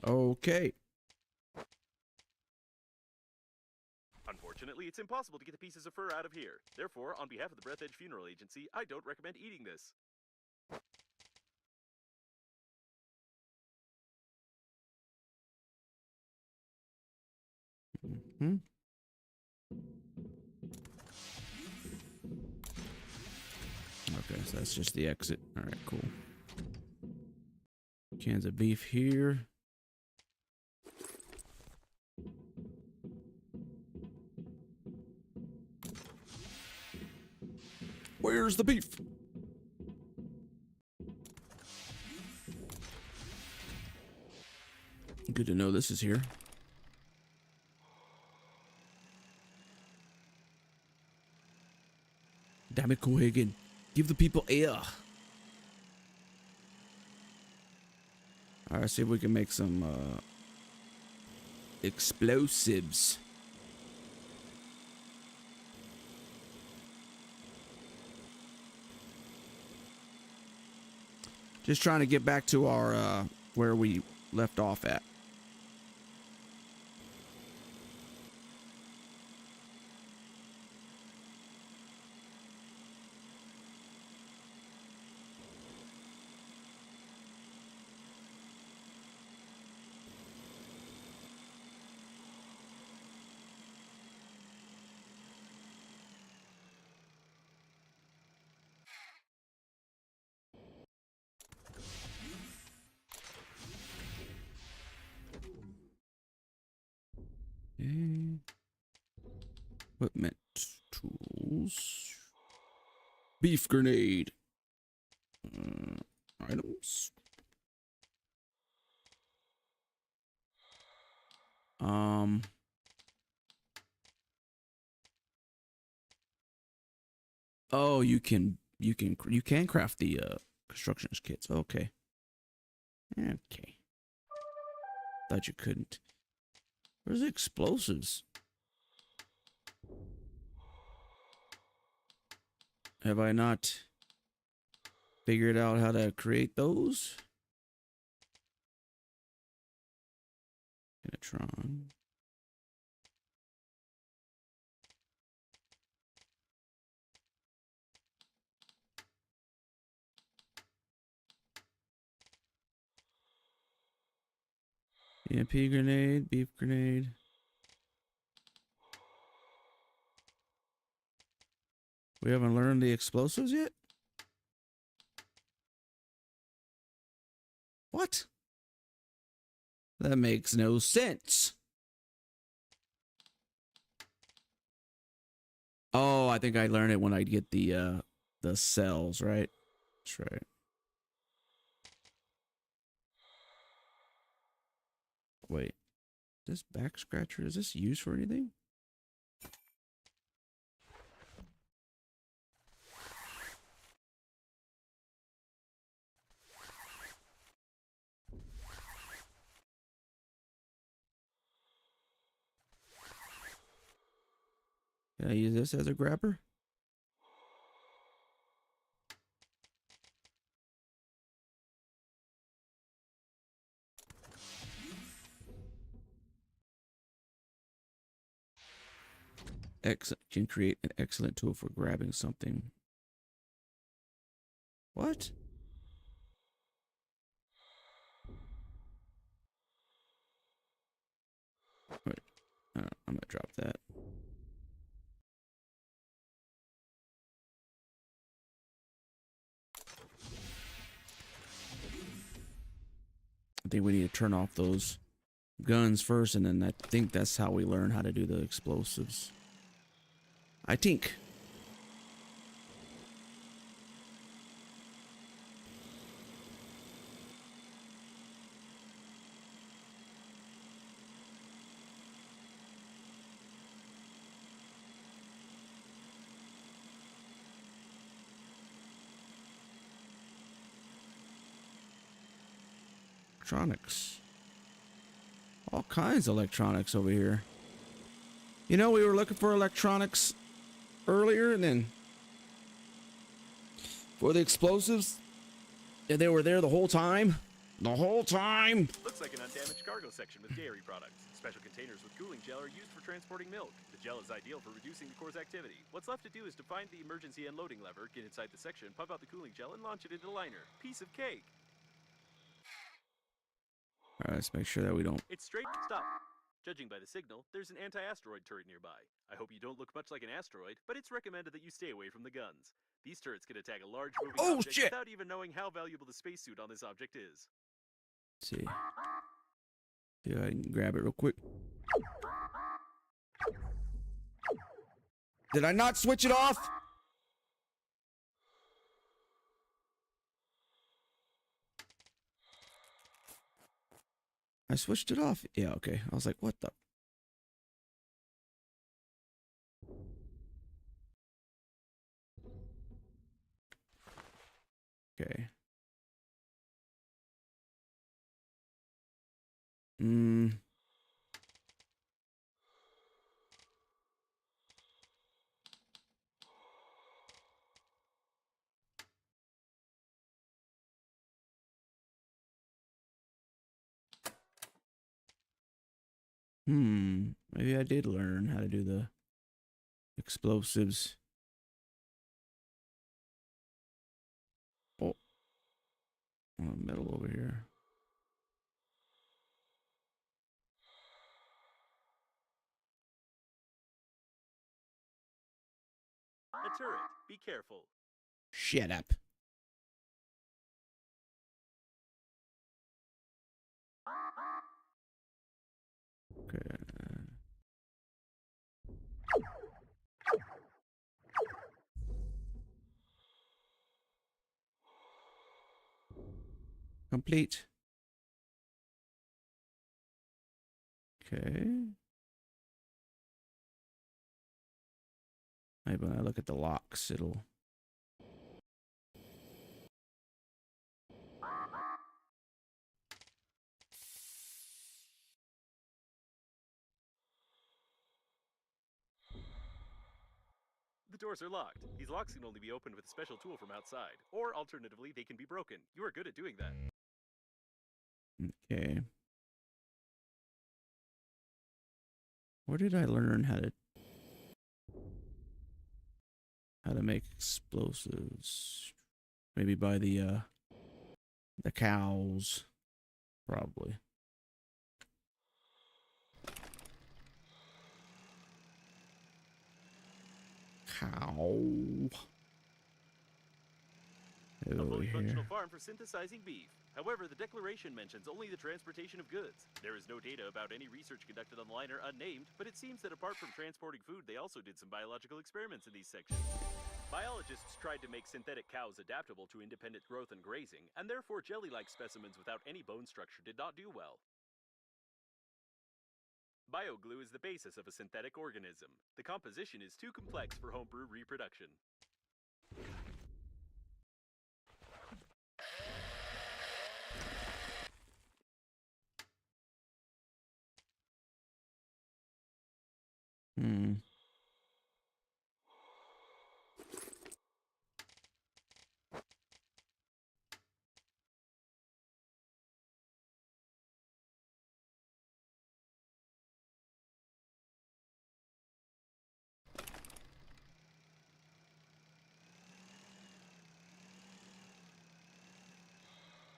okay. Unfortunately, it's impossible to get the pieces of fur out of here. Therefore, on behalf of the Breathedge Funeral Agency, I don't recommend eating this. Hmm. Okay, so that's just the exit. All right, cool. Cans of beef here. Where's the beef? Good to know this is here. Damn it, Cohagen. Give the people air. Alright, see if we can make some explosives. Just trying to get back to our where we left off at. Okay. Equipment, tools, beef grenade, items. Oh, you can craft the constructions kits. Okay. Okay. Thought you couldn't. Where's the explosives? Have I not figured out how to create those? Kinetron. EMP grenade, beef grenade. We haven't learned the explosives yet? What? That makes no sense. Oh, I think I learned it when I get the cells, right? That's right. Wait. This back scratcher, is this used for anything? Can I use this as a grabber? Excellent. Can create an excellent tool for grabbing something. What? Wait. I'm gonna drop that. I think we need to turn off those guns first, and then I think that's how we learn how to do the explosives. I think. Electronics. All kinds of electronics over here. You know, we were looking for electronics earlier, and then for the explosives, and they were there the whole time. The whole time. Looks like an undamaged cargo section with dairy products. Special containers with cooling gel are used for transporting milk. The gel is ideal for reducing the core's activity. What's left to do is to find the emergency unloading lever, get inside the section, pump out the cooling gel, and launch it into the liner. Piece of cake. All right, let's make sure that we don't. It's straight stop. Judging by the signal, there's an anti-asteroid turret nearby. I hope you don't look much like an asteroid, but it's recommended that you stay away from the guns. These turrets can attack a large moving object shit! without even knowing how valuable the spacesuit on this object is. Let's see. Yeah, I can grab it real quick. Did I not switch it off? I switched it off. Yeah, okay. I was like, what the? Okay. Maybe I did learn how to do the explosives. Oh. Metal over here. A turret. Be careful. Shut up. Okay. Complete. Okay. Maybe when I look at the locks, it'll. The doors are locked. These locks can only be opened with a special tool from outside, or alternatively, they can be broken. You are good at doing that. Okay. Where did I learn how to make explosives? Maybe by the cows, probably. Cow. A Over fully functional here. farm for synthesizing beef. However, the declaration mentions only the transportation of goods. There is no data about any research conducted on the liner unnamed, but it seems that apart from transporting food, they also did some biological experiments in these sections. Biologists tried to make synthetic cows adaptable to independent growth and grazing, and therefore jelly-like specimens without any bone structure did not do well. Bioglue is the basis of a synthetic organism. The composition is too complex for homebrew reproduction.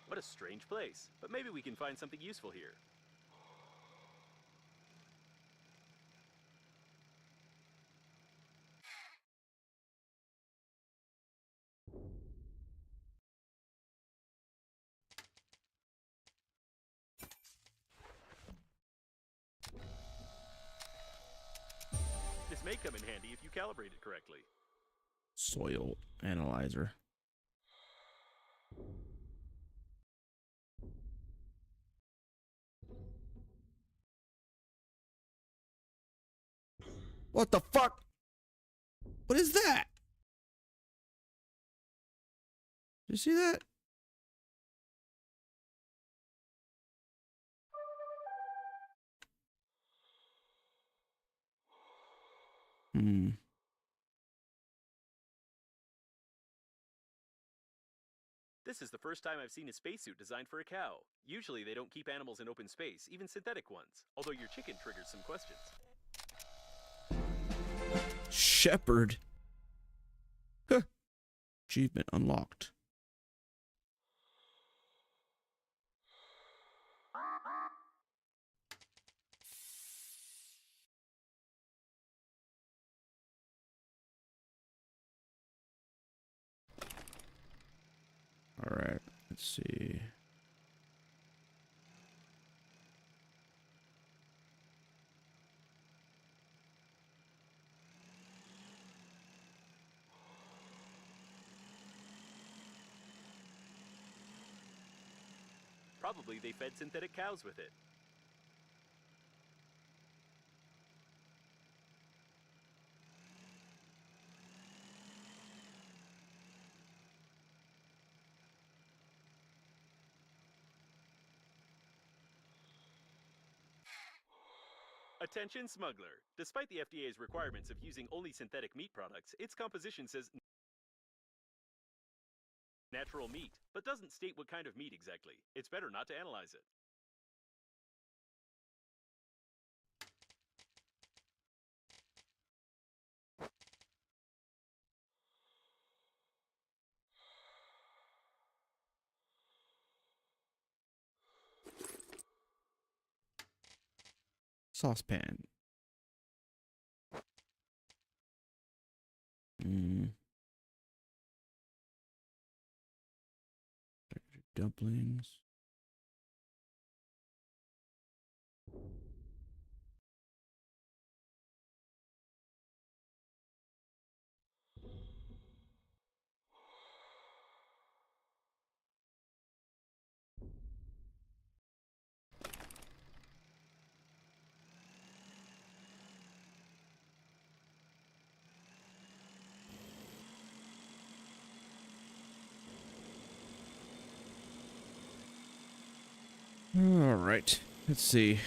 What a strange place, but maybe we can find something useful here. This may come in handy if you calibrate it correctly. Soil analyzer. What the fuck? What is that? Did you see that? Hmm. This is the first time I've seen a spacesuit designed for a cow. Usually they don't keep animals in open space, even synthetic ones. Although your chicken triggers some questions. Shepherd. Huh. Achievement unlocked. All right, let's see. Probably they fed synthetic cows with it. Attention smuggler. Despite the FDA's requirements of using only synthetic meat products, its composition says natural meat, but doesn't state what kind of meat exactly. It's better not to analyze it. Saucepan. Dumplings. All right, let's see.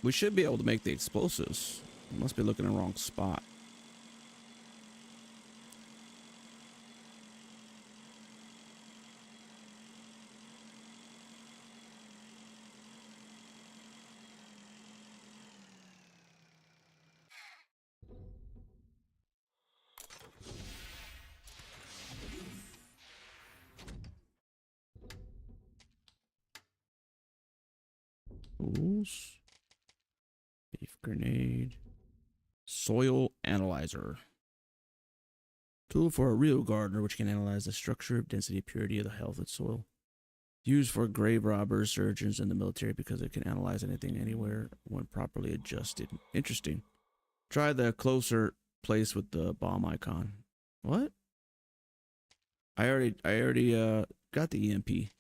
We should be able to make the explosives. Must be looking in the wrong spot. Tools. Beef grenade. Soil analyzer. Tool for a real gardener, which can analyze the structure, density, purity of the health of soil. Used for grave robbers, surgeons, and the military because it can analyze anything anywhere when properly adjusted. Interesting. Try the closer place with the bomb icon. What? I already got the EMP.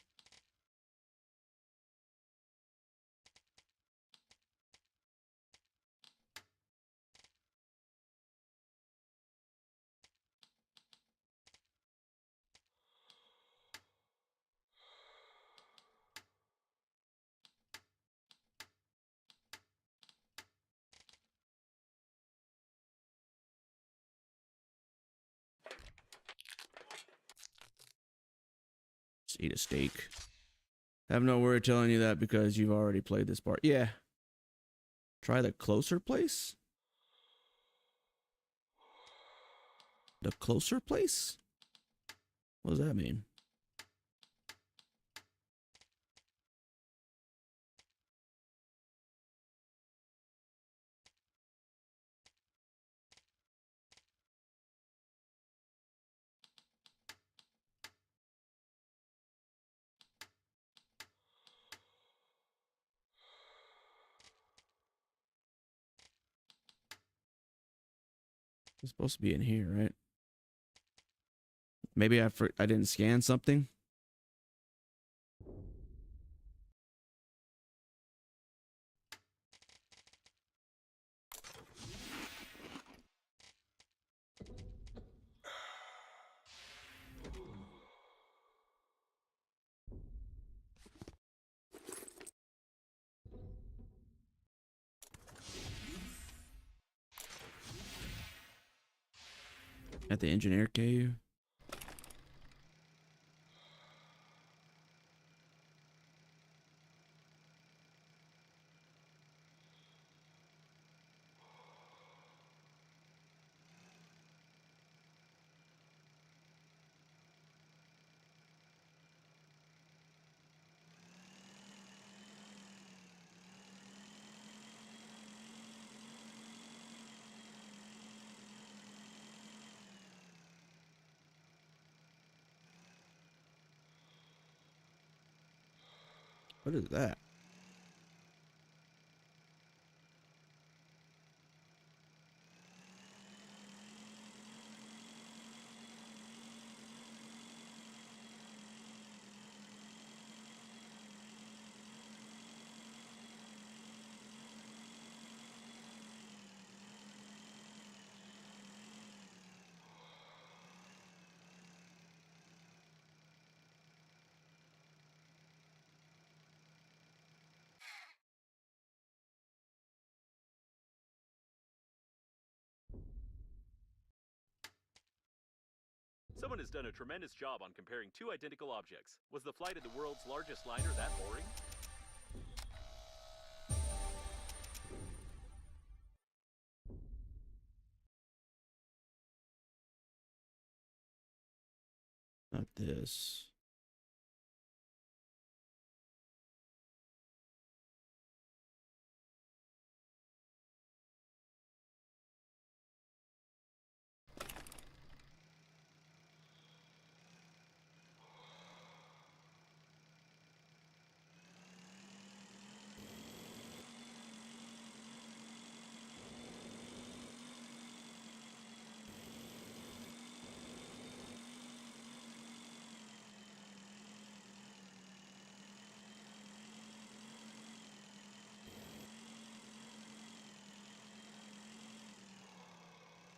Just eat a steak. Have no worry telling you that because you've already played this part. Yeah. Try the closer place? The closer place? What does that mean? It's supposed to be in here, right? Maybe I didn't scan something. At the engineer cave. What is that? Someone has done a tremendous job on comparing two identical objects. Was the flight of the world's largest liner that boring? Not this.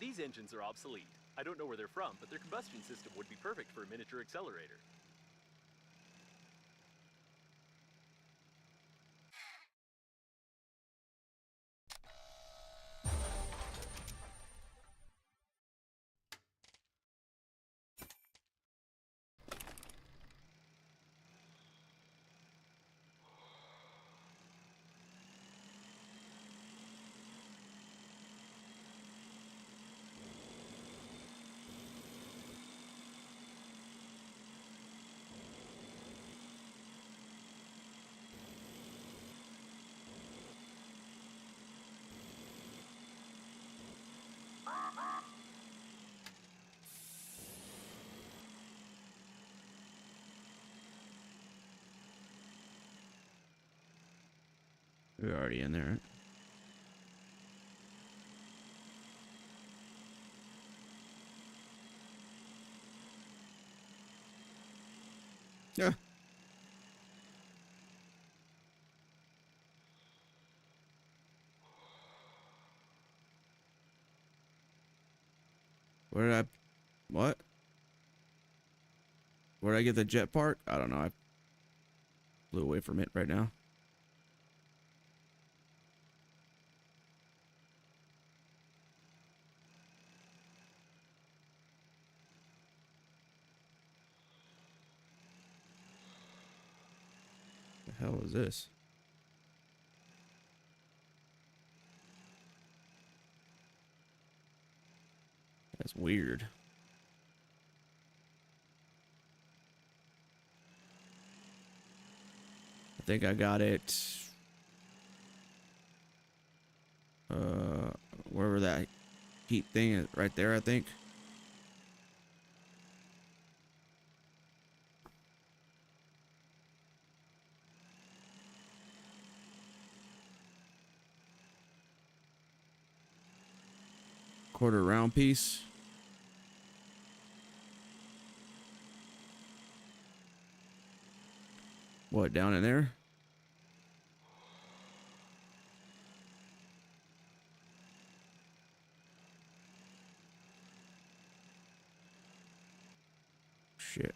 These engines are obsolete. I don't know where they're from, but their combustion system would be perfect for a miniature accelerator. We're already in there. Yeah. Where did I... What? Where did I get the jet part? I don't know. I flew away from it right now. The hell is this? That's weird. I think I got it. Wherever that heat thing is, right there, I think. Quarter round piece. What, down in there? Shit.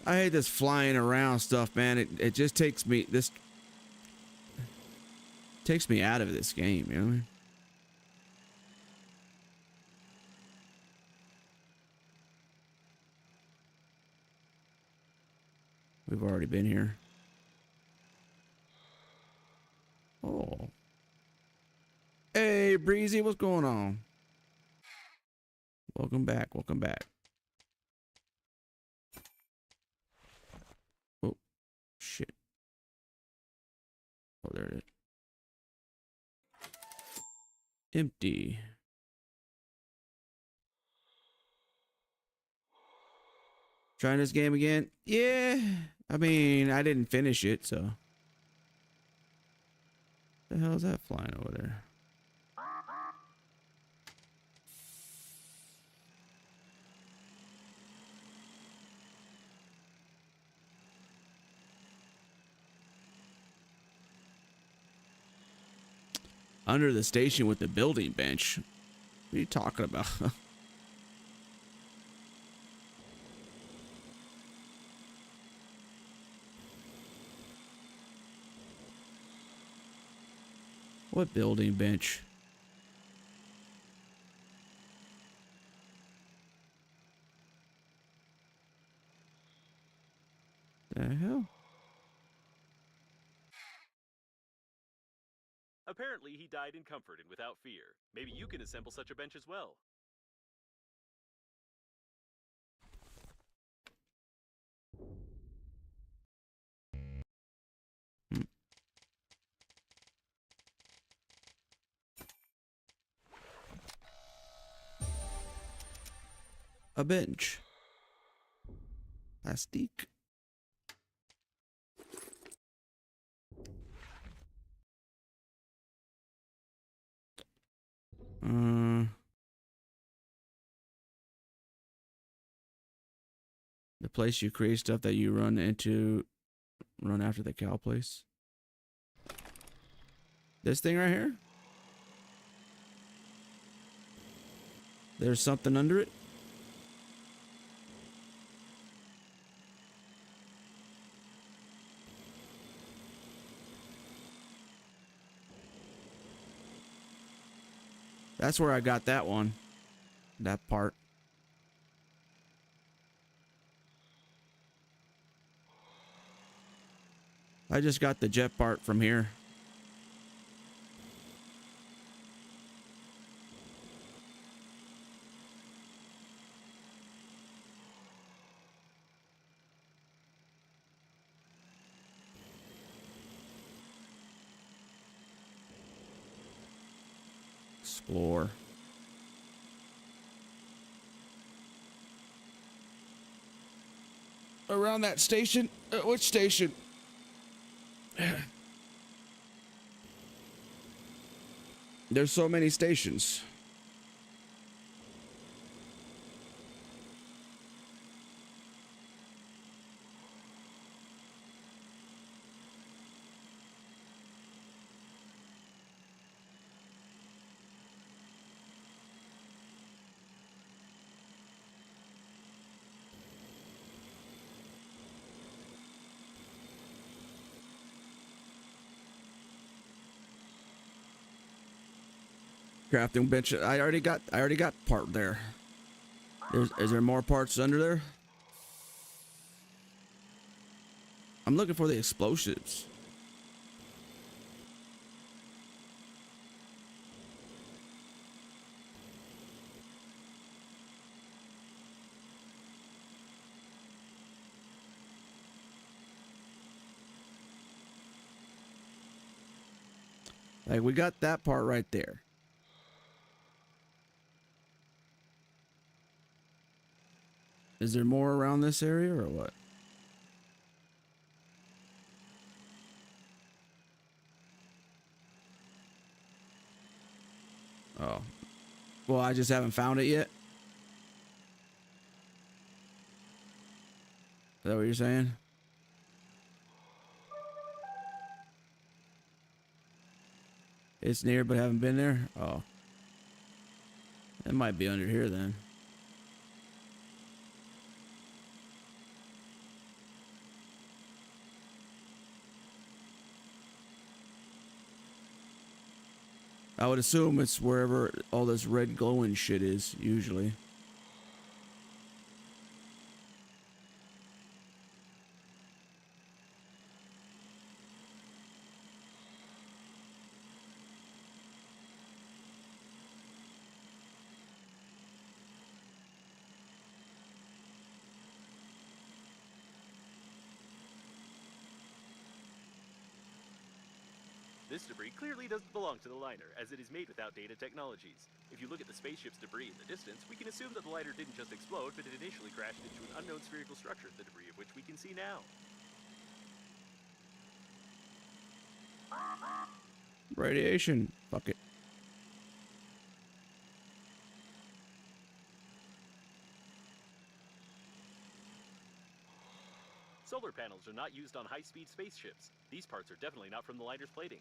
I hate this flying around stuff, man. It just takes me out of this game, you know what I mean? We've already been here. Oh. Hey, Breezy, what's going on? Welcome back, welcome back. Oh, shit. Oh, there it is. Empty. Trying this game again? Yeah. I mean, I didn't finish it, so. The hell is that flying over there? Under the station with the building bench. What are you talking about? What building bench? The hell? Apparently, he died in comfort and without fear. Maybe you can assemble such a bench as well. A bench. Plastique. The place you create stuff that you run after the cow place. This thing right here? There's something under it? That's where I got that one. That part. I just got the jet part from here. Explore. Around that station? Which station? There's so many stations. Crafting bench. I already got part there. Is there more parts under there? I'm looking for the explosives. Like, we got that part right there. Is there more around this area or what? Oh. Well, I just haven't found it yet. Is that what you're saying? It's near but haven't been there? Oh. It might be under here then. I would assume it's wherever all this red glowing shit is, usually. This debris clearly doesn't belong to the liner, as it is made without data technologies. If you look at the spaceship's debris in the distance, we can assume that the liner didn't just explode, but it initially crashed into an unknown spherical structure, the debris of which we can see now. Radiation. Fuck it. Solar panels are not used on high-speed spaceships. These parts are definitely not from the liner's plating.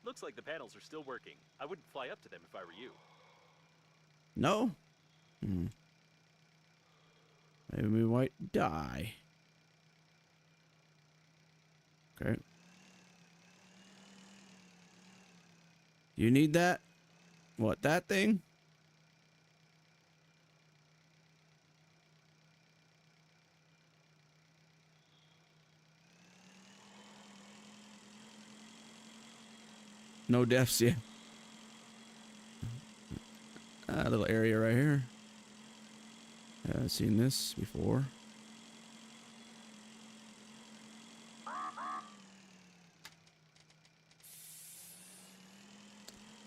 Looks like the panels are still working. I wouldn't fly up to them if I were you. No? Maybe we might die. Okay. You need that? What, that thing? No deaths yet. A little area right here. I've seen this before.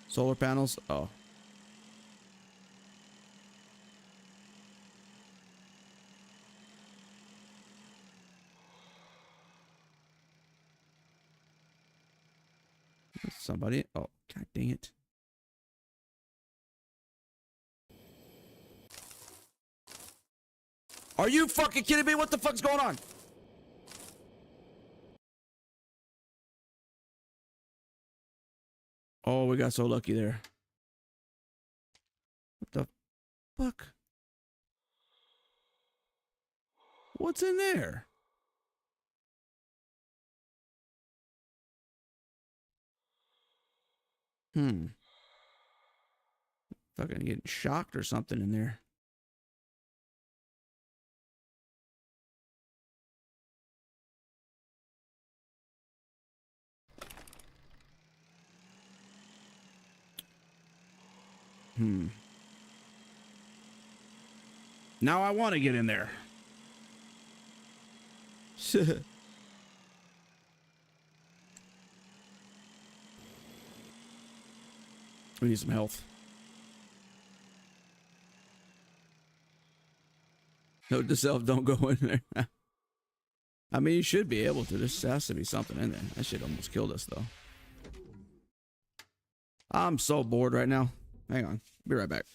Solar panels? Oh. Somebody. Oh, god dang it. Are you fucking kidding me? What the fuck's going on? Oh, we got so lucky there. What the fuck? What's in there? Fucking getting shocked or something in there. Now I want to get in there. We need some health. Note to self, don't go in there. I mean, you should be able to. There has to be something in there. That shit almost killed us, though. I'm so bored right now. Hang on. Be right back.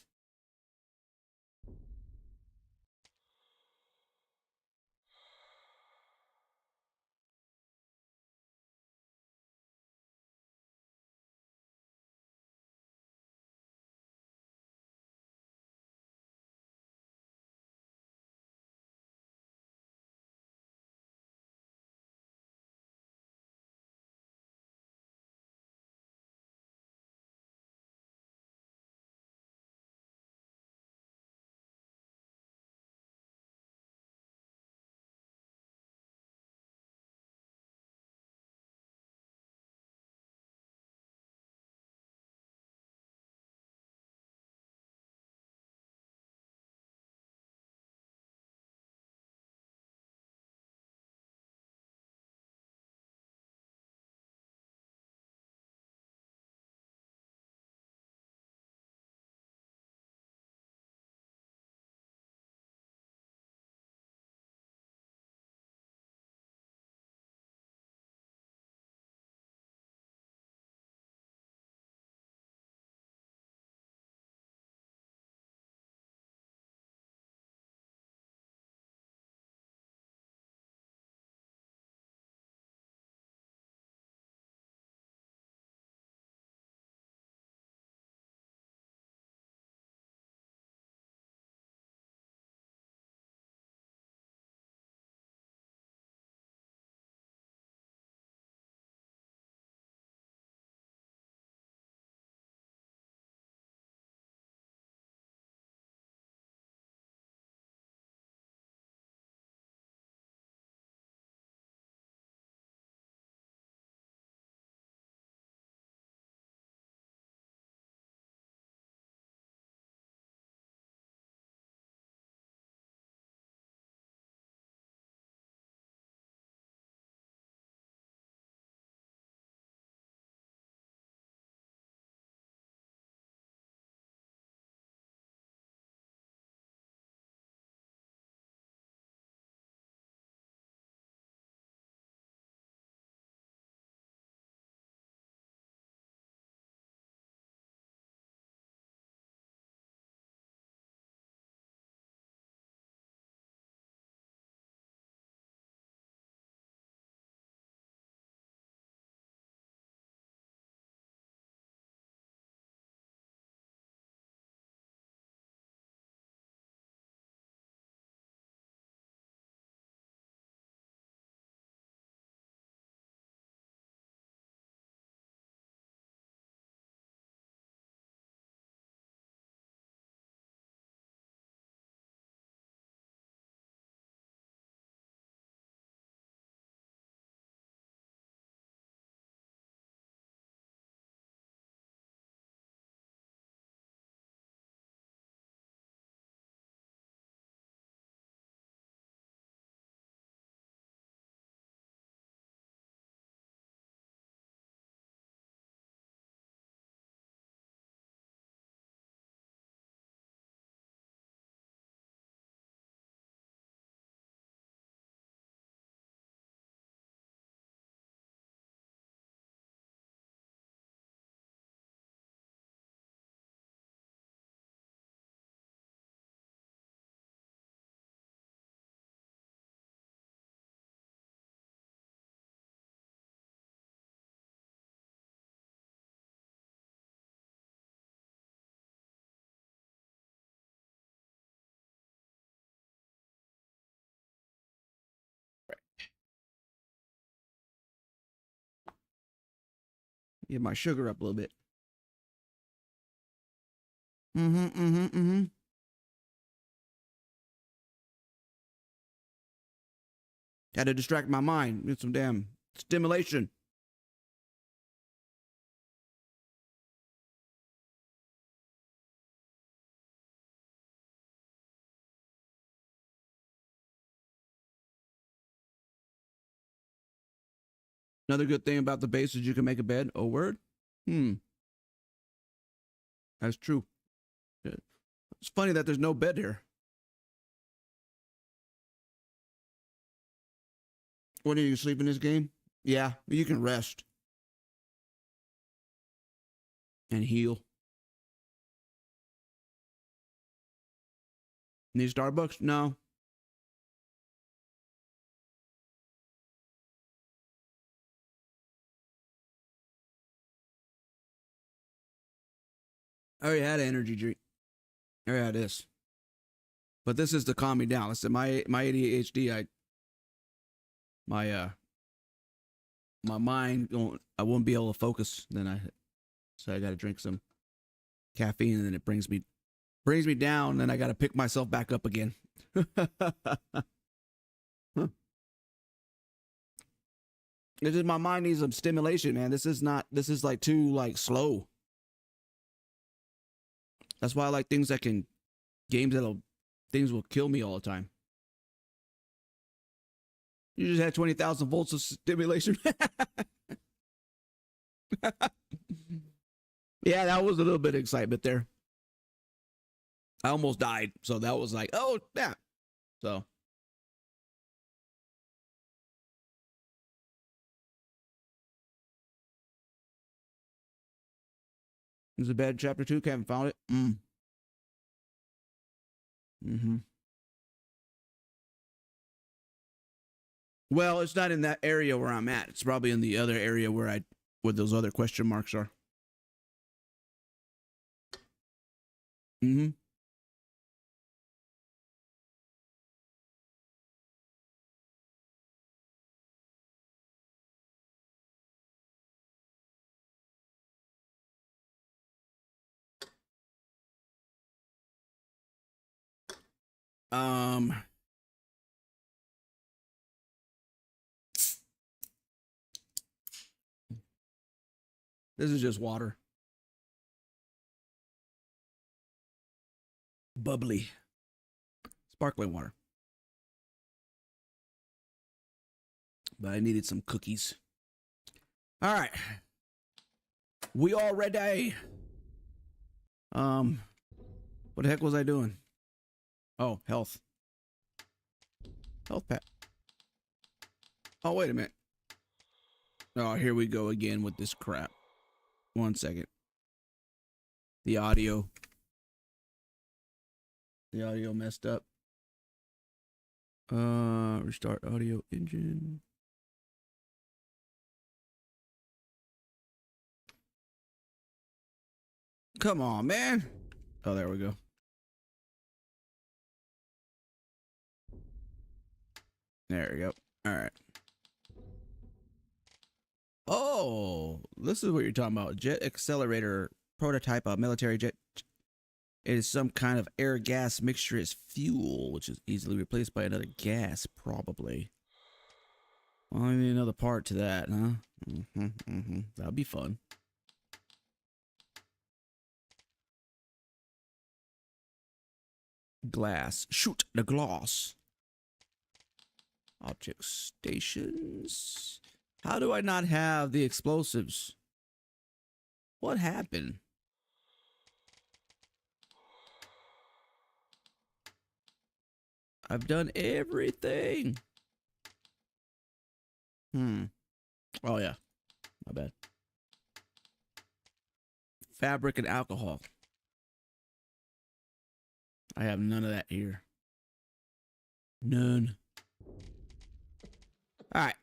Get my sugar up a little bit. Had to distract my mind with some damn stimulation. Another good thing about the base is you can make a bed. Oh, word? That's true. It's funny that there's no bed here. When do you sleep in this game? Yeah, you can rest. And heal. Need Starbucks? No. I already had an energy drink. I already had this. But this is to calm me down. Listen, my ADHD, my mind I won't be able to focus. So I got to drink some caffeine, and then it brings me down. Then I got to pick myself back up again. It's just my mind needs some stimulation, man. This is like too like slow. That's why I like things will kill me all the time. You just had 20,000 volts of stimulation. Yeah, that was a little bit of excitement there. I almost died, so that was like, oh, yeah. So. Is it bad? Chapter 2? Haven't found it. Well, it's not in that area where I'm at. It's probably in the other area where those other question marks are. This is just water. Bubbly. Sparkling water. But I needed some cookies. All right. We all ready. What the heck was I doing? Oh, health. Health pack. Oh, wait a minute. Oh, here we go again with this crap. 1 second. The audio messed up. Restart audio engine. Come on, man. Oh, there we go. There we go. All right. Oh, this is what you're talking about. Jet accelerator prototype of military jet. It is some kind of air gas mixture as fuel, which is easily replaced by another gas, probably. Well, I need another part to that, huh? That'll be fun. Glass. Shoot the glass. Object stations. How do I not have the explosives? What happened? I've done everything. Oh, yeah. My bad. Fabric and alcohol. I have none of that here. None. All right.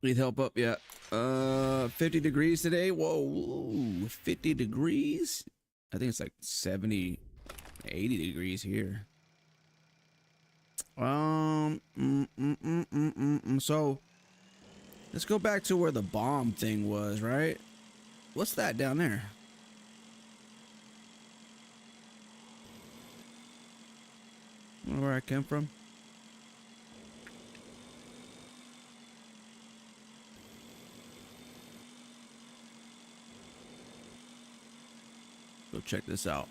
Need help up yet? 50 degrees today. Whoa, 50 degrees. I think it's like 70, 80 degrees here. So Let's go back to where the bomb thing was, right? What's that down there? Where I came from? Go check this out.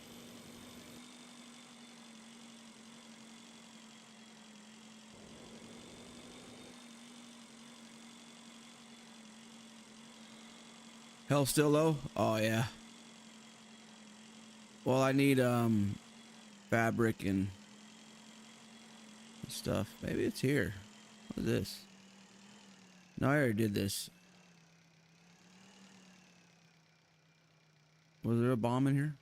Health still low? Oh yeah. Well, I need fabric and stuff. Maybe it's here. What is this? No, I already did this. Was there a bomb in here?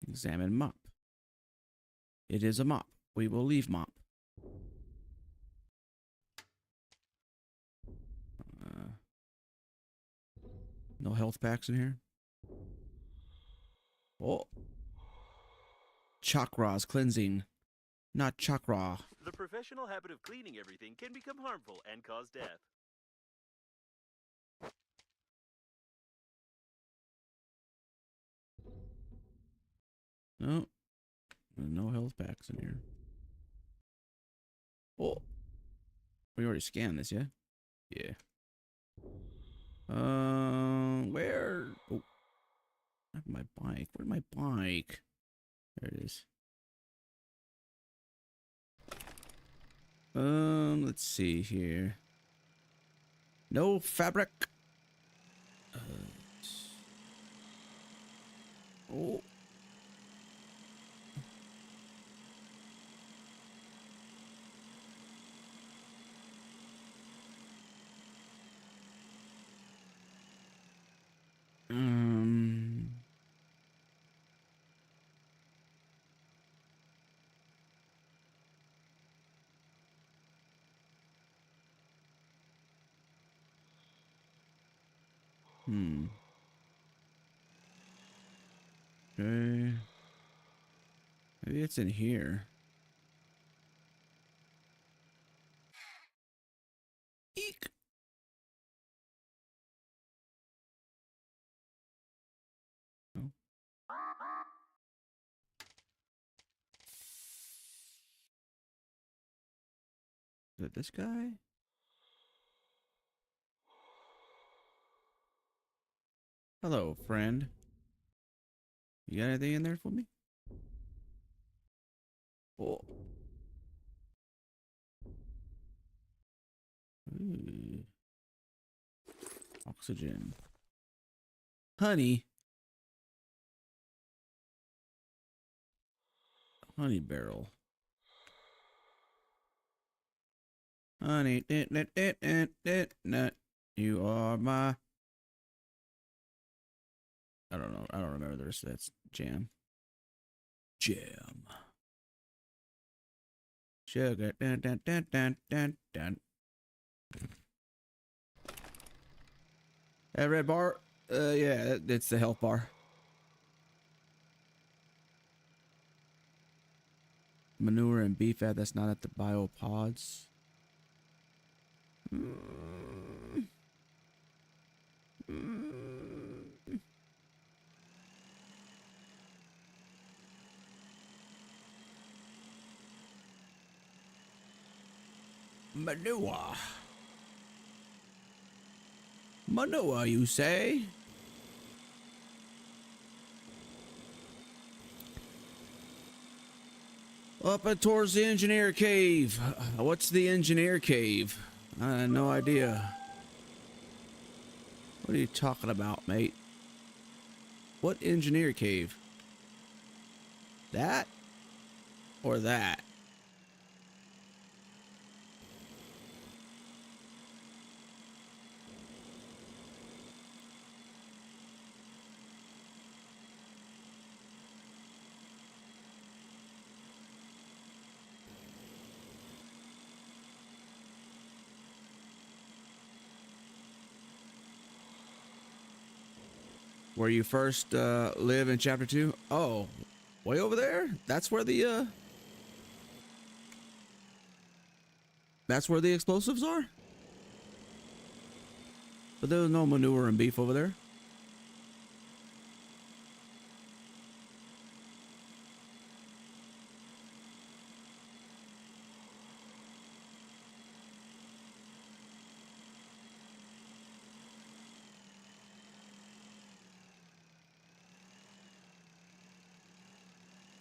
Examine mop. It is a mop. We will leave mop. No health packs in here. Oh. Chakras cleansing. Not chakra. The professional habit of cleaning everything can become harmful and cause death. No. No health packs in here. Oh. We already scanned this, yeah? Yeah. Where? Oh. I have my bike. Where's my bike? There it is. Let's see here. No fabric. Oh. Okay. Maybe it's in here. Eek. Oh. Is it this guy? Hello, friend. You got anything in there for me? Oh. Ooh. Oxygen. Honey. Honey barrel. Honey. You are my. I don't know. I don't remember the rest of that jam. Jam. Sugar. Dun, dun, dun, dun, dun, dun. That red bar? Yeah, it's the health bar. Manure and beef fat, that's not at the biopods. Manure. Manure, you say? Up and towards the engineer cave. What's the engineer cave? I have no idea. What are you talking about, mate? What engineer cave? That? Or that? Where you first live in chapter 2? Oh, way over there? That's where the explosives are? But there's no manure and beef over there.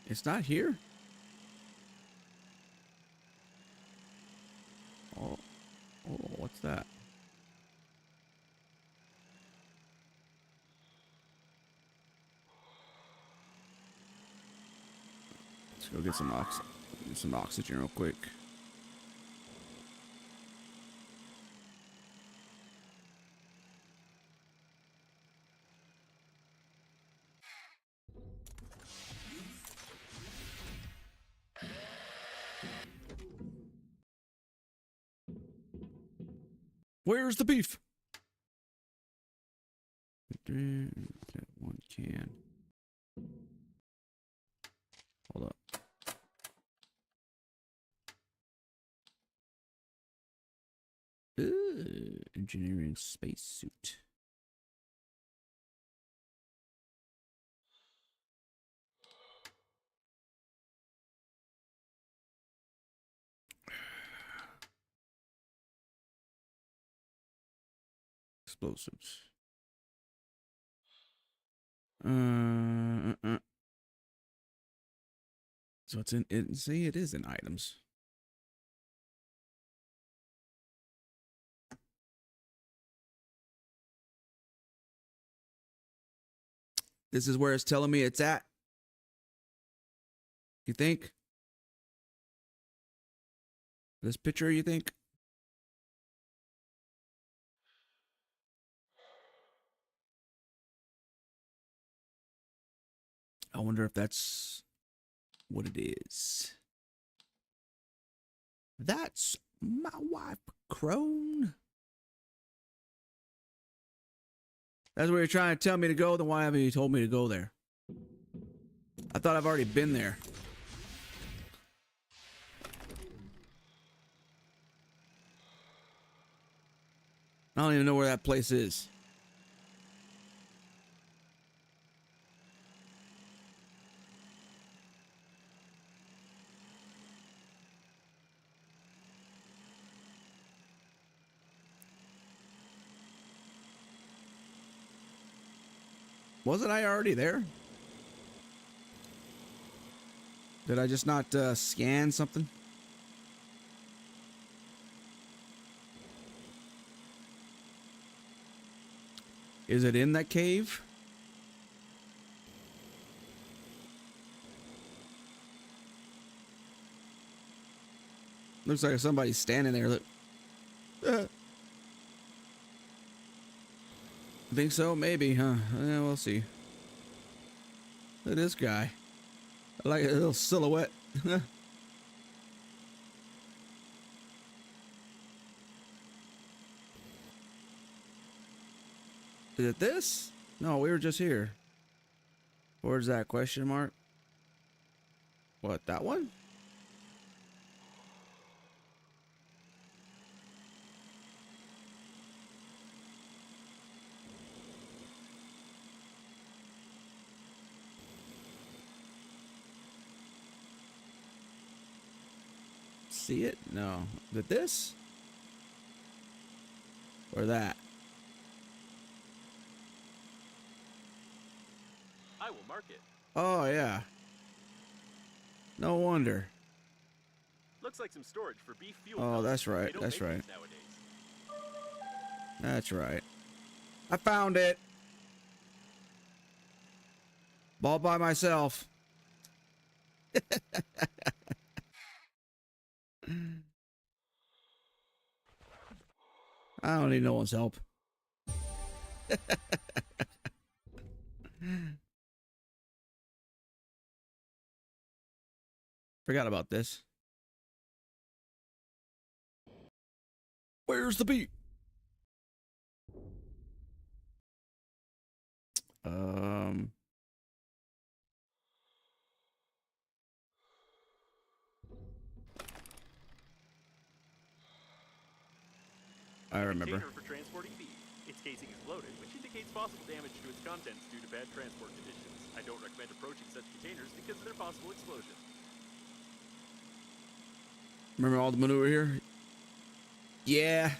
It's not here? Oh, what's that? Let's go get some oxygen real quick. Where's the beef? Got one can. Hold up. Engineering spacesuit. Explosives. So it's in it. See, it is in items. This is where it's telling me it's at. You think? This picture, you think? I wonder if that's what it is. That's my wife, Crone. That's where you're trying to tell me to go. Then why haven't you told me to go there? I thought I've already been there. I don't even know where that place is. Wasn't I already there? Did I just not scan something? Is it in that cave? Looks like somebody's standing there. Look. Think so? Maybe, huh? Yeah, we'll see. Look at this guy. I like a little silhouette. Is it this? No, we were just here. Where's that question mark? What, that one? See it? No. Is it this? Or that? I will mark it. Oh, yeah. No wonder. Looks like some storage for beef fuel. Oh, that's right. They don't That's make right. these nowadays. That's right. I found it. All by myself. I don't need no one's help. Forgot about this. Where's the beat? I remember. Container for transporting beef. Its casing is bloated, which indicates possible damage to its contents due to bad transport conditions. I don't recommend approaching such containers because of their possible explosion. Remember all the manure here? Yeah.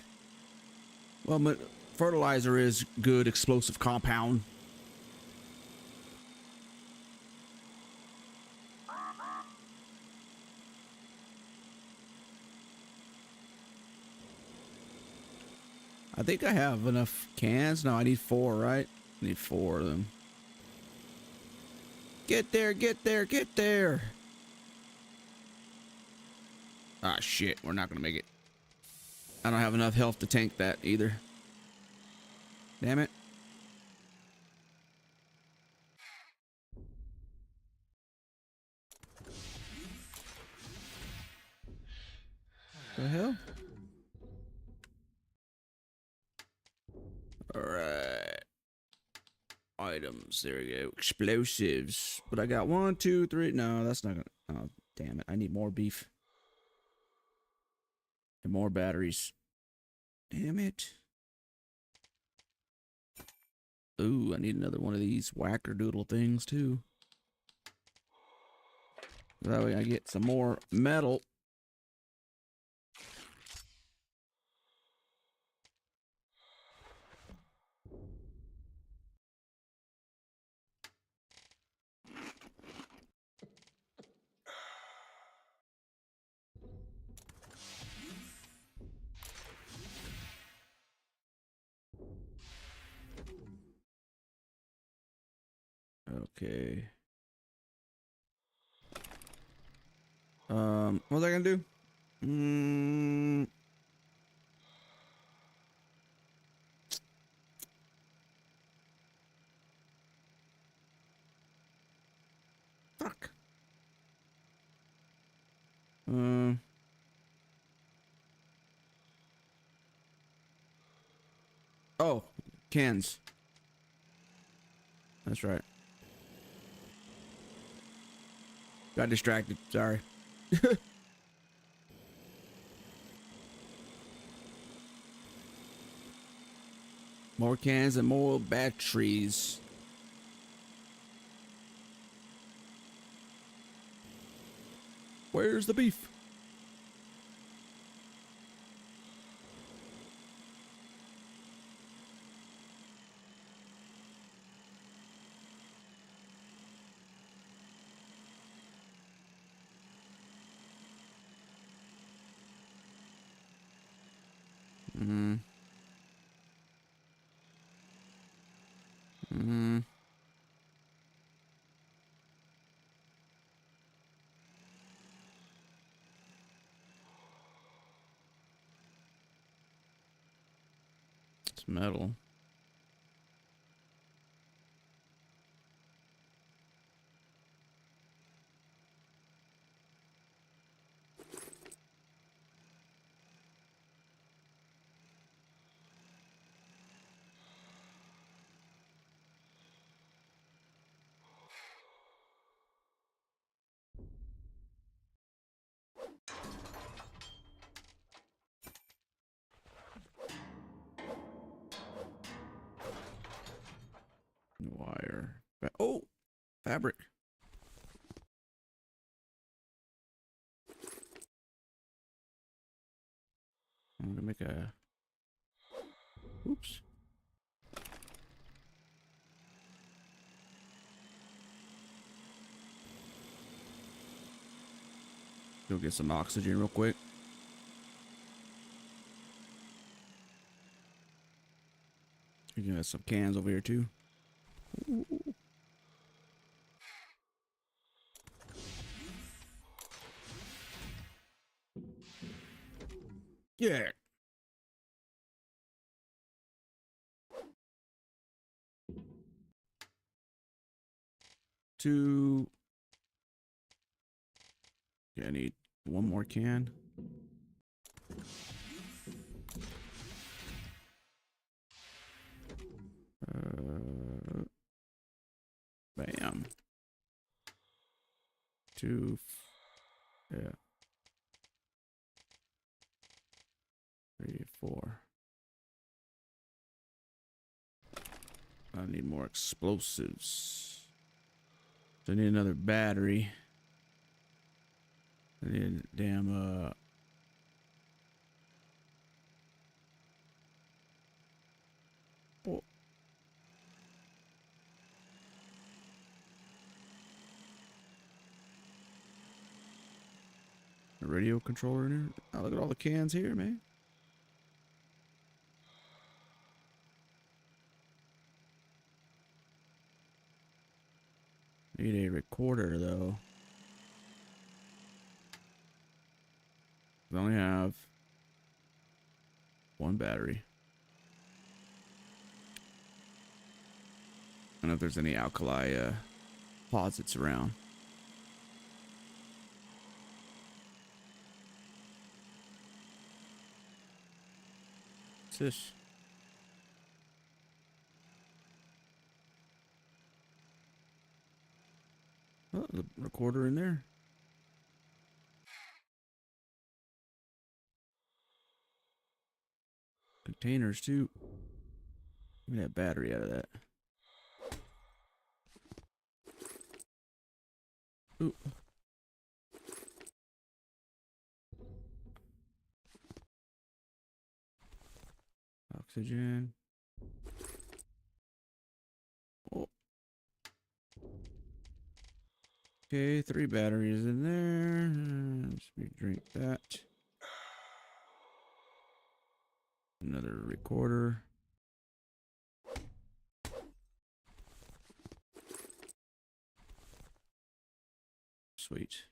Well, fertilizer is good explosive compound. I think I have enough cans. No, I need 4, right? I need 4 of them. Get there, get there, get there. Ah, shit. We're not going to make it. I don't have enough health to tank that either. Damn it. The hell? Alright. Items. There we go. Explosives. But I got 1, 2, 3. No, that's not gonna. Oh, damn it. I need more beef. And more batteries. Damn it. Ooh, I need another one of these wackerdoodle things too. That way I get some more metal. Okay. What was I gonna do? Fuck. Oh, cans. That's right. Got distracted. Sorry. More cans and more batteries. Where's the beef? It's metal. Wire. Oh, fabric. I'm gonna make a. Oops. Go get some oxygen real quick. You got some cans over here too. Ooh. Yeah. Two. Yeah, I need one more can. 2. Yeah. 3, 4. I need more explosives. So I need another battery. I need a damn oh. A radio controller in here. Oh, look at all the cans here, man. Need a recorder though. We only have one battery. I don't know if there's any alkali deposits around. What's this? Oh, the recorder in there. Containers too. Give me that battery out of that. Ooh. Oxygen. Oh. Okay, 3 batteries in there. Let's drink that. Another recorder. Sweet.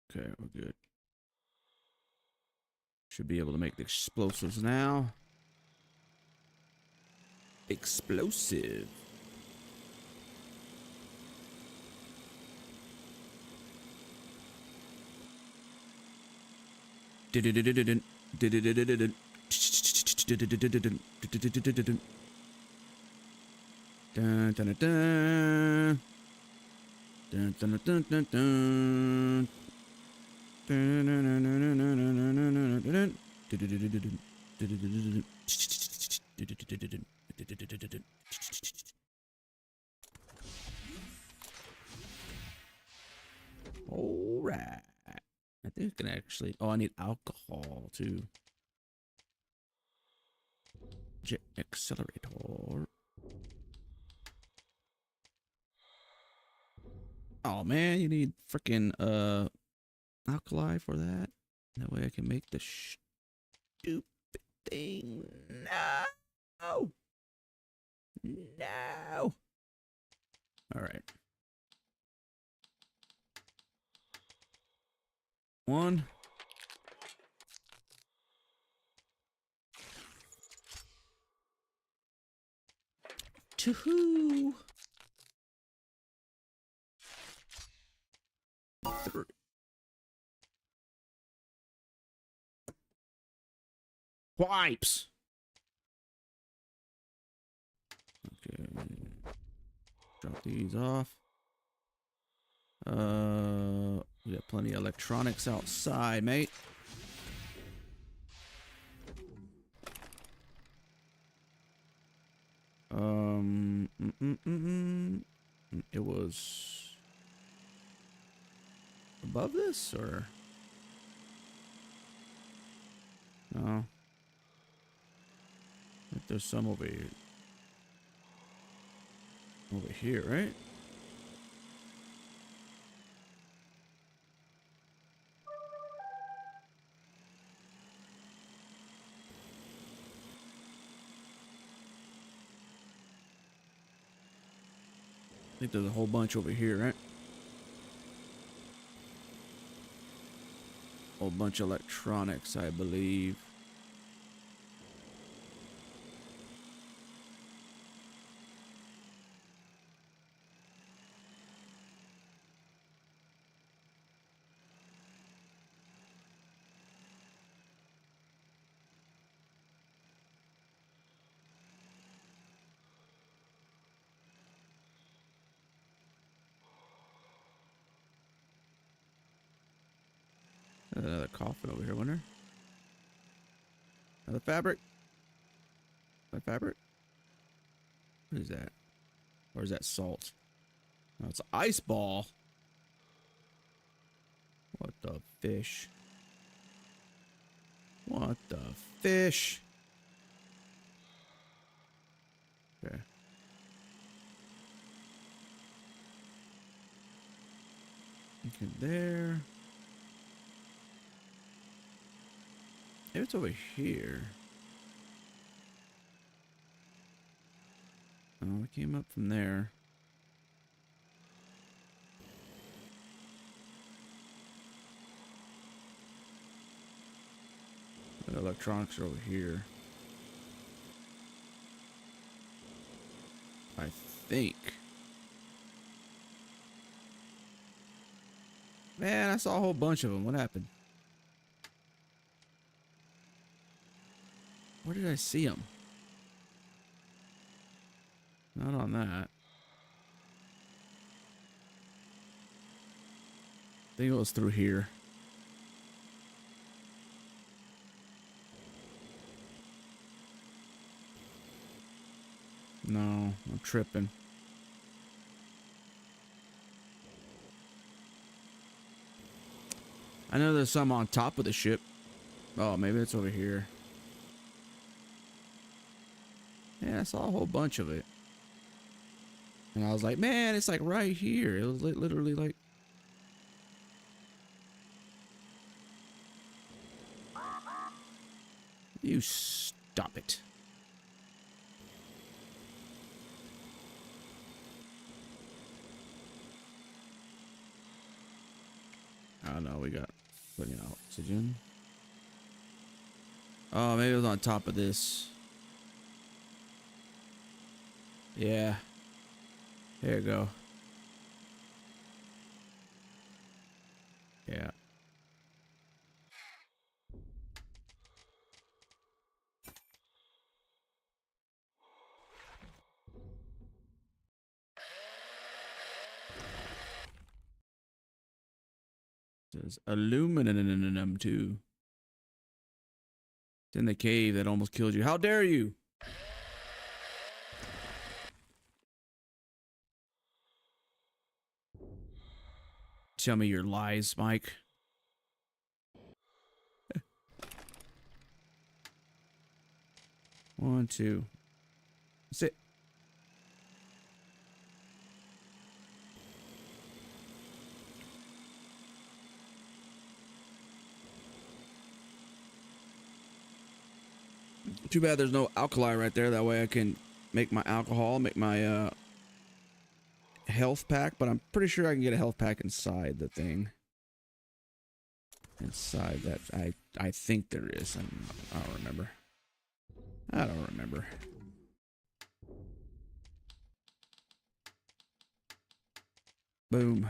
Okay, we're good. Should be able to make the explosives now. Explosive. Dun, dun, dun, dun, dun, dun, dun, dun. All right. I think I can actually. Oh, I need alcohol too. Jet accelerator. Oh man, you need freaking alkali for that. That way I can make the stupid thing. No. No. All right. 1. 2. 3. Wipes. Okay. Drop these off. We got plenty of electronics outside, mate. It was above this, or no? I think there's some over here. Over here, right? I think there's a whole bunch over here, right? Whole bunch of electronics, I believe. Another coffin over here, wasn't there? Another fabric? That fabric? What is that? Or is that salt? No, it's an ice ball. What the fish? What the fish? Okay. Okay, there. Maybe it's over here. Oh, it came up from there. The electronics are over here. I think. Man, I saw a whole bunch of them. What happened? Where did I see them? Not on that. I think it was through here. No, I'm tripping. I know there's some on top of the ship. Oh, maybe it's over here. Yeah, I saw a whole bunch of it. And I was like, man, it's like right here. It was literally like... You stop it. Oh no, we got plenty of oxygen. Oh, maybe it was on top of this. Yeah. There you go. Yeah. There's aluminum too. It's in the cave that almost killed you. How dare you? Tell me your lies, Mike. One, two. Sit. Too bad there's no alkali right there. That way I can make my alcohol, make my health pack. But I'm pretty sure I can get a health pack inside the thing. Inside that, I think there is. I don't remember. I don't remember. Boom.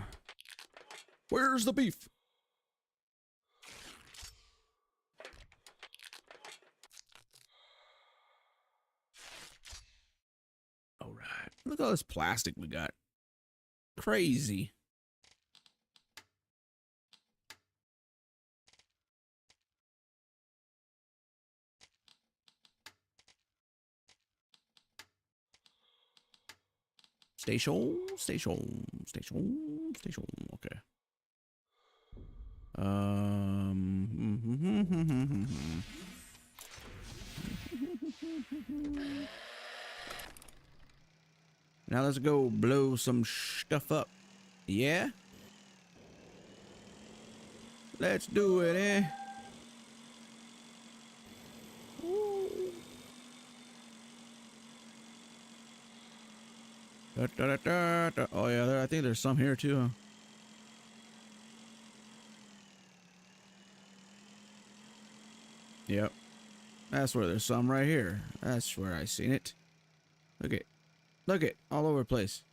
Where's the beef? All right. Look at all this plastic we got. Crazy. Station. Okay. Now let's go blow some stuff up. Yeah? Let's do it, eh? Oh yeah, I think there's some here too, huh? Yep. That's where there's some right here. That's where I seen it. Look it. Look it. All over the place.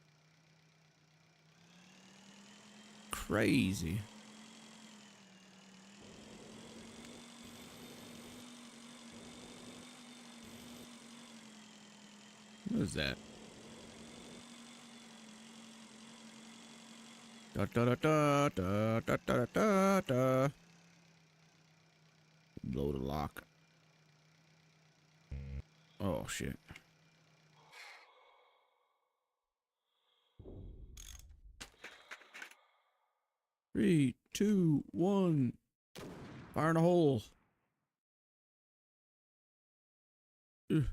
Crazy. What is that? Da da da da da da da da da. blow the lock. Oh shit. Three, two, one. Fire in a hole. Ugh.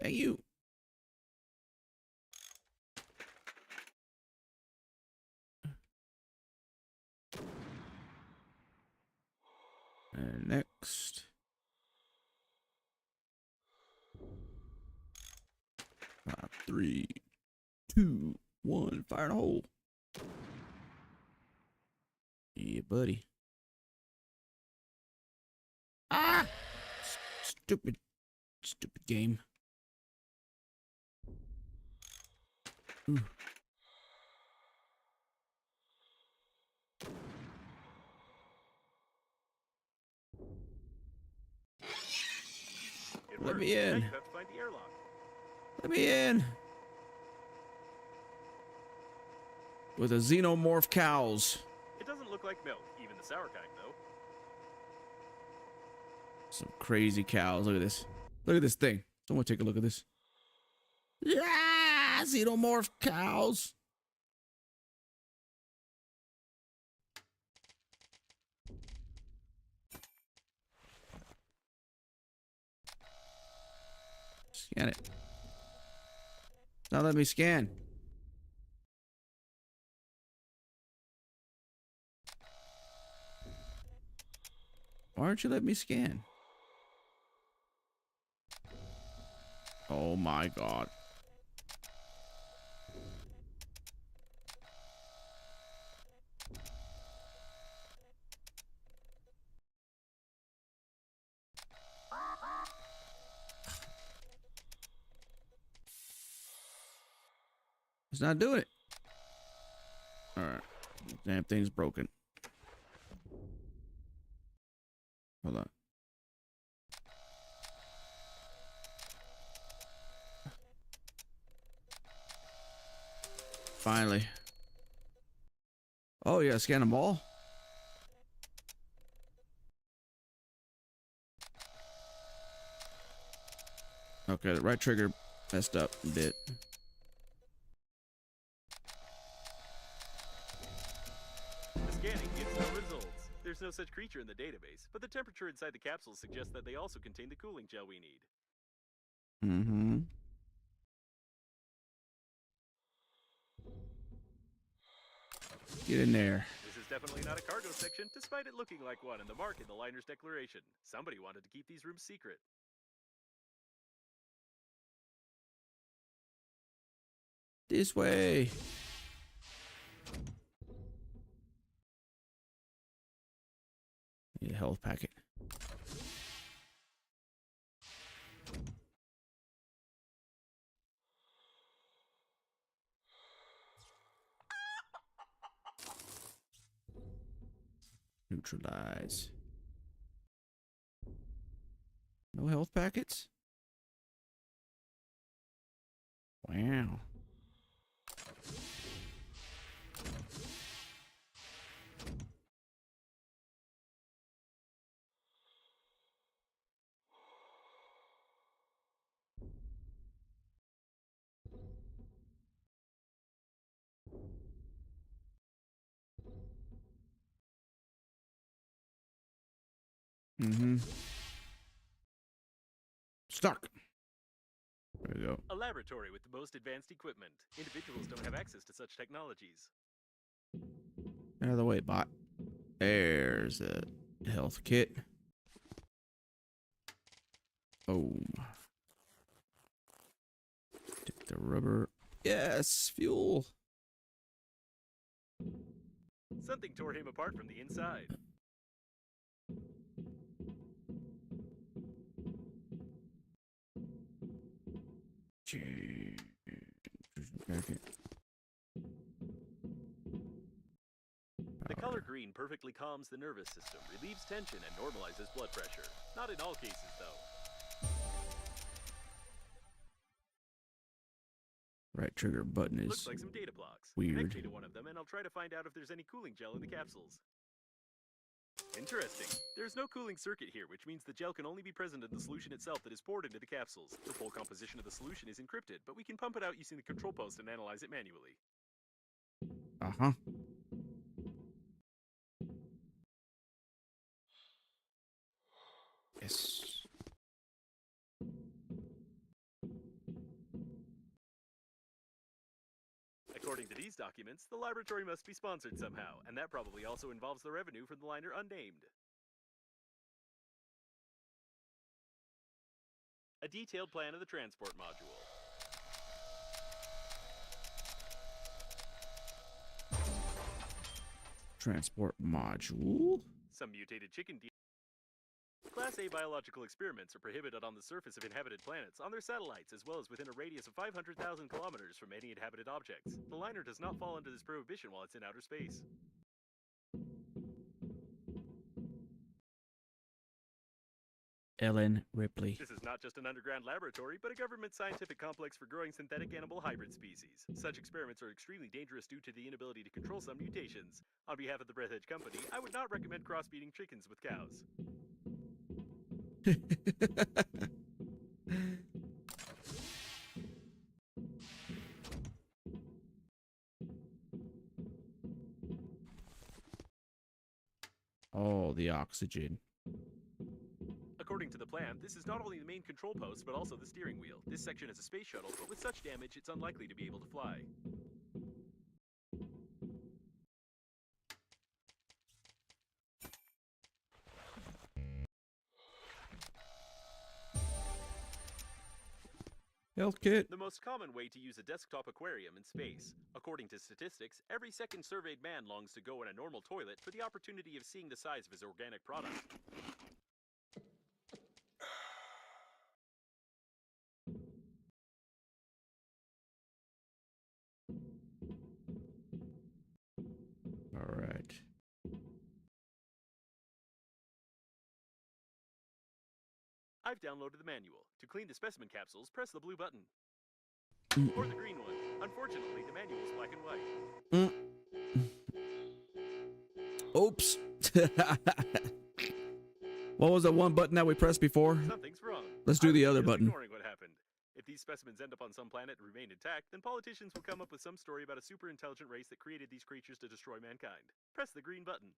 Thank you. And next. 5, 3, 2, 1. Fire in a hole. Yeah, buddy. Ah! Stupid game. Ooh. Let me in. Now you have to find the airlock. Let me in. With a xenomorph cows. It doesn't look like milk, even the sour kind, though. Some crazy cows. Look at this. Look at this thing. Someone take a look at this. Yeah, xenomorph cows. Scan it. Now let me scan. Why aren't you letting me scan? Oh my god. It's not doing it. Alright. Damn thing's broken. Hold on. Finally. Oh, yeah, scan them all. Okay, the right trigger messed up a bit. The scanning gives no results. There's no such creature in the database, but the temperature inside the capsules suggests that they also contain the cooling gel we need. Mm-hmm. Get in there. This is definitely not a cargo section, despite it looking like one and the mark in the liner's declaration. Somebody wanted to keep these rooms secret. This way. Need a health packet. Neutralize. No health packets? Wow. Mm-hmm. Stuck. There we go. A laboratory with the most advanced equipment. Individuals don't have access to such technologies. Out of the way, bot. There's a health kit. Oh. Take the rubber. Yes, fuel. Something tore him apart from the inside. The color green perfectly calms the nervous system, relieves tension, and normalizes blood pressure. Not in all cases, though. Right trigger button is Looks like some data blocks. weird. Connect me to one of them, and I'll try to find out if there's any cooling gel in the capsules. Interesting. There's no cooling circuit here, which means the gel can only be present in the solution itself that is poured into the capsules. The full composition of the solution is encrypted, but we can pump it out using the control post and analyze it manually. Uh-huh. Yes. According to these documents, the laboratory must be sponsored somehow, and that probably also involves the revenue from the liner unnamed. A detailed plan of the transport module. Transport module. Some mutated chicken Class A biological experiments are prohibited on the surface of inhabited planets, on their satellites, as well as within a radius of 500,000 kilometers from any inhabited objects. The liner does not fall under this prohibition while it's in outer space. Ellen Ripley. This is not just an underground laboratory, but a government scientific complex for growing synthetic animal hybrid species. Such experiments are extremely dangerous due to the inability to control some mutations. On behalf of the Breathedge company, I would not recommend crossbreeding chickens with cows. Oh, the oxygen. According to the plan, this is not only the main control post, but also the steering wheel. This section is a space shuttle, but with such damage, it's unlikely to be able to fly. Health kit. The most common way to use a desktop aquarium in space. According to statistics, every second surveyed man longs to go in a normal toilet for the opportunity of seeing the size of his organic product. All right. I've downloaded the manual. To clean the specimen capsules, press the blue button. Mm. Or the green one. Unfortunately, the manual is black and white. Oops. What was the one button that we pressed before? Something's wrong. Let's do the I was other just button. Ignoring what happened. If these specimens end up on some planet and remain intact, then politicians will come up with some story about a super intelligent race that created these creatures to destroy mankind. Press the green button.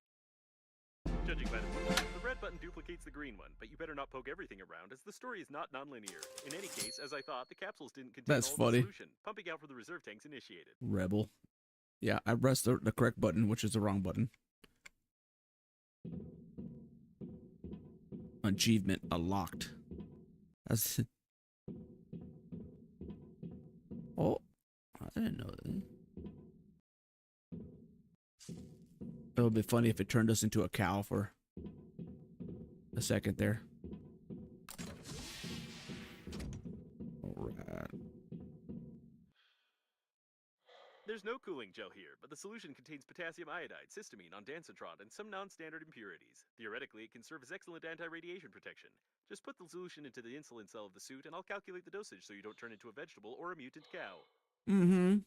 Judging by the blue one, the red button duplicates the green one, but you better not poke everything around, as the story is not nonlinear. In any case, as I thought, the capsules didn't contain That's all funny. the solution. Pumping out for the reserve tanks initiated. Rebel. Yeah, I pressed the correct button, which is the wrong button. Achievement unlocked. That's... Oh, I didn't know that. It would be funny if it turned us into a cow for a second there. Alright. There's no cooling gel here, but the solution contains potassium iodide, cysteamine, ondansetron, and some non-standard impurities. Theoretically, it can serve as excellent anti-radiation protection. Just put the solution into the insulin cell of the suit, and I'll calculate the dosage so you don't turn into a vegetable or a mutant cow. Mm-hmm.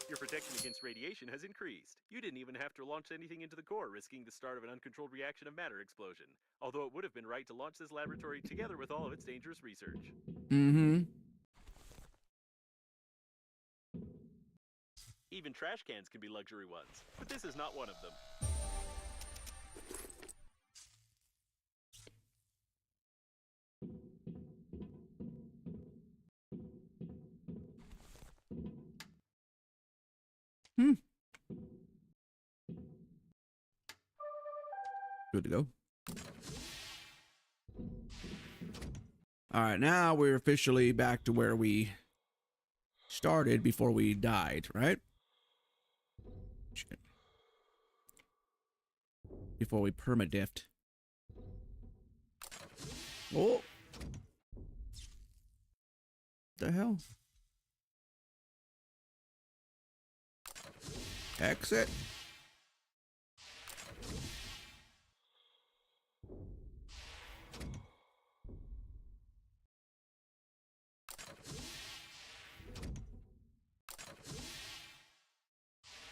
Your protection against radiation has increased. You didn't even have to launch anything into the core, risking the start of an uncontrolled reaction of matter explosion. Although it would have been right to launch this laboratory together with all of its dangerous research. Mm-hmm. Even trash cans can be luxury ones, but this is not one of them. Good to go. All right, now we're officially back to where we started before we died, right? Shit. Before we permadiffed. Oh. The hell? Exit.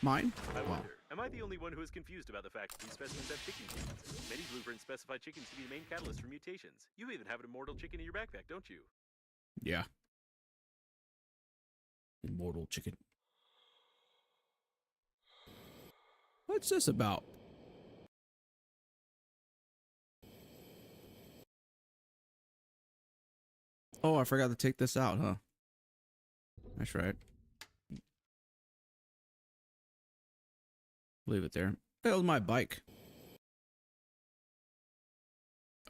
Mine? I Oh. wonder, am I the only one who is confused about the fact that these specimens have chicken genes? Many blueprints specify chickens to be the main catalyst for mutations. You even have an immortal chicken in your backpack, don't you? Yeah. Immortal chicken. What's this about? Oh, I forgot to take this out, huh? That's right. Leave it there. That was my bike.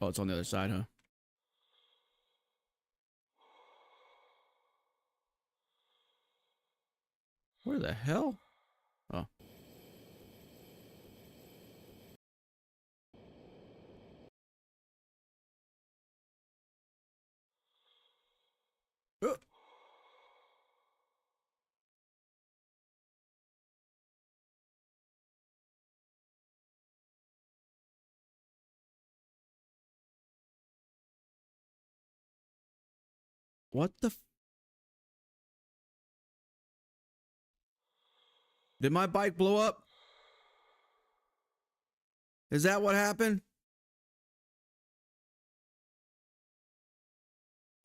Oh, it's on the other side, huh? Where the hell? Oh. Uh. What the Did my bike blow up? Is that what happened?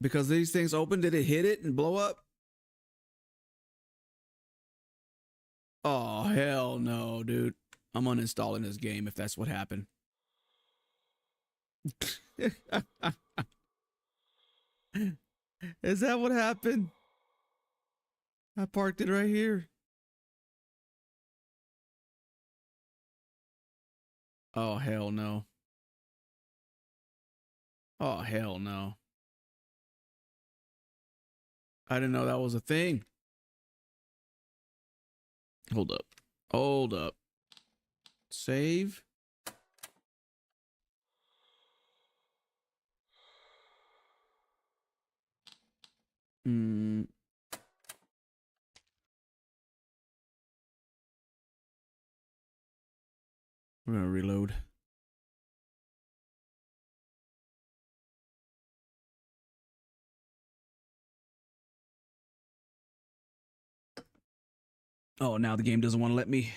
Because these things open, did it hit it and blow up? Oh, hell no, dude. I'm uninstalling this game if that's what happened. Is that what happened? I parked it right here. Oh, hell no. Oh, hell no. I didn't know that was a thing. Hold up. Hold up. Save. We're gonna reload. Oh, now the game doesn't want to let me.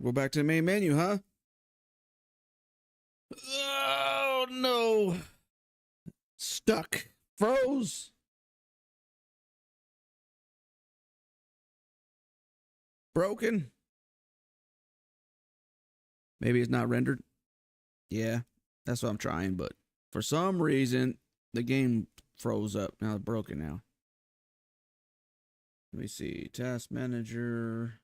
Go back to the main menu, huh? Oh, no. Stuck. Froze. Broken. Maybe it's not rendered. Yeah, that's what I'm trying, but for some reason, the game froze up. Now it's broken now. Let me see. Task manager.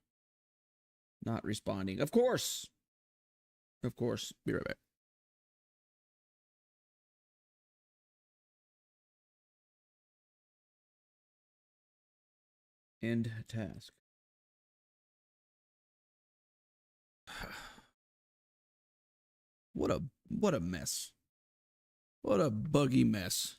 Not responding. Of course. Of course. Be right back. End task. What a mess. What a buggy mess.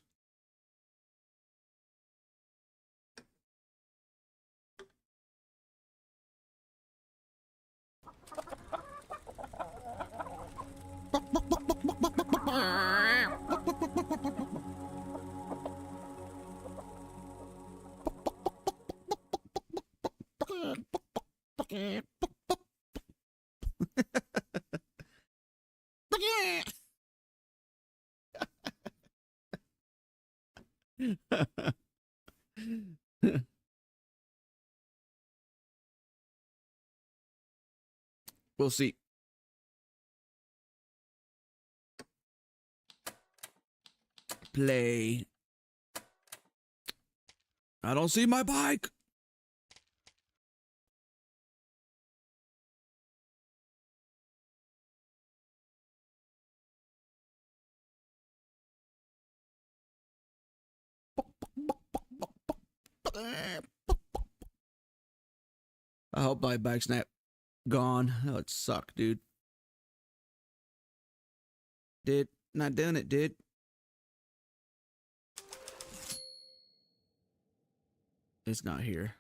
We'll see. Play. I don't see my bike. I hope my bike's not gone. That would suck, dude. Not doing it, dude. It's not here.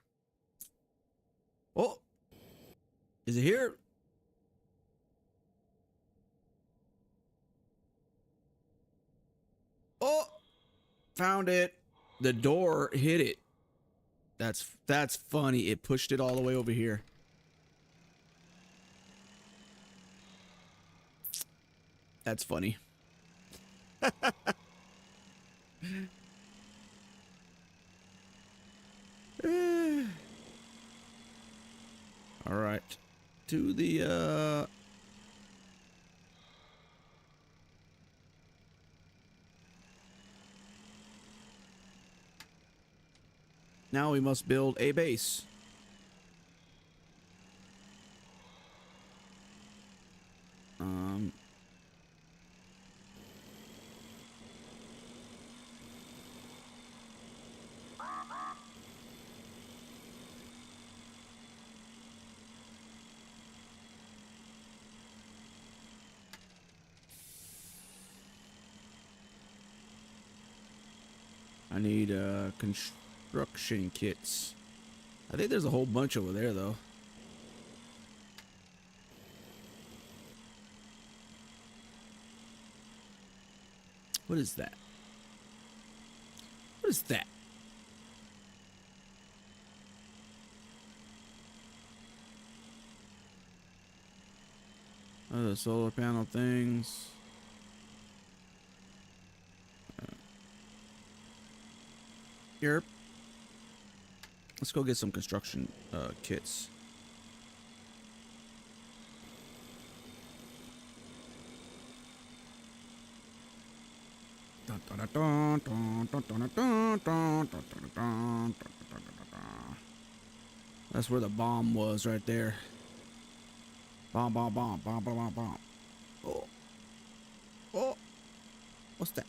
Oh, is it here? Oh, found it. The door hit it. That's funny. It pushed it all the way over here. That's funny. All right. To the now we must build a base. I need construction kits. I think there's a whole bunch over there though. What is that? What is that? Oh, the solar panel things. Here. Let's go get some construction kits. That's where the bomb was right there. Bomb, bomb, bomb, bomb, bomb, bomb, bomb. Oh. Oh. What's that?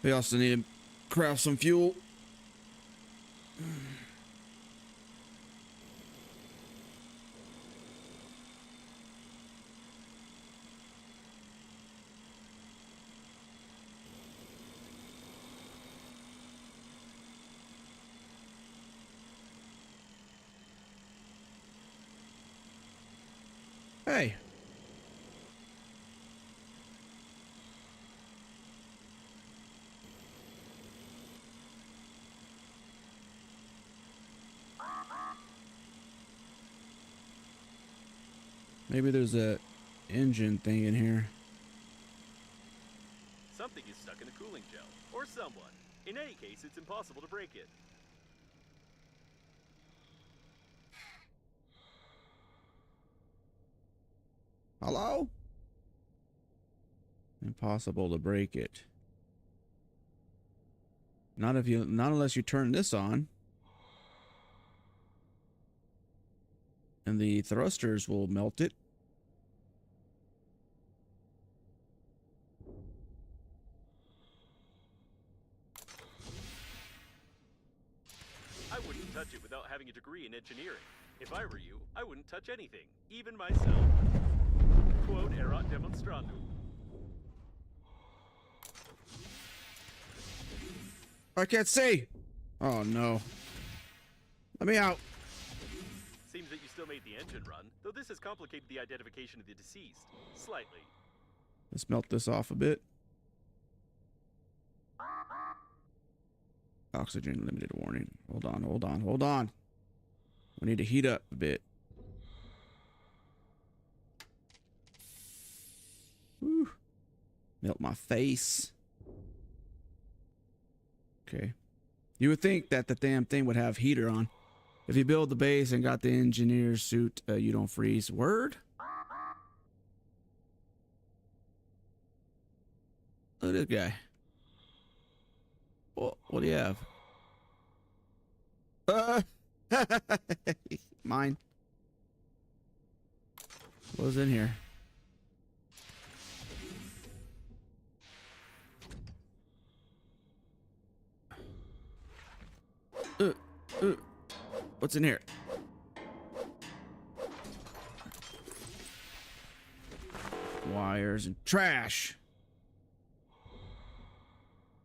We also need to craft some fuel. Hey. Maybe there's a engine thing in here. Something is stuck in the cooling gel, or someone. In any case, it's impossible to break it. Hello? Impossible to break it. Not unless you turn this on. And the thrusters will melt it. I wouldn't touch it without having a degree in engineering. If I were you, I wouldn't touch anything, even myself. Quod erat demonstrandum. I can't see. Oh no. Let me out. Seems that you still made the engine run, though this has complicated the identification of the deceased. Slightly. Let's melt this off a bit. Oxygen limited warning. Hold on, hold on, hold on. We need to heat up a bit. Whew. Melt my face. Okay. You would think that the damn thing would have heater on. If you build the base and got the engineer suit, you don't freeze. Word? Look at this guy. What do you have? Mine. What was in here? What's in here? Wires and trash.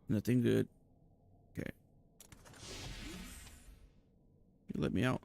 Nothing good. Okay. You let me out.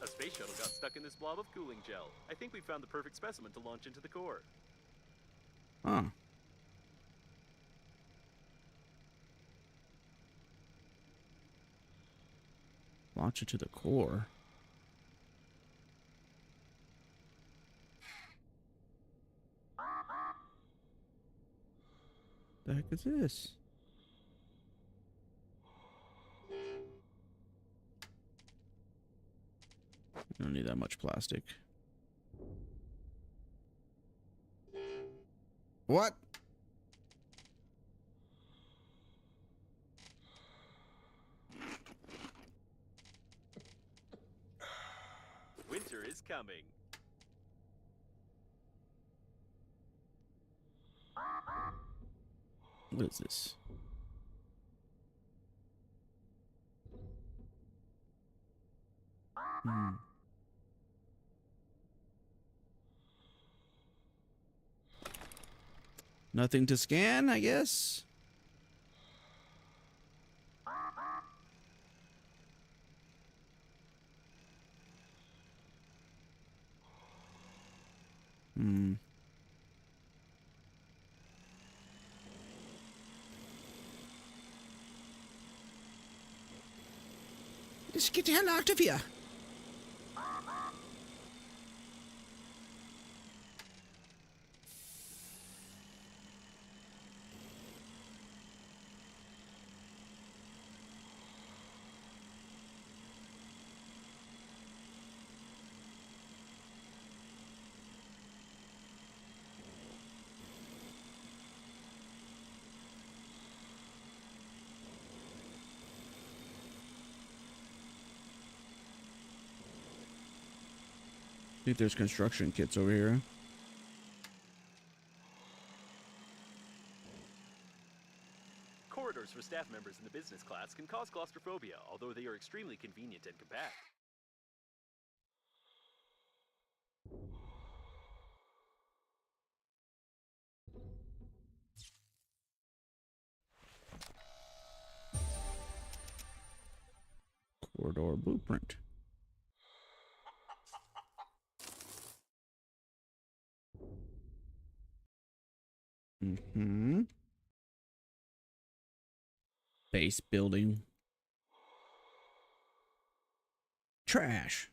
A space shuttle got stuck in this blob of cooling gel. I think we found the perfect specimen to launch into the core. Huh. Launch it to the core. The heck is this? I don't need that much plastic. What? Winter is coming. What is this? Nothing to scan, I guess. Just get the hell out of here. I think there's construction kits over here. Corridors for staff members in the business class can cause claustrophobia, although they are extremely convenient and compact. Corridor blueprint. Base building. Trash.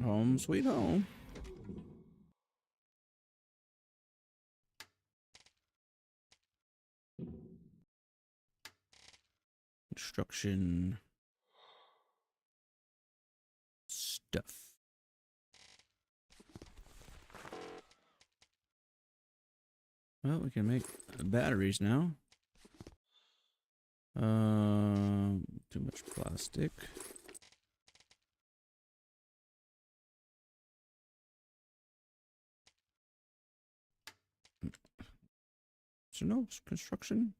Home sweet home. Construction stuff. Well, we can make batteries now. Too much plastic. So no construction.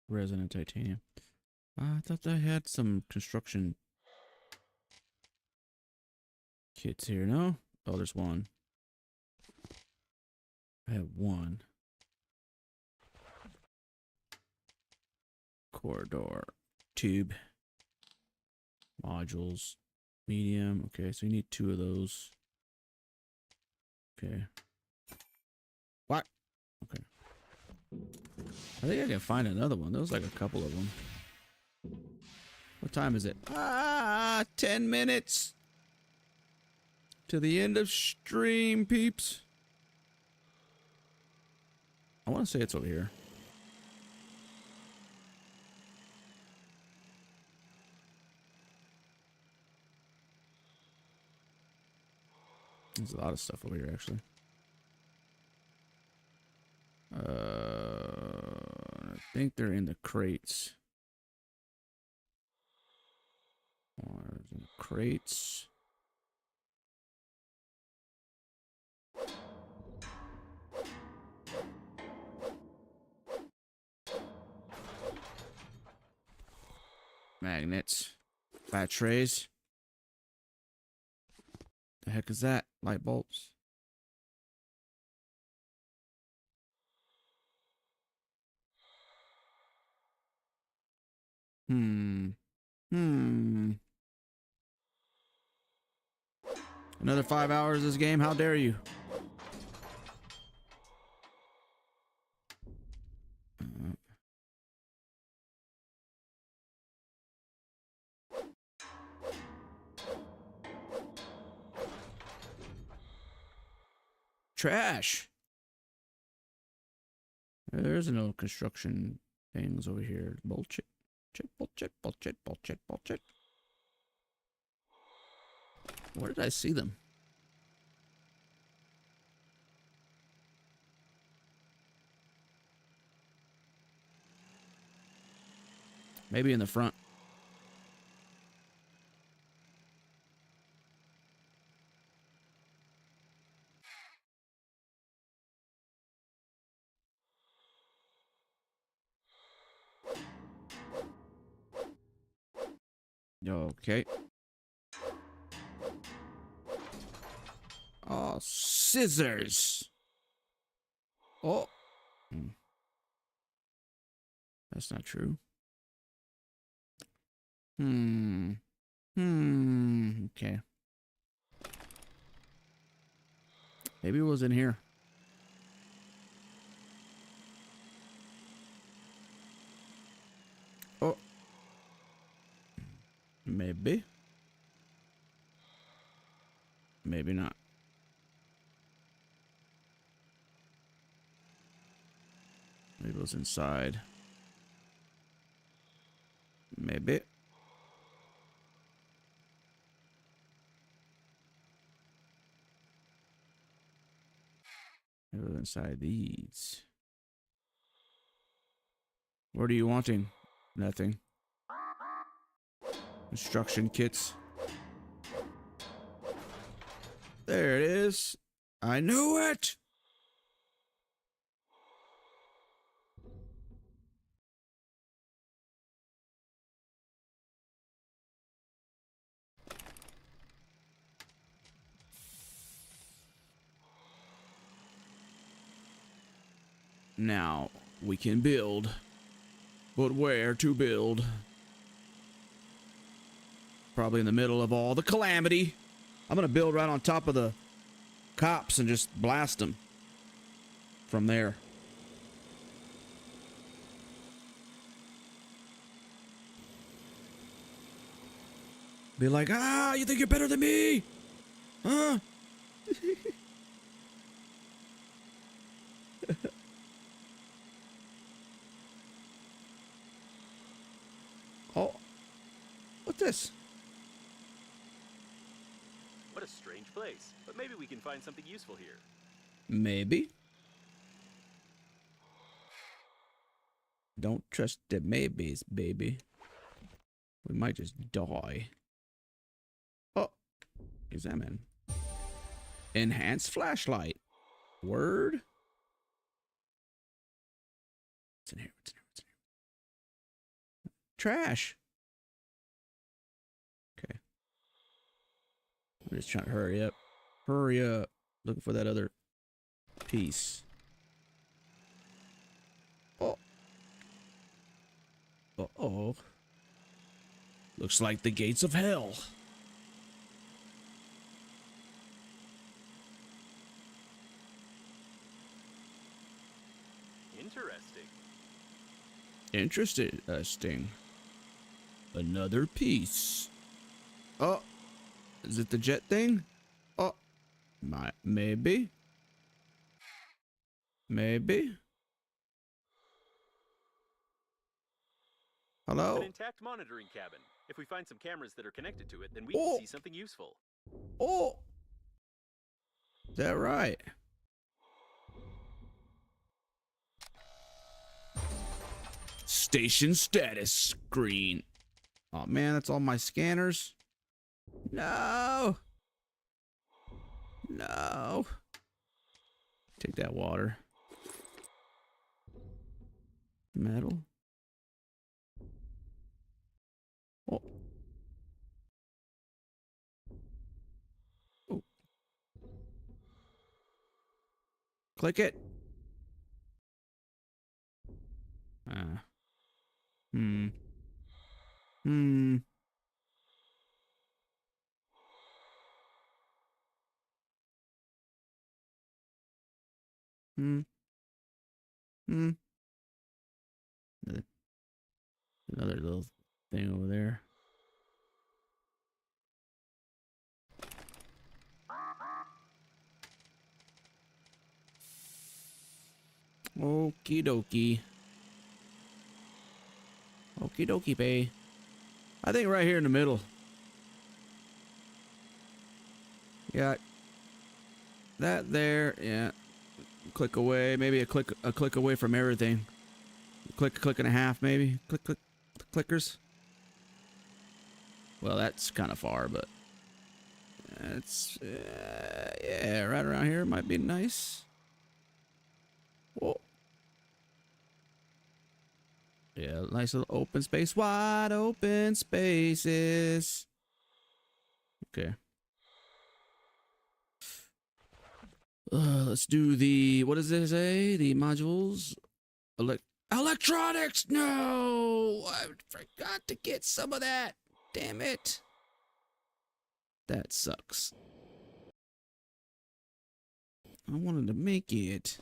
Resonant titanium. I thought I had some construction kits here. No? Oh, there's one. I have one. Corridor. Tube. Modules. Medium. Okay, so you need 2 of those. Okay. What? Okay. I think I can find another one. There was like a couple of them. What time is it? 10 minutes. To the end of stream, peeps. I want to say it's over here. There's a lot of stuff over here, actually. I think they're in the crates. Or in the crates. Magnets. Flat trays. The heck is that? Light bulbs. Another 5 hours of this game? How dare you? Trash. There's no construction things over here. Bullshit. Bullshit. Where did I see them? Maybe in the front. Okay. Oh, scissors. Oh. That's not true. Okay. Maybe it was in here. Oh. Maybe. Maybe not. Maybe it was inside. Maybe. Maybe it was inside these. What are you wanting? Nothing. Instruction kits. There it is. I knew it. Now we can build. But where to build? Probably in the middle of all the calamity. I'm gonna build right on top of the cops and just blast them from there. Be like, ah, you think you're better than me? Huh? Oh, what's this? What a strange place. But maybe we can find something useful here. Maybe. Don't trust the maybes, baby. We might just die. Oh, examine. Enhanced flashlight. Word. What's in here? What's in here? What's in here? Trash. Okay. I'm just trying to hurry up. Hurry up. Looking for that other piece. Oh. Uh-oh. Looks like the gates of hell. Interesting. Another piece. Oh. Is it the jet thing? Oh. Maybe. Maybe. Hello? An intact monitoring cabin. If we find some cameras that are connected to it, then we Oh. can see something useful. Oh. Is that right? Station status screen. Oh man, that's all my scanners. No. No. Take that water. Metal. Oh. Oh. Click it. Hmm. Hmm. Hmm. Hmm. Another little thing over there. Okie dokie. Okie dokie, bae. I think right here in the middle. Got that there. Yeah. Click away. Maybe a click away from everything. Click and a half, maybe. Click clickers. Well, that's kind of far, but it's yeah, right around here might be nice. Whoa. Yeah, nice little open space. Wide open spaces. Okay. Let's do the, what does it say? The modules? Electronics! No! I forgot to get some of that. Damn it. That sucks. I wanted to make it.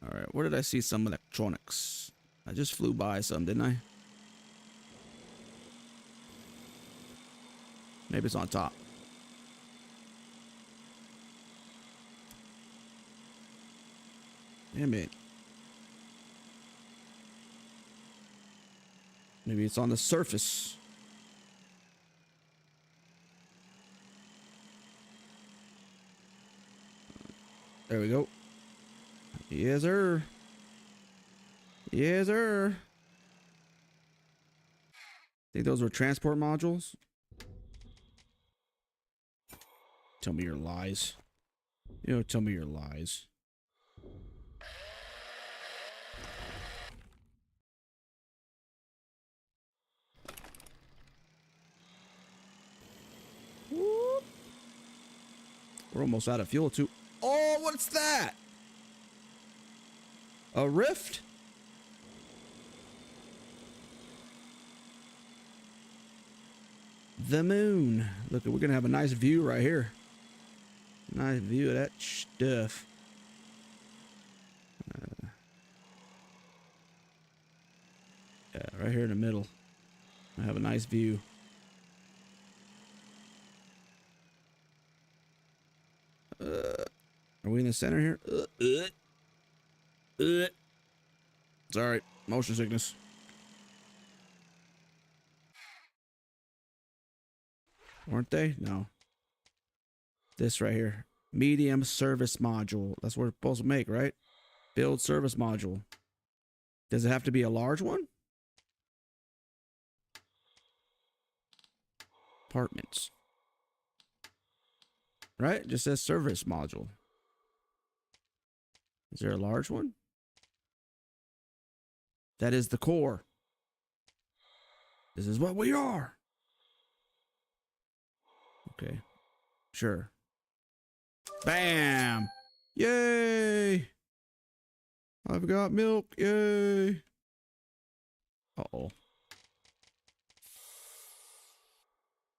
Alright, where did I see some electronics? I just flew by some, didn't I? Maybe it's on top. Damn it. Maybe it's on the surface. There we go. Yes, sir. Yes, sir. Think those were transport modules? Tell me your lies. You know, tell me your lies. Whoop. We're almost out of fuel too. Oh, what's that? A rift? The moon. Look, we're gonna have a nice view right here. Nice view of that stuff. Yeah, right here in the middle. I have a nice view. Are we in the center here? Sorry, motion sickness. Weren't they? No. This right here. Medium service module. That's what we're supposed to make, right? Build service module. Does it have to be a large one? Apartments. Right? It just says service module. Is there a large one? That is the core. This is what we are. Okay. Sure. Bam! Yay! I've got milk. Yay! Uh-oh.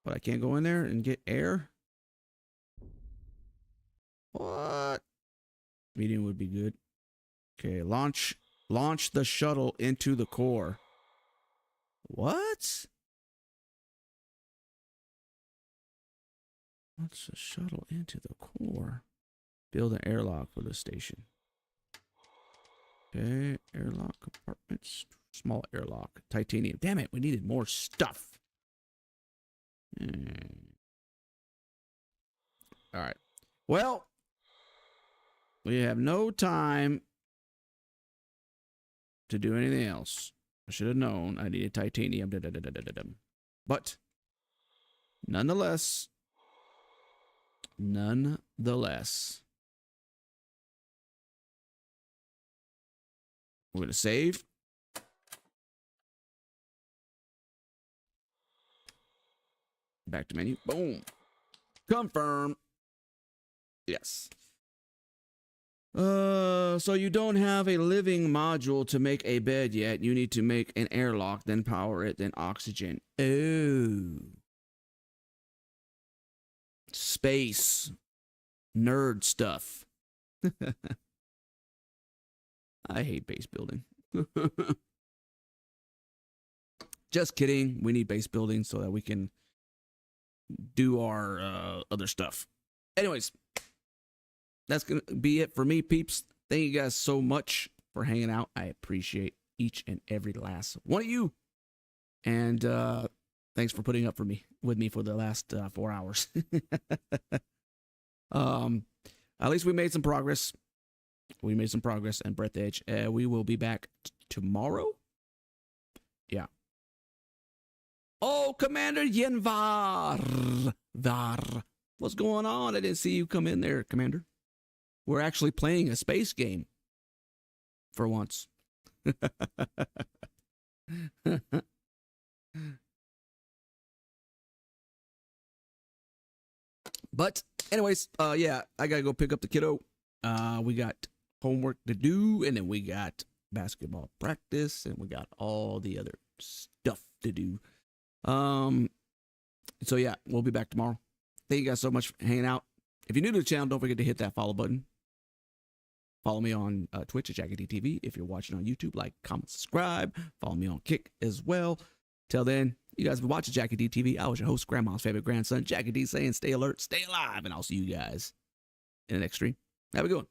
But I can't go in there and get air? What? Medium would be good. Okay, launch the shuttle into the core. What? Let's just shuttle into the core. Build an airlock for the station. Okay, airlock compartments. Small airlock. Titanium. Damn it, we needed more stuff. Alright. Well, we have no time to do anything else. I should have known I needed titanium. But, nonetheless, we're going to save. Back to menu. Boom. Confirm. Yes. So you don't have a living module to make a bed yet. You need to make an airlock, then power it, then oxygen. Oh. Space. Nerd stuff. I hate base building. Just kidding. We need base building so that we can do our other stuff. Anyways. That's going to be it for me, peeps. Thank you guys so much for hanging out. I appreciate each and every last one of you. And thanks for putting up with me for the last 4 hours. At least we made some progress. We made some progress in Breathedge. We will be back tomorrow. Yeah. Oh, Commander Yenvar. What's going on? I didn't see you come in there, Commander. We're actually playing a space game. For once. But, anyways, yeah, I gotta go pick up the kiddo. We got homework to do, and then we got basketball practice, and we got all the other stuff to do. So yeah, we'll be back tomorrow. Thank you guys so much for hanging out. If you're new to the channel, don't forget to hit that follow button. Follow me on Twitch at JackyDTV. If you're watching on YouTube, like, comment, subscribe. Follow me on Kick as well. Till then, you guys have been watching JackyDTV. I was your host, Grandma's favorite grandson, Jackie D, saying stay alert, stay alive, and I'll see you guys in the next stream. Have a good one.